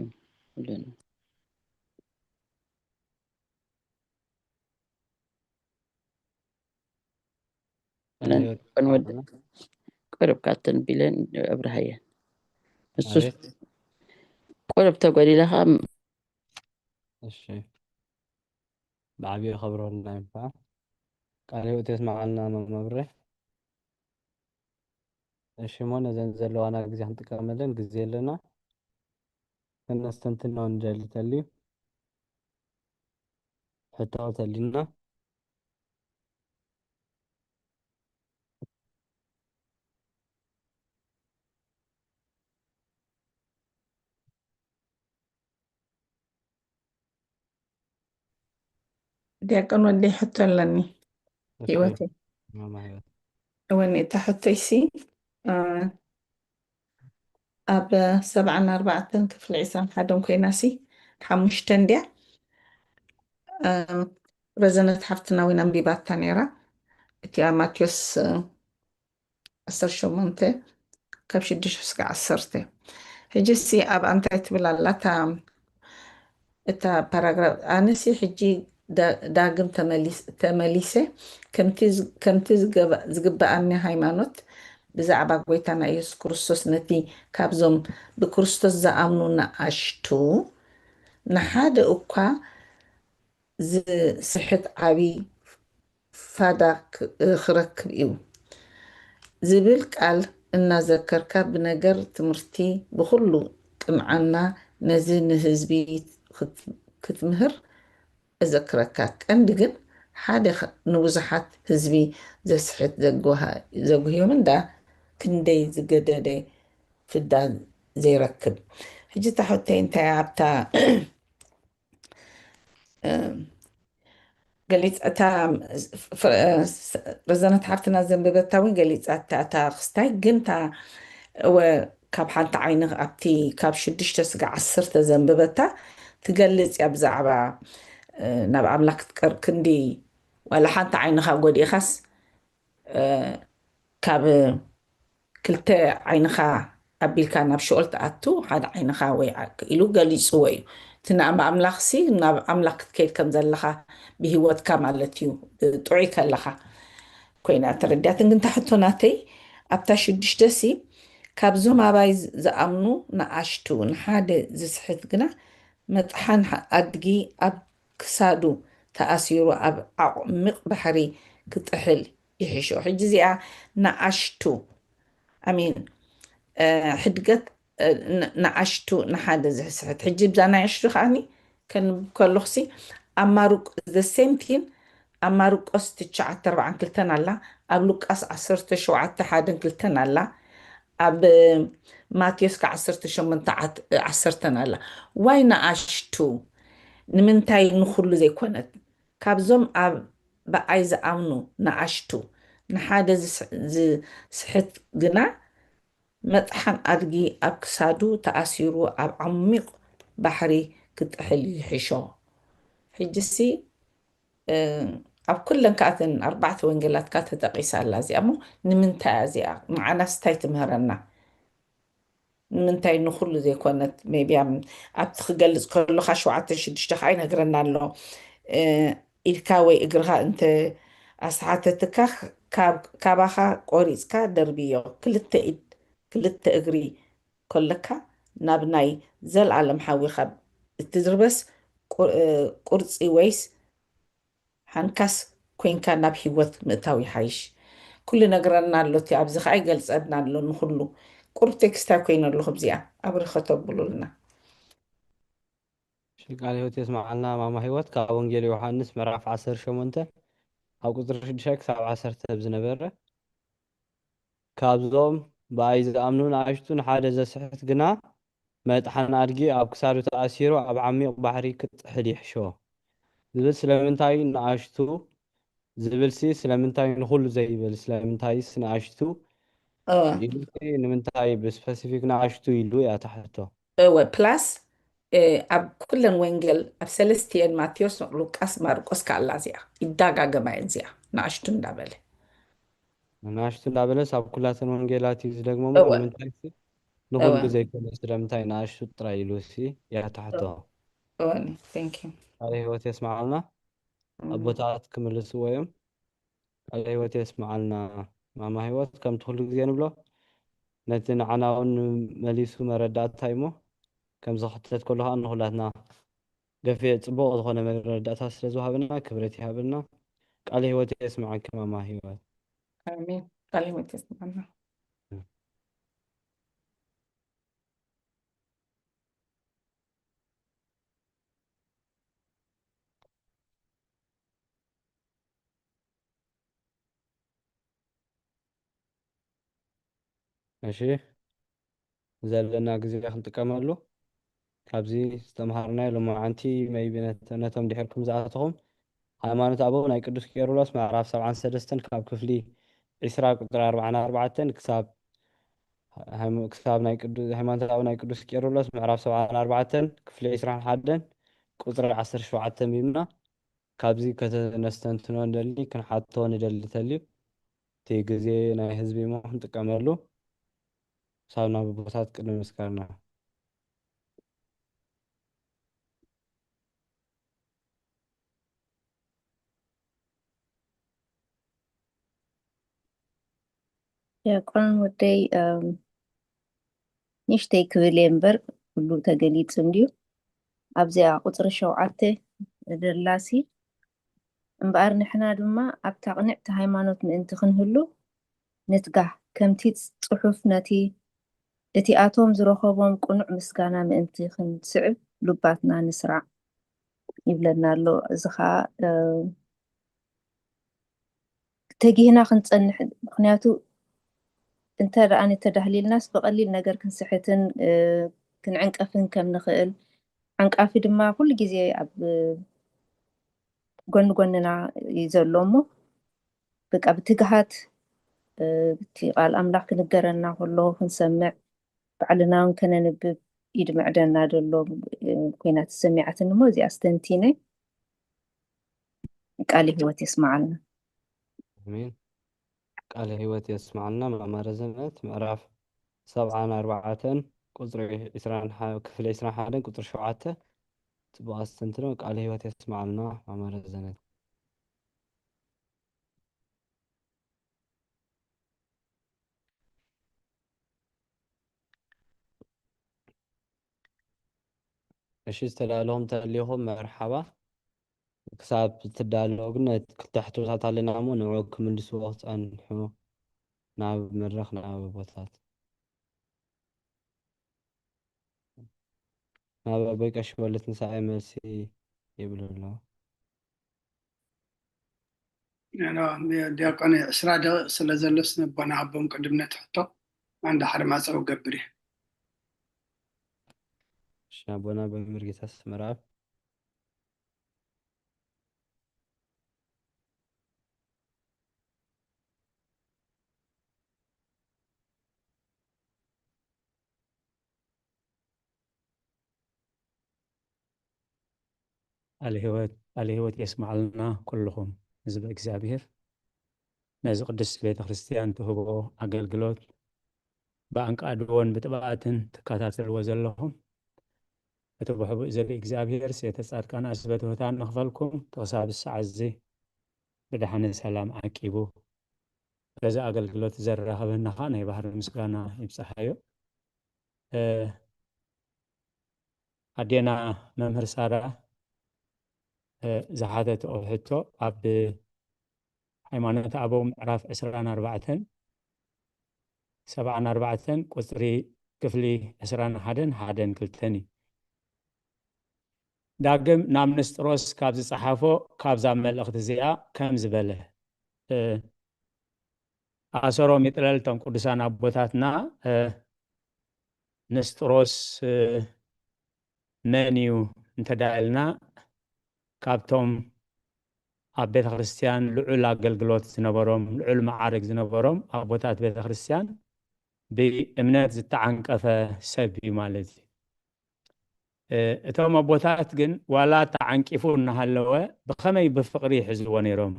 قرب كاتن بيلين ابراهيم السوس قرب تقولي لها እሺ بعبي خبرنا ينفع ቃለ ሕይወት የስማዓና መምሬ እሺ ሞነ ዘለዋና ጊዜ ክንጥቀመለን ጊዜ የለና ከነስተንትናው እንደልተልዩ ሕታው ተሊና ዲያቆን ወዲ ሕቶ ኣለኒ ህይወቴ ማማ ሕይወት ወኒ እታ ሕቶይሲ ኣብ 74 ክፍሊ 21 ኮይናሲ 5 ድያ ረዘነት ሓፍትና ወይና ኣንቢባታ ነይራ እቲ ኣብ ማቴዎስ 18 ካብ 6 እስካብ 10 ሕጂ ሲ ኣብ እንታይ ትብል ኣላ እታ ፓራግራፍ ኣነሲ ሕጂ ዳግም ተመሊሰ ከምቲ ዝግበኣኒ ሃይማኖት ብዛዕባ ጎይታና ኢየሱስ ክርስቶስ ነቲ ካብዞም ብክርስቶስ ዝኣምኑ ንኣሽቱ ንሓደ እኳ ዝስሕት ዓብይ ፋዳ ክረክብ እዩ ዝብል ቃል እናዘከርካ ብነገር ትምህርቲ ብኩሉ ቅምዓና ነዚ ንህዝቢ ክትምህር እዘክረካ ቀንዲ ግን ሓደ ንብዙሓት ህዝቢ ዘስሕት ዘጉህዮም እንዳ ክንደይ ዝገደደ ፍዳ ዘይረክብ ሕጂ ታሕተይ እንታይ ኣብታ ገሊፃታ ረዘነት ሓፍትና ዘንበበታዊ ገሊፃታ እታ ክስታይ ግን ካብ ሓንቲ ዓይኒ ኣብቲ ካብ 6 እስካብ 10 ዘንበበታ ትገልፅ እያ ብዛዕባ ናብ ኣምላክ ትቀርብ ክንዲ ዋላ ሓንቲ ዓይንኻ ጎዲእኻስ ካብ 2 ዓይንኻ ኣቢልካ ናብ ሽኦል ተኣቱ ሓደ ዓይንኻ ወይ ኢሉ ገሊፅዎ እዩ እቲ ናብ ኣምላኽ ሲ ናብ ኣምላክ ክትከይድ ከም ዘለኻ ብሂወትካ ማለት እዩ ጥዑይ ከለኻ ኮይና ተረዳትን ግን ታሕቶ ናተይ ኣብታ 6 ሲ ካብዞም ኣባይ ዝኣምኑ ንኣሽቱ ንሓደ ዝስሕት ግና መጥሓን ኣድጊ ኣብ ክሳዱ ተኣሲሩ ኣብ ዓሚቕ ባሕሪ ክጥሕል ይሕሾ ሕጂ እዚኣ ንኣሽቱ ኣሚን ሕድገት ንኣሽቱ ንሓደ ዝስሕት ሕጂ ብዛ ናይ ኣሽቱ ከዓኒ ከንብብ ከለኹሲ ኣብ ማርቆስ ዘ ሴም ቲን ኣብ ማርቆስ 9:42 ኣላ ኣብ ሉቃስ 17:1-2 ኣላ ኣብ ማቴዎስ 18:10 ኣላ ዋይ ንኣሽቱ ንምንታይ ንኩሉ ዘይኮነት ካብዞም ኣብ በኣይ ዝኣምኑ ንኣሽቱ ንሓደ ዝስሕት ግና መጥሓን ኣድጊ ኣብ ክሳዱ ተኣሲሩ ኣብ ዓሚቕ ባሕሪ ክጥሕል ይሕሾ ሕጂሲ ኣብ ኩለን ካኣተን 4 ወንጌላት ካ ተጠቂሳ ኣላ እዚኣ እሞ ንምንታይ እዚኣ ንዓናስ እንታይ ትምህረና ንምንታይ ንኩሉ ዘይኮነት ሜቢ ኣብቲ ክገልፅ ከለካ 7-6 ከዓ ይነግረና ኣሎ ኢድካ ወይ እግርካ እንተ ኣሰሓተትካ ካባኻ ቆሪፅካ ደርብዮ ክልተ ኢድ ክልተ እግሪ ከለካ ናብ ናይ ዘለዓለም ሓዊኻ እትድርበስ ቁርፂ ወይስ ሓንካስ ኮንካ ናብ ሂወት ምእታው ይሓይሽ ኩሉ ነገረና ኣሎ እቲ ኣብዚ ከዓ ይገልፀና ኣሎ ንኩሉ ቁርብ ቴክስታይ ኮይኑ ኣለኹ ብዚኣ ኣብሪኸ ተብሉልና ቃል ህይወት የስማዓልና ማማ ህይወት ካብ ወንጌል ዮሃንስ ምዕራፍ 18 ኣብ ቁፅሪ 6 ክሳብ 10 ዝነበረ ካብዞም ብኣይ ዝኣምኑ ንኣሽቱ ንሓደ ዘስሕት ግና መጥሓን ኣድጊ ኣብ ክሳዱ ተኣሲሩ ኣብ ዓሚቕ ባሕሪ ክትጥሕል ይሕሾ ዝብል ስለምንታይ ንኣሽቱ ዝብልሲ ስለምንታይ ንኩሉ ዘይብል ስለምንታይስ ንኣሽቱ ንምንታይ ብስፐሲፊክ ንኣሽቱ ኢሉ እያ ተሕቶ ፕላስ ኣብ ኩለን ወንጌል ኣብ 3 ማቴዎስ ሉቃስ ማርቆስ ካኣላ እዚኣ ይዳጋገማ እየን እዚኣ ንኣሽቱ እንዳበለ ንኣሽቱ እንዳበለስ ኣብ ኩላተን ወንጌላት እዩ ዝደግሞ ንምንታይ ንኩሉ ዘይኮነ ስለምንታይ ንኣሽቱ ጥራይ ኢሉ ሲ እያ ተሕቶ ቃል ህይወት የስማዓልና ኣቦታት ክምልስዎ እዮም ቃል ህይወት የስማዓልና ማማ ህይወት ከምቲ ኩሉ ግዜ ንብሎ ነቲ ንዓና እውን መሊሱ መረዳእታ እሞ ከም ዝኽተት ከለካ ንኩላትና ገፊዕ ፅቡቅ ዝኾነ መረዳእታ ስለ ዝወሃበና ክብረት ይሃበልና ቃል ህይወት የስማዓካ ማማ ህይወት ኣሜን ቃል ህይወት የስማዓና እሺ ዘለና ግዜ ክንጥቀመሉ ካብዚ ዝተምሃርናዮ ሎማዓንቲ መይቢ ነቶም ድሕርኩም ዝኣተኹም ሃይማኖት ኣበው ናይ ቅዱስ ቄርሎስ ምዕራፍ 73 ካብ ክፍሊ 20 ቁጥሪ 44 ክሳብ ናይ ሃይማኖት ኣበው ናይ ቅዱስ ቄርሎስ ምዕራፍ 74 ክፍሊ 21 ቁጥሪ 17 ሚምና ካብዚ ከተነስተንትኖ ንደሊ ክንሓቶ ንደሊ ተልዩ እቲ ግዜ ናይ ህዝቢ ሞ ክንጥቀመሉ ሳብ ናብ ቦታት ቅድሚ ምስካርና ዲያቆን ወደይ ንእሽተይ ክብል እየ እምበር ኩሉ ተገሊፁ እንድዩ ኣብዚኣ ቁፅሪ 7 ደላሲ እምበኣር ንሕና ድማ ኣብታ ቅንዕቲ ሃይማኖት ምእንቲ ክንህሉ ንትጋህ ከምቲ ፅሑፍ ነቲ እቲኣቶም ዝረኸቦም ቁኑዕ ምስጋና ምእንቲ ክንስዕብ ልባትና ንስራዕ ይብለና ኣሎ እዚ ከዓ ተጊህና ክንፀንሕ ምክንያቱ እንተ ደኣኒ ተዳህሊልናስ ብቐሊል ነገር ክንስሕትን ክንዕንቀፍን ከም ንኽእል ዓንቃፊ ድማ ኩሉ ግዜ ኣብ ጎኒ ጎንና እዩ ዘሎ እሞ በቃ ብትግሃት እቲ ቃል ኣምላኽ ክንገረና ከሎ ክንሰምዕ ባዕልና እውን ከነንብብ ይድምዕደና ደሎ ኮይናት ሰሚዓትን እሞ እዚኣ ስተንቲነ ቃል ህይወት የስማዓልና አሜን ቃል ህይወት የስማዓልና ማእማረ ዘመት ምዕራፍ 74 ቁፅሪ 21 ክፍሊ 21 ቁፅሪ 7 ጽቡቕ ኣስተንትኖ ቃል ህይወት የስማዓልና ማእማረ ዘመት እሺ ዝተዳለኹም ተልይኹም መርሓባ ክሳብ ትዳለዉ ግን ክልተ ሕቶታት ኣለና እሞ ንዕኡ ክምልስዎ ክፀንሑ ናብ መድረኽ ናብ ቦታት ናብ ኣበይ ቀሺ ወለት ንሳኤ መልሲ ይብሉ ኣለዉ ዲያቆን 20 ደቂቕ ስለ ዘሎ ስነቦና ኣቦም ቅድም ነቲ ሕቶ እንዳሓደ ማፀው ገብር እየ አቦና በምርጌታስ ምዕራፍ ቃል ህይወት የስማዓልና ኩልኹም ህዝብ እግዚአብሔር ነዚ ቅዱስ ቤተ ክርስቲያን ትህቦ ኣገልግሎት ብኣንቃድዎን ብጥባኣትን ትከታተልዎ ዘለኹም እቲ ብሕቡእ ዘርኢ እግዚአብሔር ሴተ ጻድቃን ኣስበት ህታን ንኽፈልኩም ተኽሳብ ሰዓት እዚ ብድሓነ ሰላም ዓቂቡ በዚ ኣገልግሎት ዘራኸበና ኸ ናይ ባህሪ ምስጋና ይብፅሓዮ። ኣዴና መምህር ሳራ ዝሓተትኦ ሕቶ ኣብ ሃይማኖት ኣበው ምዕራፍ 24 ቁፅሪ ክፍሊ 21:1-2 ዳግም ናብ ንስጥሮስ ካብ ዝፀሓፎ ካብዛ መልእኽቲ እዚኣ ከም ዝበለ ኣሰሮም ይጥለልቶም ቅዱሳን ኣቦታትና ንስጥሮስ መን እዩ እንተዳልና ካብቶም ኣብ ቤተ ክርስቲያን ልዑል ኣገልግሎት ዝነበሮም ልዑል ማዕርግ ዝነበሮም ኣቦታት ቤተ ክርስቲያን ብእምነት ዝተዓንቀፈ ሰብ እዩ ማለት እዩ። እቶም ኣቦታት ግን ዋላ ተዓንቂፉ እናሃለወ ብኸመይ ብፍቕሪ ይሕዝዎ ነይሮም።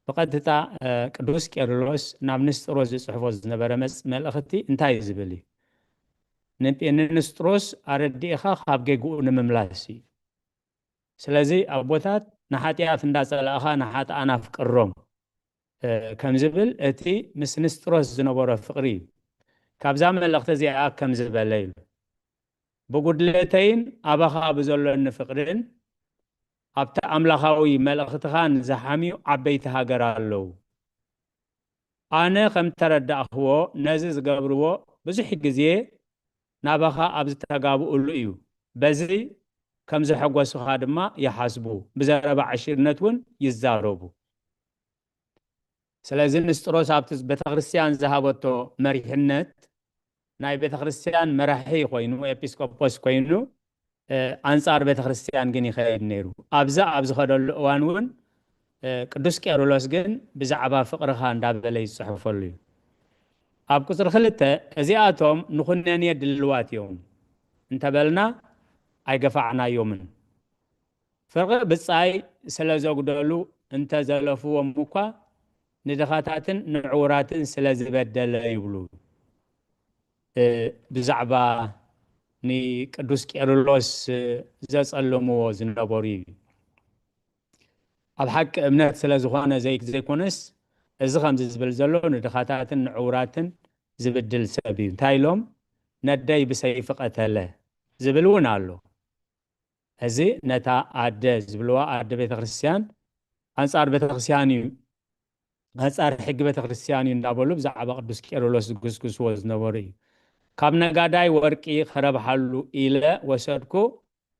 ብቐጥታ ቅዱስ ቄርሎስ ናብ ንስጥሮስ ዝፅሕፎ ዝነበረ መልእኽቲ እንታይ ዝብል እዩ? ንንስጥሮስ ኣረዲእኻ ካብ ጌግኡ ንምምላስ እዩ። ስለዚ ኣቦታት ንሓጢኣት እንዳፀላእኻ ንሓጥኣን ኣፍቅሮም ከም ዝብል እቲ ምስ ንስጥሮስ ዝነበሮ ፍቕሪ እዩ። ካብዛ መልእኽቲ እዚኣ ከም ዝበለ ኢሉ ብጉድለተይን ኣባኻ ብዘሎኒ ፍቕርን ኣብቲ ኣምላኻዊ መልእኽትኻን ዝሓምዩ ዓበይቲ ሃገር ኣለዉ። ኣነ ከም ተረዳእኽዎ ነዚ ዝገብርዎ ብዙሕ ግዜ ናባኻ ኣብ ዝተጋብኡሉ እዩ። በዚ ከም ዝሐጎሱኻ ድማ ይሓስቡ፣ ብዘረባ ዓሽርነት እውን ይዛረቡ። ስለዚ ንስጥሮስ ኣብቲ ቤተክርስቲያን ዝሃበቶ መሪሕነት ናይ ቤተክርስቲያን መራሒ ኮይኑ ኤጲስቆጶስ ኮይኑ ኣንጻር ቤተክርስቲያን ግን ይኸይድ ነይሩ። ኣብዛ ኣብ ዝኸደሉ እዋን እውን ቅዱስ ቄርሎስ ግን ብዛዕባ ፍቕርኻ እንዳበለ ይፅሕፈሉ እዩ። ኣብ ቁፅሪ 2 እዚኣቶም ንኹነኔ ድልዋት እዮም እንተበልና ኣይገፋዕናዮምን ፍርቂ ብፃይ ስለ ዘጉደሉ እንተዘለፍዎም እኳ ንድኻታትን ንዕውራትን ስለ ዝበደለ ይብሉ። ብዛዕባ ንቅዱስ ቄርሎስ ዘጸልምዎ ዝነበሩ እዩ። ኣብ ሓቂ እምነት ስለ ዝኾነ ዘይኮነስ እዚ ከምዚ ዝብል ዘሎ ንድኻታትን ንዕውራትን ዝብድል ሰብ እዩ። እንታይ ኢሎም ነደይ ብሰይፊ ቀተለ ዝብል እውን ኣሎ። እዚ ነታ ኣደ ዝብልዋ ኣደ ቤተክርስቲያን ኣንጻር ቤተክርስቲያን እዩ ኣንጻር ሕጊ ቤተክርስቲያን እዩ እንዳበሉ ብዛዕባ ቅዱስ ቄርሎስ ዝግስግስዎ ዝነበሩ እዩ። ካብ ነጋዳይ ወርቂ ክረብሓሉ ኢለ ወሰድኩ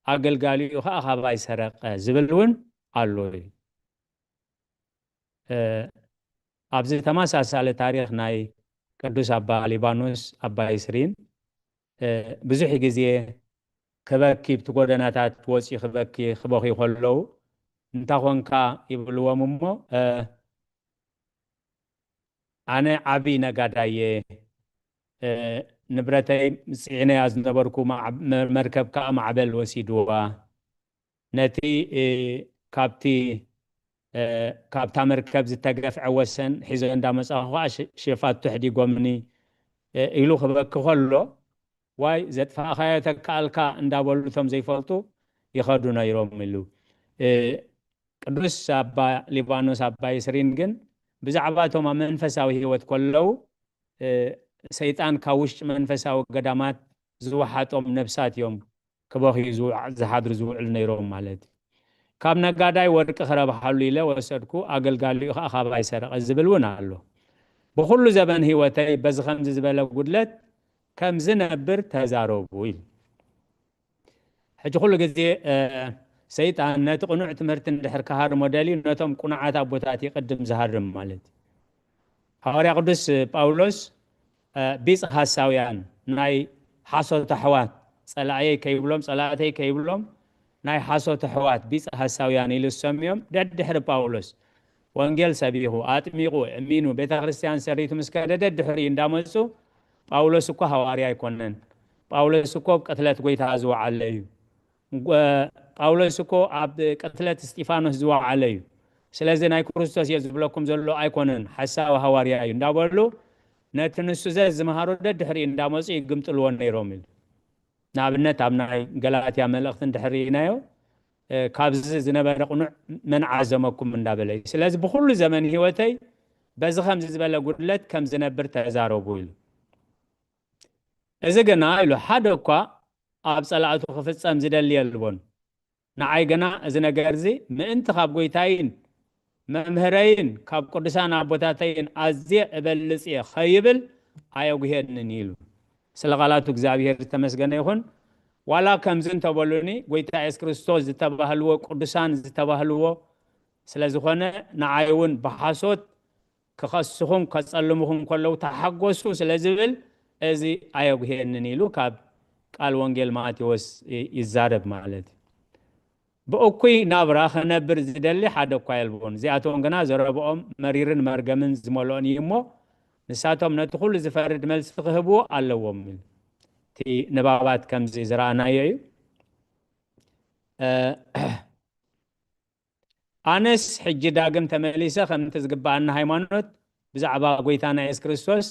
ኣገልጋሊኡ ከዓ ካባይ ሰረቀ ዝብል እውን ኣሎ እዩ። ኣብዚ ተመሳሳሊ ታሪክ ናይ ቅዱስ ኣባ ሊባኖስ ኣባ ይስሪን ብዙሕ ግዜ ክበኪ ብቲ ጎደናታት ወፂ ክበኪ ክበኺ ከለዉ እንታይ ኮንካ ይብልዎም እሞ ኣነ ዓብይ ነጋዳየ ንብረተይ ፅዒነያ ዝነበርኩ መርከብ ከዓ ማዕበል ወሲድዋ ነቲ ካብታ መርከብ ዝተገፍዐ ወሰን ሒዞ እንዳመፃኹ ከዓ ሸፋት ትሕዲጎምኒ ኢሉ ክበኪ ከሎ ዋይ ዘጥፋእኻዮ ተከኣልካ እንዳበሉ እቶም ዘይፈልጡ ይኸዱ ነይሮም ኢሉ። ቅዱስ ኣባ ሊባኖስ ኣባ ይስሪን ግን ብዛዕባ እቶም ኣብ መንፈሳዊ ሂወት ከለዉ ሰይጣን ካብ ውሽጢ መንፈሳዊ ገዳማት ዝወሓጦም ነብሳት እዮም ክበኺዩ ዝሓድሩ ዝውዕሉ ነይሮም ማለት እዩ። ካብ ነጋዳይ ወርቂ ክረብሓሉ ኢለ ወሰድኩ ኣገልጋሊኡ ከዓ ካባይ ሰረቀ ዝብል እውን ኣሎ። ብኩሉ ዘበን ሂወተይ በዚ ከምዚ ዝበለ ጉድለት ከም ዝነብር ተዛረቡ ኢሉ። ሕጂ ኩሉ ግዜ ሰይጣን ነቲ ቁኑዕ ትምህርቲ እንድሕር ክሃርሞ ደልዩ ነቶም ቁኑዓት ኣቦታት ይቅድም ዝሃርም ማለት እዩ። ሐዋርያ ቅዱስ ጳውሎስ ቢጽ ሐሳውያን ናይ ሓሶተ ሕዋት ጸላእየይ ከይብሎም ጸላእተይ ከይብሎም ናይ ሓሶተ ሕዋት ቢጽ ሐሳውያን ኢሉ ሰሚዮም ደድሕሪ ጳውሎስ ወንጌል ሰቢኹ ኣጥሚቑ እሚኑ ቤተ ክርስቲያን ሰሪቱ ምስከደ ደድሕሪ እንዳመፁ ጳውሎስ እኮ ሐዋርያ ኣይኮነን፣ ጳውሎስ እኮ ቅትለት ጎይታ ዝወዓለ እዩ፣ ጳውሎስ እኮ ኣብ ቅትለት እስጢፋኖስ ዝወዓለ እዩ፣ ስለዚህ ናይ ክርስቶስ የዝብለኩም ዘሎ ኣይኮነን ሓሳብ ሃዋርያ እዩ እንዳበሉ ነቲ ንሱ ዝመሃሮ ድሕሪ እንዳመፁ ይግምጥልዎ ነይሮም ኢሉ ንኣብነት ኣብ ናይ ገላትያ መልእኽቲ እንድሕሪናዮ ካብዚ ዝነበረ ቁኑዕ መን ዓዘመኩም እንዳበለ ስለዚ ብኩሉ ዘመን ህይወተይ በዚ ከምዚ ዝበለ ጉድለት ከም ዝነብር ተዛረቡ ኢሉ እዚ ገና ኢሉ ሓደ እኳ ኣብ ጸላእቱ ክፍጸም ዝደሊ የልቦን ንዓይ ገና እዚ ነገር እዚ ምእንቲ ካብ ጎይታይን መምህረይን ካብ ቅዱሳን ኣቦታተይን ኣዝየ እበልጽ እየ ኸይብል ኣየጉሄድንን ኢሉ ስለ ቃላቱ እግዚአብሔር ተመስገነ ይኹን ዋላ ከምዚ እንተበሉኒ ጎይታ ኢየሱስ ክርስቶስ ዝተባህልዎ ቅዱሳን ዝተባህልዎ ስለ ዝኾነ ንዓይ እውን ብሓሶት ክኸስኹም ከጸልሙኹም ከለው ተሓጎሱ ስለ ዝብል እዚ ኣየጉሄድንን ኢሉ ካብ ቃል ወንጌል ማቴዎስ ይዛረብ ማለት በእኩይ ናብራ ኸነብር ዝደሊ ሓደ እኳ የልቦን እዚኣቶም ገና ዘረብኦም መሪርን መርገምን ዝመልኦን እዩ እሞ ንሳቶም ነቲ ኩሉ ዝፈርድ መልሲ ክህብዎ ኣለዎም እቲ ንባባት ከምዚ ዝረኣናዮ እዩ ኣነስ ሕጂ ዳግም ተመሊሰ ከምቲ ዝግባአና ሃይማኖት ብዛዕባ ጎይታና ኢየሱስ ክርስቶስ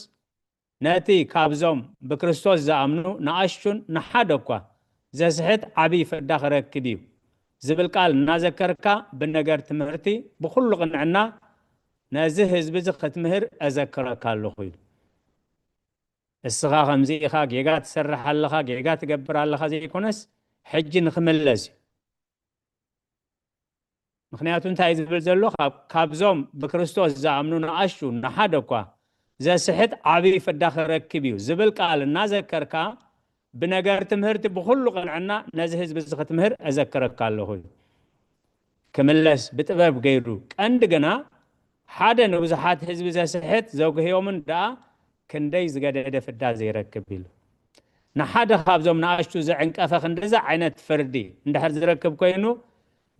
ነቲ ካብዞም ብክርስቶስ ዝኣምኑ ንኣሽቱን ንሓደ እኳ ዘስሕት ዓብይ ፍዳ ክረክብ እዩ ዝብል ቃል እናዘከርካ ብነገር ትምህርቲ ብኩሉ ቅንዕና ነዚ ህዝቢ እዚ ክትምህር ኣዘክረካ ኣለኹ ኢሉ እስኻ ከምዚ ኢኻ ጌጋ ትሰርሕ ኣለኻ ጌጋ ትገብር ኣለኻ ዘይኮነስ ሕጂ ንክምለስ እዩ ምክንያቱ እንታይ ዝብል ዘሎ ካብዞም ብክርስቶስ ዝኣምኑ ንኣሽቱ ንሓደ እኳ ዘስሕት ዓብይ ፍዳ ክረክብ እዩ ዝብል ቃል እናዘከርካ ብነገር ትምህርቲ ብኩሉ ቅንዕና ነዚ ህዝቢ እዚ ክትምህር ኣዘክረካ ኣለኹ ክምለስ ብጥበብ ገይሩ ቀንዲ ገና ሓደ ንብዙሓት ህዝቢ ዘስሕት ዘጉህዮምን ደኣ ክንደይ ዝገደደ ፍዳ ዘይረክብ ኢሉ ንሓደ ካብዞም ንኣሽቱ ዘዕንቀፈ ክንደዛ ዓይነት ፍርዲ እንድሕር ዝረክብ ኮይኑ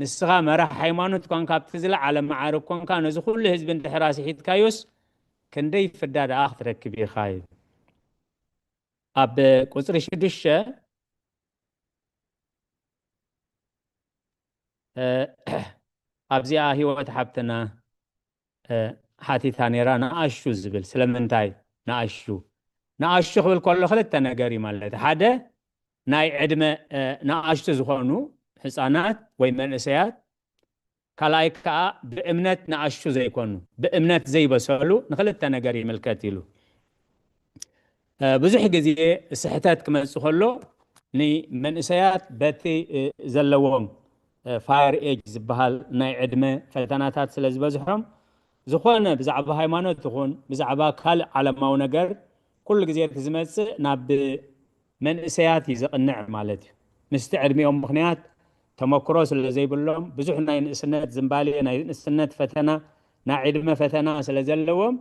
ንስኻ መራሒ ሃይማኖት ኮንካ ኣብቲ ዝለዓለ ማዕርግ ኮንካ ነዚ ኩሉ ህዝቢ እንድሕር ኣስሒትካዮስ ክንደይ ፍዳ ደኣ ክትረክብ ኢኻ ኢሉ ኣብ ቁፅሪ 6 ኣብዚኣ ህይወት ሓብትና ሓቲታ ነይራ ንኣሹ ዝብል ስለምንታይ ንኣሹ ክብል ከሎ ክልተ ነገር እዩ ማለት ሓደ ናይ ዕድመ ንኣሽቱ ዝኾኑ ህፃናት ወይ መንእሰያት ካልኣይ ከዓ ብእምነት ንኣሽቱ ዘይኮኑ ብእምነት ዘይበሰሉ ንክልተ ነገር ይምልከት ኢሉ ብዙሕ ግዜ ስሕተት ክመጽእ ከሎ ንመንእሰያት በቲ ዘለዎም ፋየር ኤጅ ዝበሃል ናይ ዕድመ ፈተናታት ስለ ዝበዝሖም ዝኾነ ብዛዕባ ሃይማኖት ይኹን ብዛዕባ ካልእ ዓለማዊ ነገር ኩሉ ግዜ ዝመጽእ ናብ መንእሰያት ይዝቕንዕ ማለት እዩ ምስቲ ዕድሚኦም ምክንያት ተመክሮ ስለ ዘይብሎም ብዙሕ ናይ ንእስነት ዝምባልየ ናይ ንእስነት ፈተና ናይ ዕድመ ፈተና ስለ ዘለዎም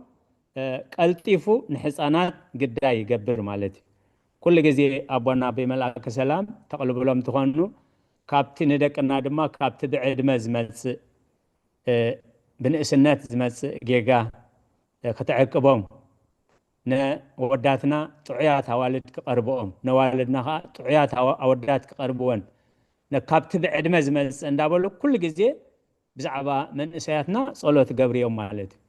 ቀልጢፉ ንህፃናት ግዳይ ይገብር ማለት እዩ ኩሉ ግዜ ኣቦና ብመልአከ ሰላም ተቕልብሎም ትኾኑ ካብቲ ንደቅና ድማ ካብቲ ብዕድመ ዝመጽእ ብንእስነት ዝመጽእ ጌጋ ክትዕቅቦም ንወዳትና ጥዑያት ኣዋልድ ክቐርብኦም ነዋልድና ከዓ ጥዑያት ኣወዳት ክቐርብዎን ካብቲ ብዕድመ ዝመጽእ እንዳበሉ ኩሉ ግዜ ብዛዕባ መንእሰያትና ጸሎት ገብርዮም ማለት እዩ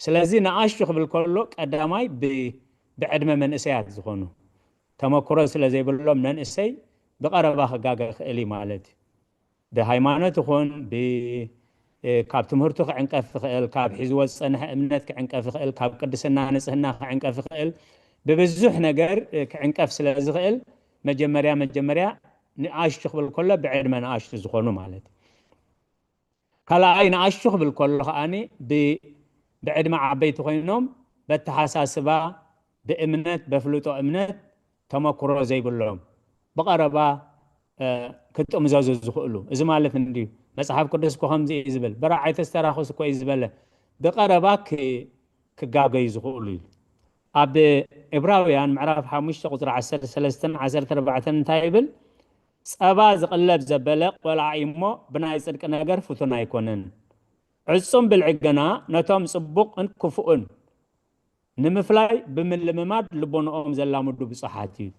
ስለዚ ንኣሽቱ ክብል ከሎ ቀዳማይ ብዕድመ መንእሰያት ዝኾኑ ተመክሮ ስለ ዘይብሎም መንእሰይ ብቐረባ ክጋገ ክእል ማለት እዩ ብሃይማኖት ይኹን ካብ ትምህርቱ ክዕንቀፍ ክእል ካብ ሒዝዎ ዝፀንሐ እምነት ክዕንቀፍ ክእል ካብ ቅድስና ንጽህና ክዕንቀፍ ክእል ብብዙሕ ነገር ክዕንቀፍ ስለ ዝኽእል መጀመርያ ንኣሽቱ ክብል ከሎ ብዕድመ ንኣሽቱ ዝኾኑ ማለት እዩ ካልኣይ ንኣሽቱ ክብል ከሎ ከዓኒ ብዕድመ ዓበይቲ ኮይኖም በተሓሳስባ ብእምነት በፍልጦ እምነት ተመክሮ ዘይብሎም ብቐረባ ክጥምዘዙ ዝኽእሉ እዚ ማለት እንዲሁ መጽሓፍ ቅዱስ ከምዚ እዩ ዝብል ብራዓይ ተስተራኽሱ እኮ እዩ ዝበለ ብቐረባ ክጋገዩ ዝኽእሉ እዩ ኣብ ዕብራውያን ምዕራፍ 5 ቁፅሪ 13-14 እንታይ ይብል ጸባ ዝቕለብ ዘበለ ቆልዓ እሞ ብናይ ጽድቂ ነገር ፍቱን ኣይኮነን ዕጹም ብልዒ ገና ነቶም ጽቡቕን ክፉኡን ንምፍላይ ብምልምማድ ልቦንኦም ዘላምዱ ብፅሓት እዩ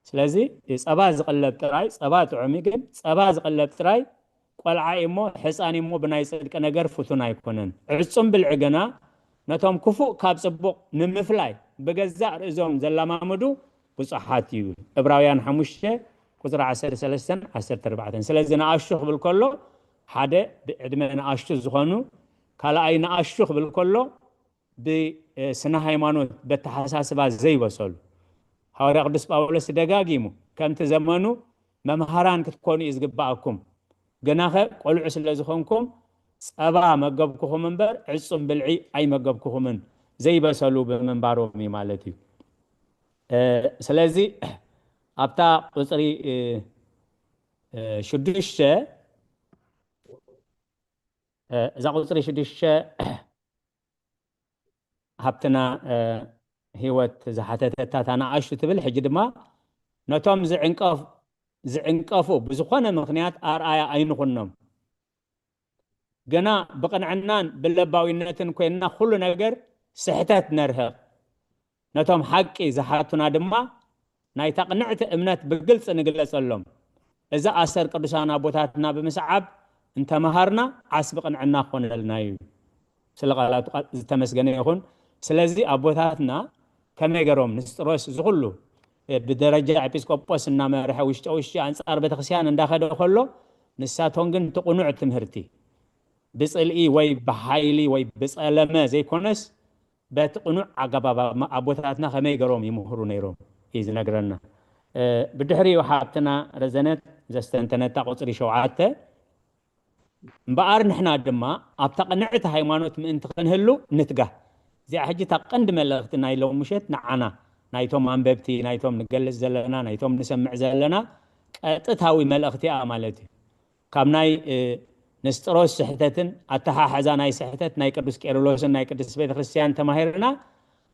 ስለዚ ጸባ ዝቕለብ ጥራይ ጸባ ጥዑሚ ግን ጸባ ዝቕለብ ጥራይ ቆልዓ እሞ ሕፃን እሞ ብናይ ጽድቂ ነገር ፍቱን ኣይኮነን ዕጹም ብልዕገና ነቶም ክፉእ ካብ ጽቡቕ ንምፍላይ ብገዛእ ርእዞም ዘላማምዱ ብፁሓት እዩ ዕብራውያን 5 ቁጥሪ 13 14 ስለዚ ንኣሽቱ ክብል ከሎ ሓደ ብዕድመ ንኣሽቱ ዝኾኑ ካልኣይ ንኣሽቱ ክብል ከሎ ብስነ ሃይማኖት በተሓሳስባ ዘይበሰሉ ሐዋርያ ቅዱስ ጳውሎስ ደጋጊሙ ከምቲ ዘመኑ መምሃራን ክትኮኑ እዩ ዝግባአኩም ገናኸ ቆልዑ ስለ ዝኾንኩም ጸባ መገብኩኹም እምበር ዕጹም ብልዒ ኣይመገብኩኹምን ዘይበሰሉ ብምንባሮም እዩ ማለት እዩ ስለዚ ኣብታ ቁፅሪ 6 እዛ ቁፅሪ 6 ሃብትና ህይወት ዝሓተተታ ንኣሽቱ ትብል ሕጂ ድማ ነቶም ዝዕንቀፉ ብዝኾነ ምክንያት ኣርኣያ ኣይንኹኖም ገና ብቕንዕናን ብለባዊነትን ኮይንና ኩሉ ነገር ስሕተት ነርህቕ ነቶም ሓቂ ዝሓቱና ድማ ናይ ተቕንዕቲ እምነት ብግልጽ ንግለጸሎም እዛ ኣሰር ቅዱሳን ኣቦታትና ብምስዓብ እንተመሃርና ዓስቢ ቅንዕና ክኾነልና እዩ ስለ ቃላቱ ዝተመስገነ ይኹን ስለዚ ኣቦታትና ከመይ ገሮም ንስጥሮስ ዝኹሉ ብደረጃ ኤጲስቆጶስ እናመርሐ ውሽጢ ኣንጻር ቤተክርስቲያን እንዳኸደ ከሎ ንሳቶም ግን ትቁኑዕ ትምህርቲ ብጽልኢ ወይ ብሓይሊ ወይ ብጸለመ ዘይኮነስ በትቁኑዕ ኣገባብ ኣቦታትና ከመይ ገሮም ይምህሩ ነይሮም እዩ ዝነግረና ብድሕሪ ሓብትና ረዘነት ዘስተንተነታ ቁፅሪ 7 እምበኣር ንሕና ድማ ኣብ ተቕንዕቲ ሃይማኖት ምእንቲ ክንህሉ ንትጋህ እዚኣ ሕጂ ታቐንዲ መልእኽቲ ናይ ሎም ምሸት ንዓና ናይቶም አንበብቲ ናይቶም ንገልጽ ዘለና ናይቶም ንሰምዕ ዘለና ቀጥታዊ መልእኽቲ ማለት እዩ ካብ ናይ ንስጥሮስ ስሕተትን ኣተሓሓዛ ናይ ስሕተት ናይ ቅዱስ ቄርሎስን ናይ ቅዱስ ቤተክርስቲያን ተማሂርና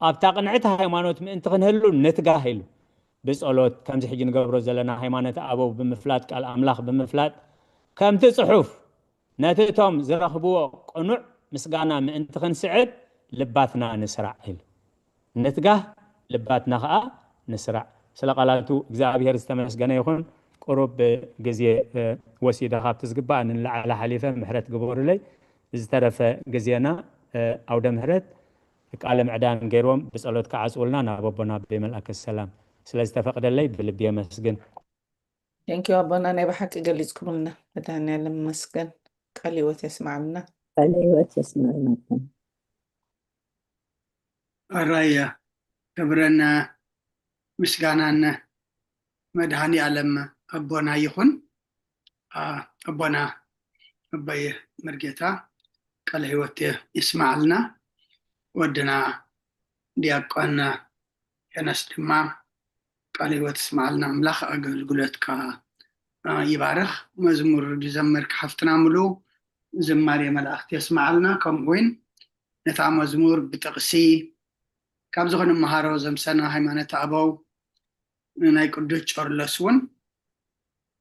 ኣብ ተቕንዕቲ ሃይማኖት ምእንቲ ክንህሉ ንትጋህ ኢሉ ብጸሎት ከምዚ ሕጂ ንገብሮ ዘለና ሃይማኖት ኣበው ብምፍላጥ ቃል ኣምላኽ ብምፍላጥ ከምቲ ጽሑፍ ነትቶም ዝረኽብዎ ቁኑዕ ምስጋና ምእንቲ ክንስዕብ ልባትና ንስራዕ ኢሉ ንትጋህ ልባትና ከዓ ንስራዕ ስለ ቃላቱ እግዚአብሔር ዝተመስገነ ይኹን ቁሩብ ጊዜ ወሲዳ ካብቲ ዝግባእ ንላዕላ ሓሊፈ ምሕረት ግበሩለይ ዝተረፈ ጊዜና ኣውደ ምሕረት ቃለ ምዕዳን ገይሮም ብጸሎት ከዓጽውልና ናብ ኣቦና ብመልአከ ሰላም ስለ ዝተፈቅደለይ ብልቢ የመስግን ቴንኪዩ ኣቦና ናይ ብሓቂ ገሊጽኩምልና መድኃኔዓለም መስገን ቃል ሕይወት የስማዓልና ቃል ሕይወት የስማዓልና አራያ ክብረና ምስጋናና መድኃኔዓለም አቦና ይኹን አቦና አባየ መርጌታ ቃል ሕይወት ይስማዓልና ወድና ዲያቆና የነስ ድማ ቃል ሕይወት ይስማዓልና አምላኽ አገልግሎትካ ይባርኽ መዝሙር ዲዘምር ከሓፍትና ሙሉ ዝማሬ መላእኽት ይስማዓልና ከምኡውን ነታ መዝሙር ብጥቕሲ ካብ ዝኾነ መሃሮ ዘምሰና ሃይማኖት ኣበው ናይ ቅዱስ ቄርሎስ እውን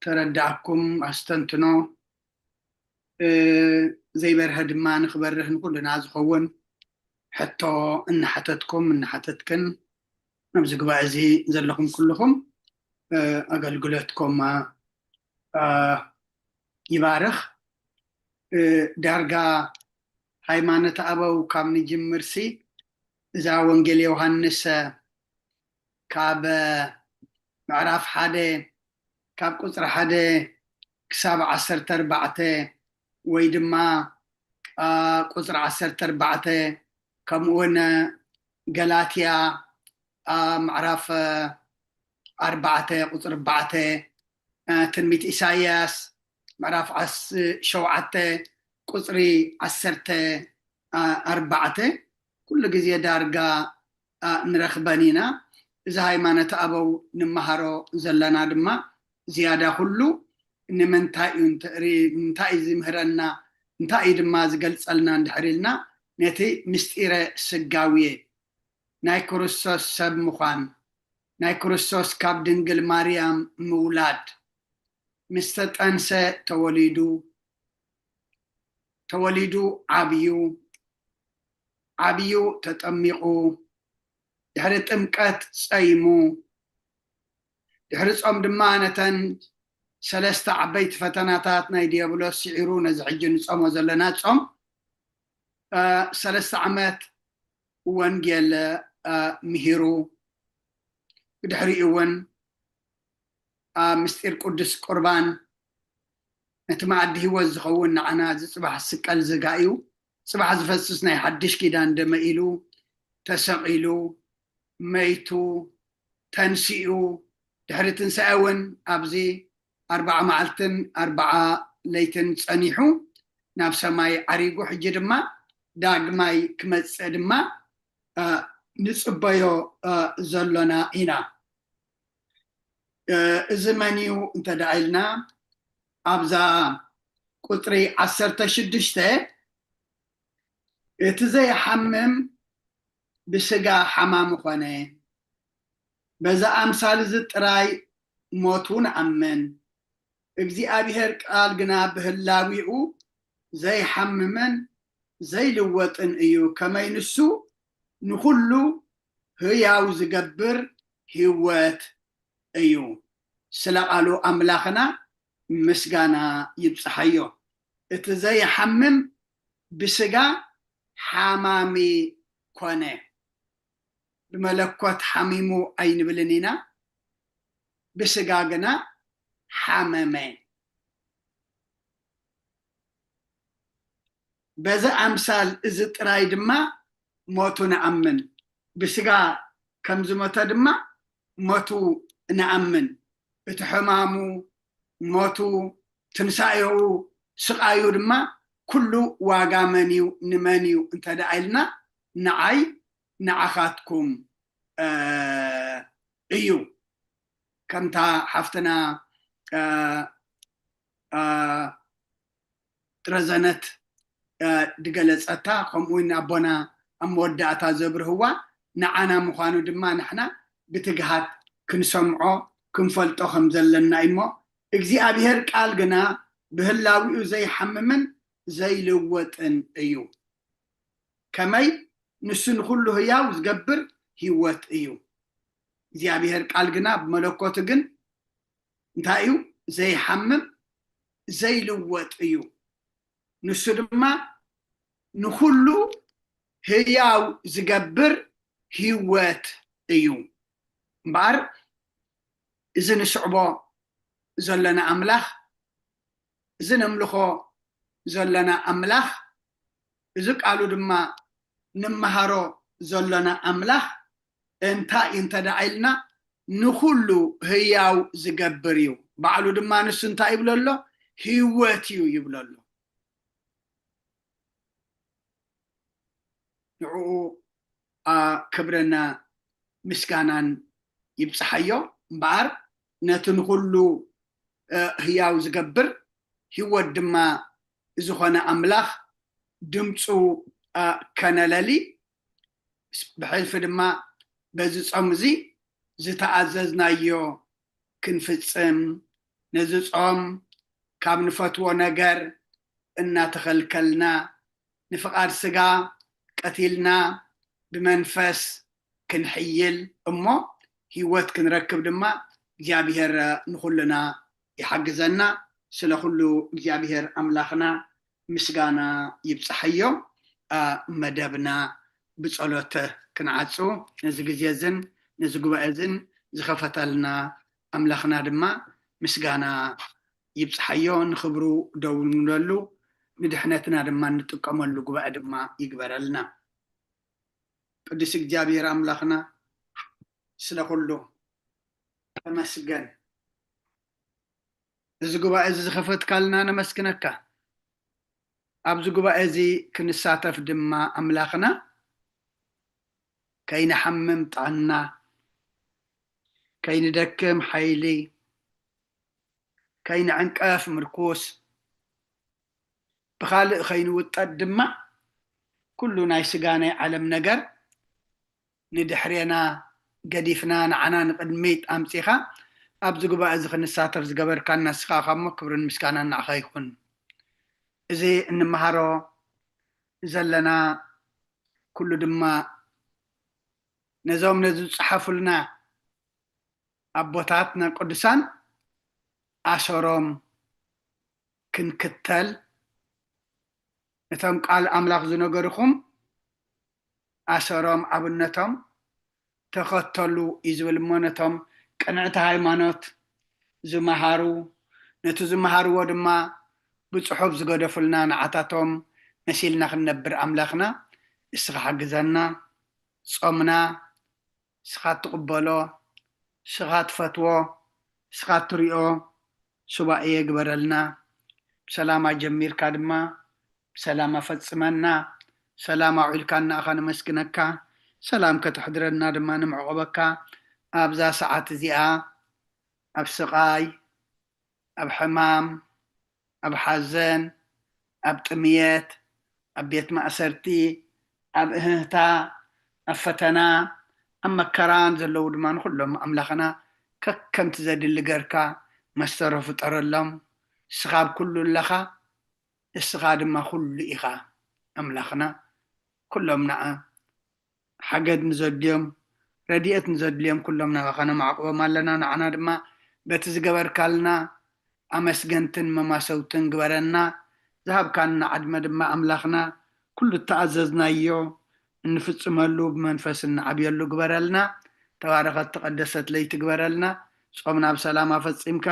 ተረዳእኩም ኣስተንትኖ ዘይበርሀ ድማ ንኽበርህ ንኩልና ዝኸውን ሕቶ እናሓተትኩም እናሓተትክን ኣብዚ ጉባኤ እዚ ዘለኹም ኩልኹም ኣገልግሎትኩም ይባርኽ ዳርጋ ሃይማኖት ኣበው ካብ ንጅምርሲ እዛ ወንጌል ዮሐንስ ካብ ምዕራፍ 1 ካብ ቁፅሪ 1 ክሳብ 14 ወይ ድማ ቁፅሪ 14 ከምኡውን ገላትያ ምዕራፍ 4 ቁፅሪ 4 ትንቢት ኢሳይያስ ምዕራፍ 7 ቁፅሪ 14 ኩሉ ግዜ ዳርጋ ንረኽበኒና እዚ ሃይማኖት ኣበው ንመሃሮ ዘለና ድማ ዝያዳ ኩሉ ንምንታይ እንታይ ዝምህረና እንታይ ድማ ዝገልጸልና እንድሕሪልና ነቲ ምስጢረ ስጋዊየ ናይ ክርስቶስ ሰብ ምዃን ናይ ክርስቶስ ካብ ድንግል ማርያም ምውላድ ምስ ተጠንሰ ተወሊዱ ዓብዩ ተጠሚቑ ድሕሪ ጥምቀት ጸይሙ ድሕሪ ጾም ድማ ነተን سلسته عبيت فتناتات ناي ديابلوس سعيرو نزعجن صوم زلنا صوم سلسته عمات وانجيل مهيرو بدحري اون مستير قدس قربان نتما عدي هو زخون نعنا صباح السقل زقايو صباح زفسس ناي حدش كيدان دمئيلو تسقيلو ميتو تنسيو دحري تنساون ابزي 4 معلتن 4 ليتن صنيحو ناب سماي عريقو حجي دما داغماي كمص دما نصبيو زلنا هنا زمانيو انت دايلنا ابزا قطري 16 اتزي حمم بسغا حمام خونه بزا امثال زطراي موتون امن እግዚአብሔር ቃል ግና በህላዊኡ ዘይ ሐምመን ዘይ ልወጥን እዩ ከመይንሱ ንሁሉ ህያው ዝገብር ህይወት እዩ ስለቃሉ አምላኽና ምስጋና ይብጽሐዮ እቲ ዘይ ሐምም ብስጋ ሓማሚ ኮነ ብመለኮት ሐሚሙ አይንብልኒና ብስጋ ግና حمامين بذا أمثال إذا ترايد ما موتو نأمن بسقا كم زمتا دما موتو نأمن بتحمامو موتو تنسايو سقايو دما كله واقامنيو نمانيو انت دعيلنا نعي نعخاتكم ايو كمتا حفتنا ترزنت دقلصتا قموين ابونا اموداتا زبر هو نعنا مخانو دما نحنا بتجهات كنسمعو كنفلطو خمزلنا ايمو እግዚአብሔር ቃል ግና بهلاويو زي حممن زي لوطن ايو كمي نسن كله هياو زغبر هيوت ايو እግዚአብሔር ቃል ግና بملكوت ግን انتايو زي حمم زي لوط ايو نسو دما نخلو هياو زغبر هيوت ايو بار اذن شعبو زلنا املاح اذن املخو زلنا املاح اذ قالو دما نمهارو زلنا املاح انت دعيلنا نخلو هياو زغبريو بعلو دما نس انت يبللو هيوتيو يبللو نعو كبرنا مسكانان يبصحيو بار نتن كله هياو زغبر هيوت دما زخونه املاح دمصو كنللي بحلف دما بزي صمزي زتعززنايو كنفصم نزصوم كاب نفتو نجر ان تخلكلنا نفقار سغا قتيلنا بمنفس كنحيل امو هيوت كنركب دما እግዚአብሔር ንኹልና ይሐግዘና ስለሁሉ እግዚአብሔር አምላኽና ምስጋና ይብጽሐዮ መደብና ብጸሎት ክንዓጹ ነዚ ግዜዝን ነዚ ጉባኤዝን ዝኸፈተልና አምላኽና ድማ ምስጋና ይብጽሐዮ ንኽብሩ ደው ንብለሉ ንድሕነትና ድማ ንጥቀመሉ ጉባኤ ድማ ይግበረልና ቅዱስ እግዚአብሔር አምላኽና ስለሁሉ ተመስገን እዚ ጉባኤ እዚ ዝኸፈት ካልና ነመስግነካ ኣብዚ ጉባኤ እዚ ክንሳተፍ ድማ አምላኽና ከይነሐምም ጣዕና ከይንደክም ሓይሊ ከይንዕንቀፍ ምርኩስ ብኻልእ ከይንውጠድ ድማ ኩሉ ናይ ስጋ ናይ ዓለም ነገር ንድሕሬና ገዲፍና ንዓና ንቅድሚት ኣምፂኻ ኣብዚ ጉባኤ እዚ ክንሳተፍ ዝገበርካ ናስኻ ኸሞ ክብርን ምስጋናን ንዓኻ ይኹን እዚ እንመሃሮ ዘለና ኩሉ ድማ ነዞም ነዚ ዝፅሓፉልና ኣቦታትና ቅዱሳን ኣሰሮም ክንክተል እቶም ቃል ኣምላኽ ዝነገርኩም ኣሰሮም ኣብነቶም ተኸተሉ እዩ ዝብል እሞ ነቶም ቅንዕቲ ሃይማኖት ዝመሃሩ ነቲ ዝመሃርዎ ድማ ብፅሑፍ ዝገደፉልና ንዓታቶም መሲልና ክንነብር ኣምላኽና እስኻ ሓግዘና ጾምና እስኻ ትቕበሎ እስኻ ትፈትዎ እስኻ ትሪኦ ሱባኤ ግበረልና ብሰላማ ጀሚርካ ድማ ብሰላም ኣፈፅመና ሰላም ኣውዒልካ እናእኻ ነመስግነካ ሰላም ከተሕድረና ድማ ንምዕቆበካ ኣብዛ ሰዓት እዚኣ ኣብ ስቃይ ኣብ ሕማም ኣብ ሓዘን ኣብ ጥምየት ኣብ ቤት ማእሰርቲ ኣብ እህታ ኣብ ፈተና ኣብ መከራን ዘለዉ ድማ ንኩሎም ኣምላኽና ከከምቲ ዘድሊ ጌርካ መሰሮ ፍጠረሎም እስኻ ኣብ ኩሉ ኣለኻ እስኻ ድማ ኩሉ ኢኻ ኣምላኽና ኩሎም ንዓ ሓገድ ንዘድልዮም ረድኤት ንዘድልዮም ኩሎም ናባኻ ነማዕቅቦም ኣለና ንዓና ድማ በቲ ዝገበርካልና ኣመስገንትን መማሰውትን ግበረና ዝሃብካና ዓድመ ድማ ኣምላኽና ኩሉ ተኣዘዝናዮ እንፍፅመሉ ብመንፈስ እንዓብየሉ ግበረልና ተባረኸት ተቐደሰት ለይቲ ግበረልና ጾምና ብሰላም ኣፈፂምካ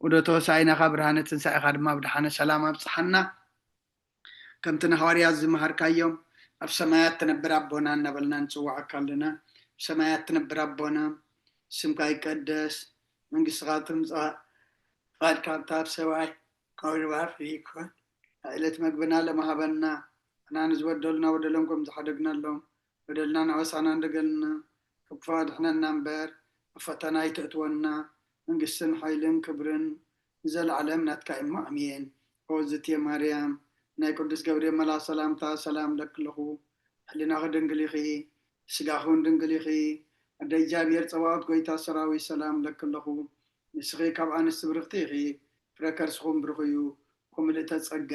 ወደ ተወሳኢናኻ ብርሃነ ትንሳኤኻ ድማ ብድሓነ ሰላም ኣብፅሓና ከምቲ ንሐዋርያት ዝመሃርካዮም ኣብ ሰማያት ትነብር ኣቦና እናበልና ንፅዋዓካ ኣለና ብሰማያት ትነብር ኣቦና ስምካ ይቀደስ መንግስትኻ ትምፃእ ፈቃድካ ኣብ ሰማይ ከምኡ ይኩን ዕለት መግብና ለመሃበና እና ንዝበደሉና በደሎም ከም ዝሓደግናሎም በደልና ንዕወሳና እንደገልና ክፉ ኣድሕነና እምበር ኣብ ፈተና ይተእትወና መንግስትን ሓይልን ክብርን ንዘለዓለም ናትካ እሞ ኣሜን ኦዝትየ ማርያም ናይ ቅዱስ ገብርኤል መልኣክ ሰላምታ ሰላም ለክለኹ ሕሊናኺ ድንግል ኢኺ ስጋኹን ድንግል ኢኺ ኣደ እግዚኣብሔር ፀባኦት ጎይታ ሰራዊት ሰላም ለክለኹ ንስኺ ካብ ኣንስቲ ብርክቲ ኢኺ ፍረ ከርስኹም ብሩኽ እዩ ኩምልእተ ጸጋ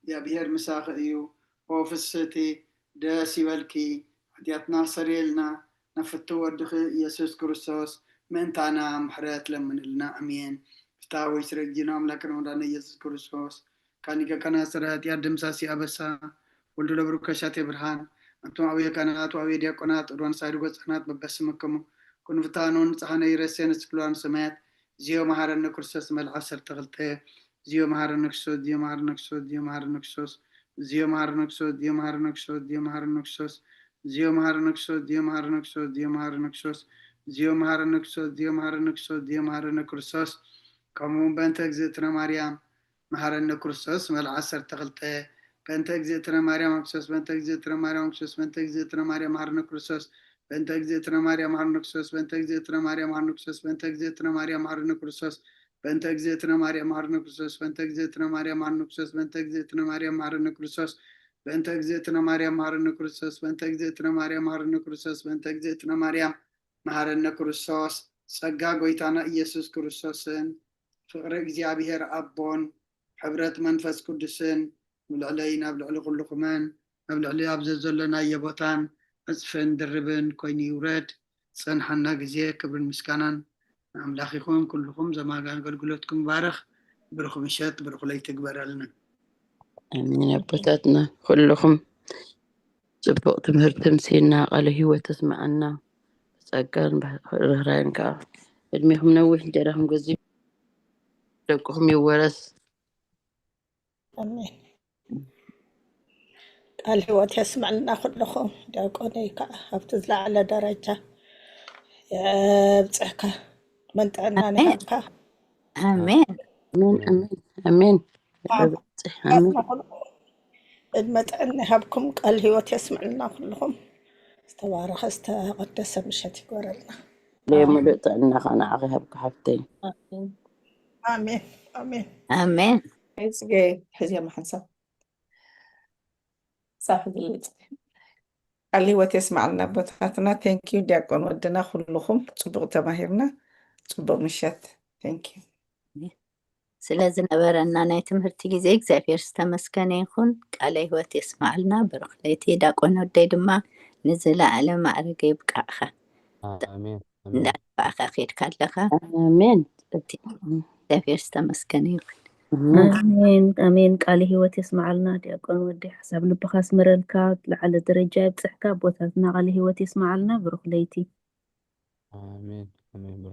እግዚኣብሔር ምሳኺ እዩ ኦ ፍስቲ ደስ ይበልኪ ሓጢኣትና ሰሪየልና ነፍቲ ወድኺ ኢየሱስ ክርስቶስ ምእንታና ምሕረት ለምንልና ኣሜን ፍታወይ ስረጅና ኣምላክና ወዳነ ኢየሱስ ክርስቶስ ካኒከ ከናስረት ያ ድምሳሲ ኣበሳ ወልዱ ለብሩ ከሻቴ ብርሃን አንቱም አብየ ካህናት ወአብየ ዲያቆናት እሮን ሳይዱ ገጻናት በበስምክሙ ኩንፍታኑን ጸሐነ ይረሴን ስፍሏን ሰማያት ዚዮ መሐረነ ክርስቶስ መልዓ ሰርተክልተ ዚዮ መሐረነ ክርስቶስ ዚዮ መሐረነ ክርስቶስ ዚዮ መሐረነ ክርስቶስ ዚዮ መሐረነ ክርስቶስ ዚዮ መሐረነ ክርስቶስ ዚዮ መሐረነ ክርስቶስ ዚዮ መሐረነ ክርስቶስ ዚዮ መሐረነ ክርስቶስ ዚዮ መሐረነ ክርስቶስ ዚዮ መሐረነ ክርስቶስ ዚዮ መሐረነ ክርስቶስ ዚዮ መሐረነ ክርስቶስ ከምኡውን በእንተ እግዝእትነ ማርያም መሐረነ ክርስቶስ መልዓ ሰርተክልተ በእንተ እግዝእትነ ማርያም ክርስቶስ በእንተ እግዝእትነ ማርያም ክርስቶስ በእንተ እግዝእትነ ማርያም መሐረነ ክርስቶስ በእንተ እግዝእትነ ማርያም መሐረነ ክርስቶስ በእንተ እግዝእትነ ማርያም መሐረነ ክርስቶስ በእንተ እግዝእትነ ማርያም መሐረነ ክርስቶስ በእንተ እግዝእትነ ማርያም መሐረነ ክርስቶስ በእንተ እግዝእትነ ማርያም መሐረነ ክርስቶስ በእንተ እግዝእትነ ማርያም መሐረነ ክርስቶስ በእንተ እግዝእትነ ማርያም መሐረነ ክርስቶስ በእንተ እግዝእትነ ማርያም መሐረነ ክርስቶስ በእንተ እግዝእትነ ማርያም መሐረነ ክርስቶስ ጸጋ ጎይታና ኢየሱስ ክርስቶስን ፍቅሪ እግዚአብሔር አቦን ሕብረት መንፈስ ቅዱስን ልዕለይ ናብ ልዕሊ ኩልኩመን ናብ ልዕሊ ኣብ ዘለናዮ ቦታን እፅፍን ድርብን ኮይኑ ይውረድ ፀንሐና ግዜ ክብርን ምስጋናን ኣምላኽ ይኹን ኩልኩም ዘማጋ ኣገልግሎትኩም ባርኽ ብሩኽ ምሸት ብሩኽ ለይቲ ግበረልና ኣሚን ኣቦታትና ኩልኩም ፅቡቅ ትምህርቲ ምሲና ቃለ ሂወት ተስማዓና ብፀጋን ርህራይን ከዓ እድሜኩም ነዊሕ እንጀራኩም ገዚ ደቅኩም ይወረስ አሜን ቃል ህይወት የስምዕልና ኩልኩም ዲያቆነይ ከዓ ኣብቲ ዝለዓለ ደረጃ የብፅሕካ መንጥዕና ንሃብካ አሜን ኣሜን ዕድመ ጥዕና ይሃብኩም ቃል ህይወት የስምዕልና ኩልኩም ዝተባረኸ ዝተቀደሰ ምሸት ይግበረልና ለሙሉእ ጥዕና ከዓ ንዓኺ ይሃብካ ሓፍተይ አሜን አሜን አሜን ፅጌ ሕዝያ ማሓንሳብ صاحب ቃል ህይወት የስማዓልና ቦታትና ቴንኪዩ ዲያቆን ወድና ኩልኩም ፅቡቅ ተማሂርና ፅቡቅ ምሸት ቴንኪዩ ስለ ዝነበረና ናይ ትምህርቲ ግዜ እግዚአብሔር ዝተመስገነ ይኹን ቃለ ህይወት የስማዓልና ብሩኽ ለይቲ ዲያቆን ወደይ ድማ ንዝለዓለ ማዕረገ ይብቃዕኻ አሜን እንዳባእኻ ኬድካ ኣለኻ ኣሜን እግዚአብሔር ዝተመስገነ ይሁን። አሜን አሜን። ቃል ህይወት ይስማዓልና ዲያቆን ወዲ ሓሳብ ልብኻ ስምረልካ ለዓለ ደረጃ ይብፅሕካ ቦታትና ቃል ህይወት ይስማዓልና ብሩክ ለይቲ አሜን አሜን ብሮ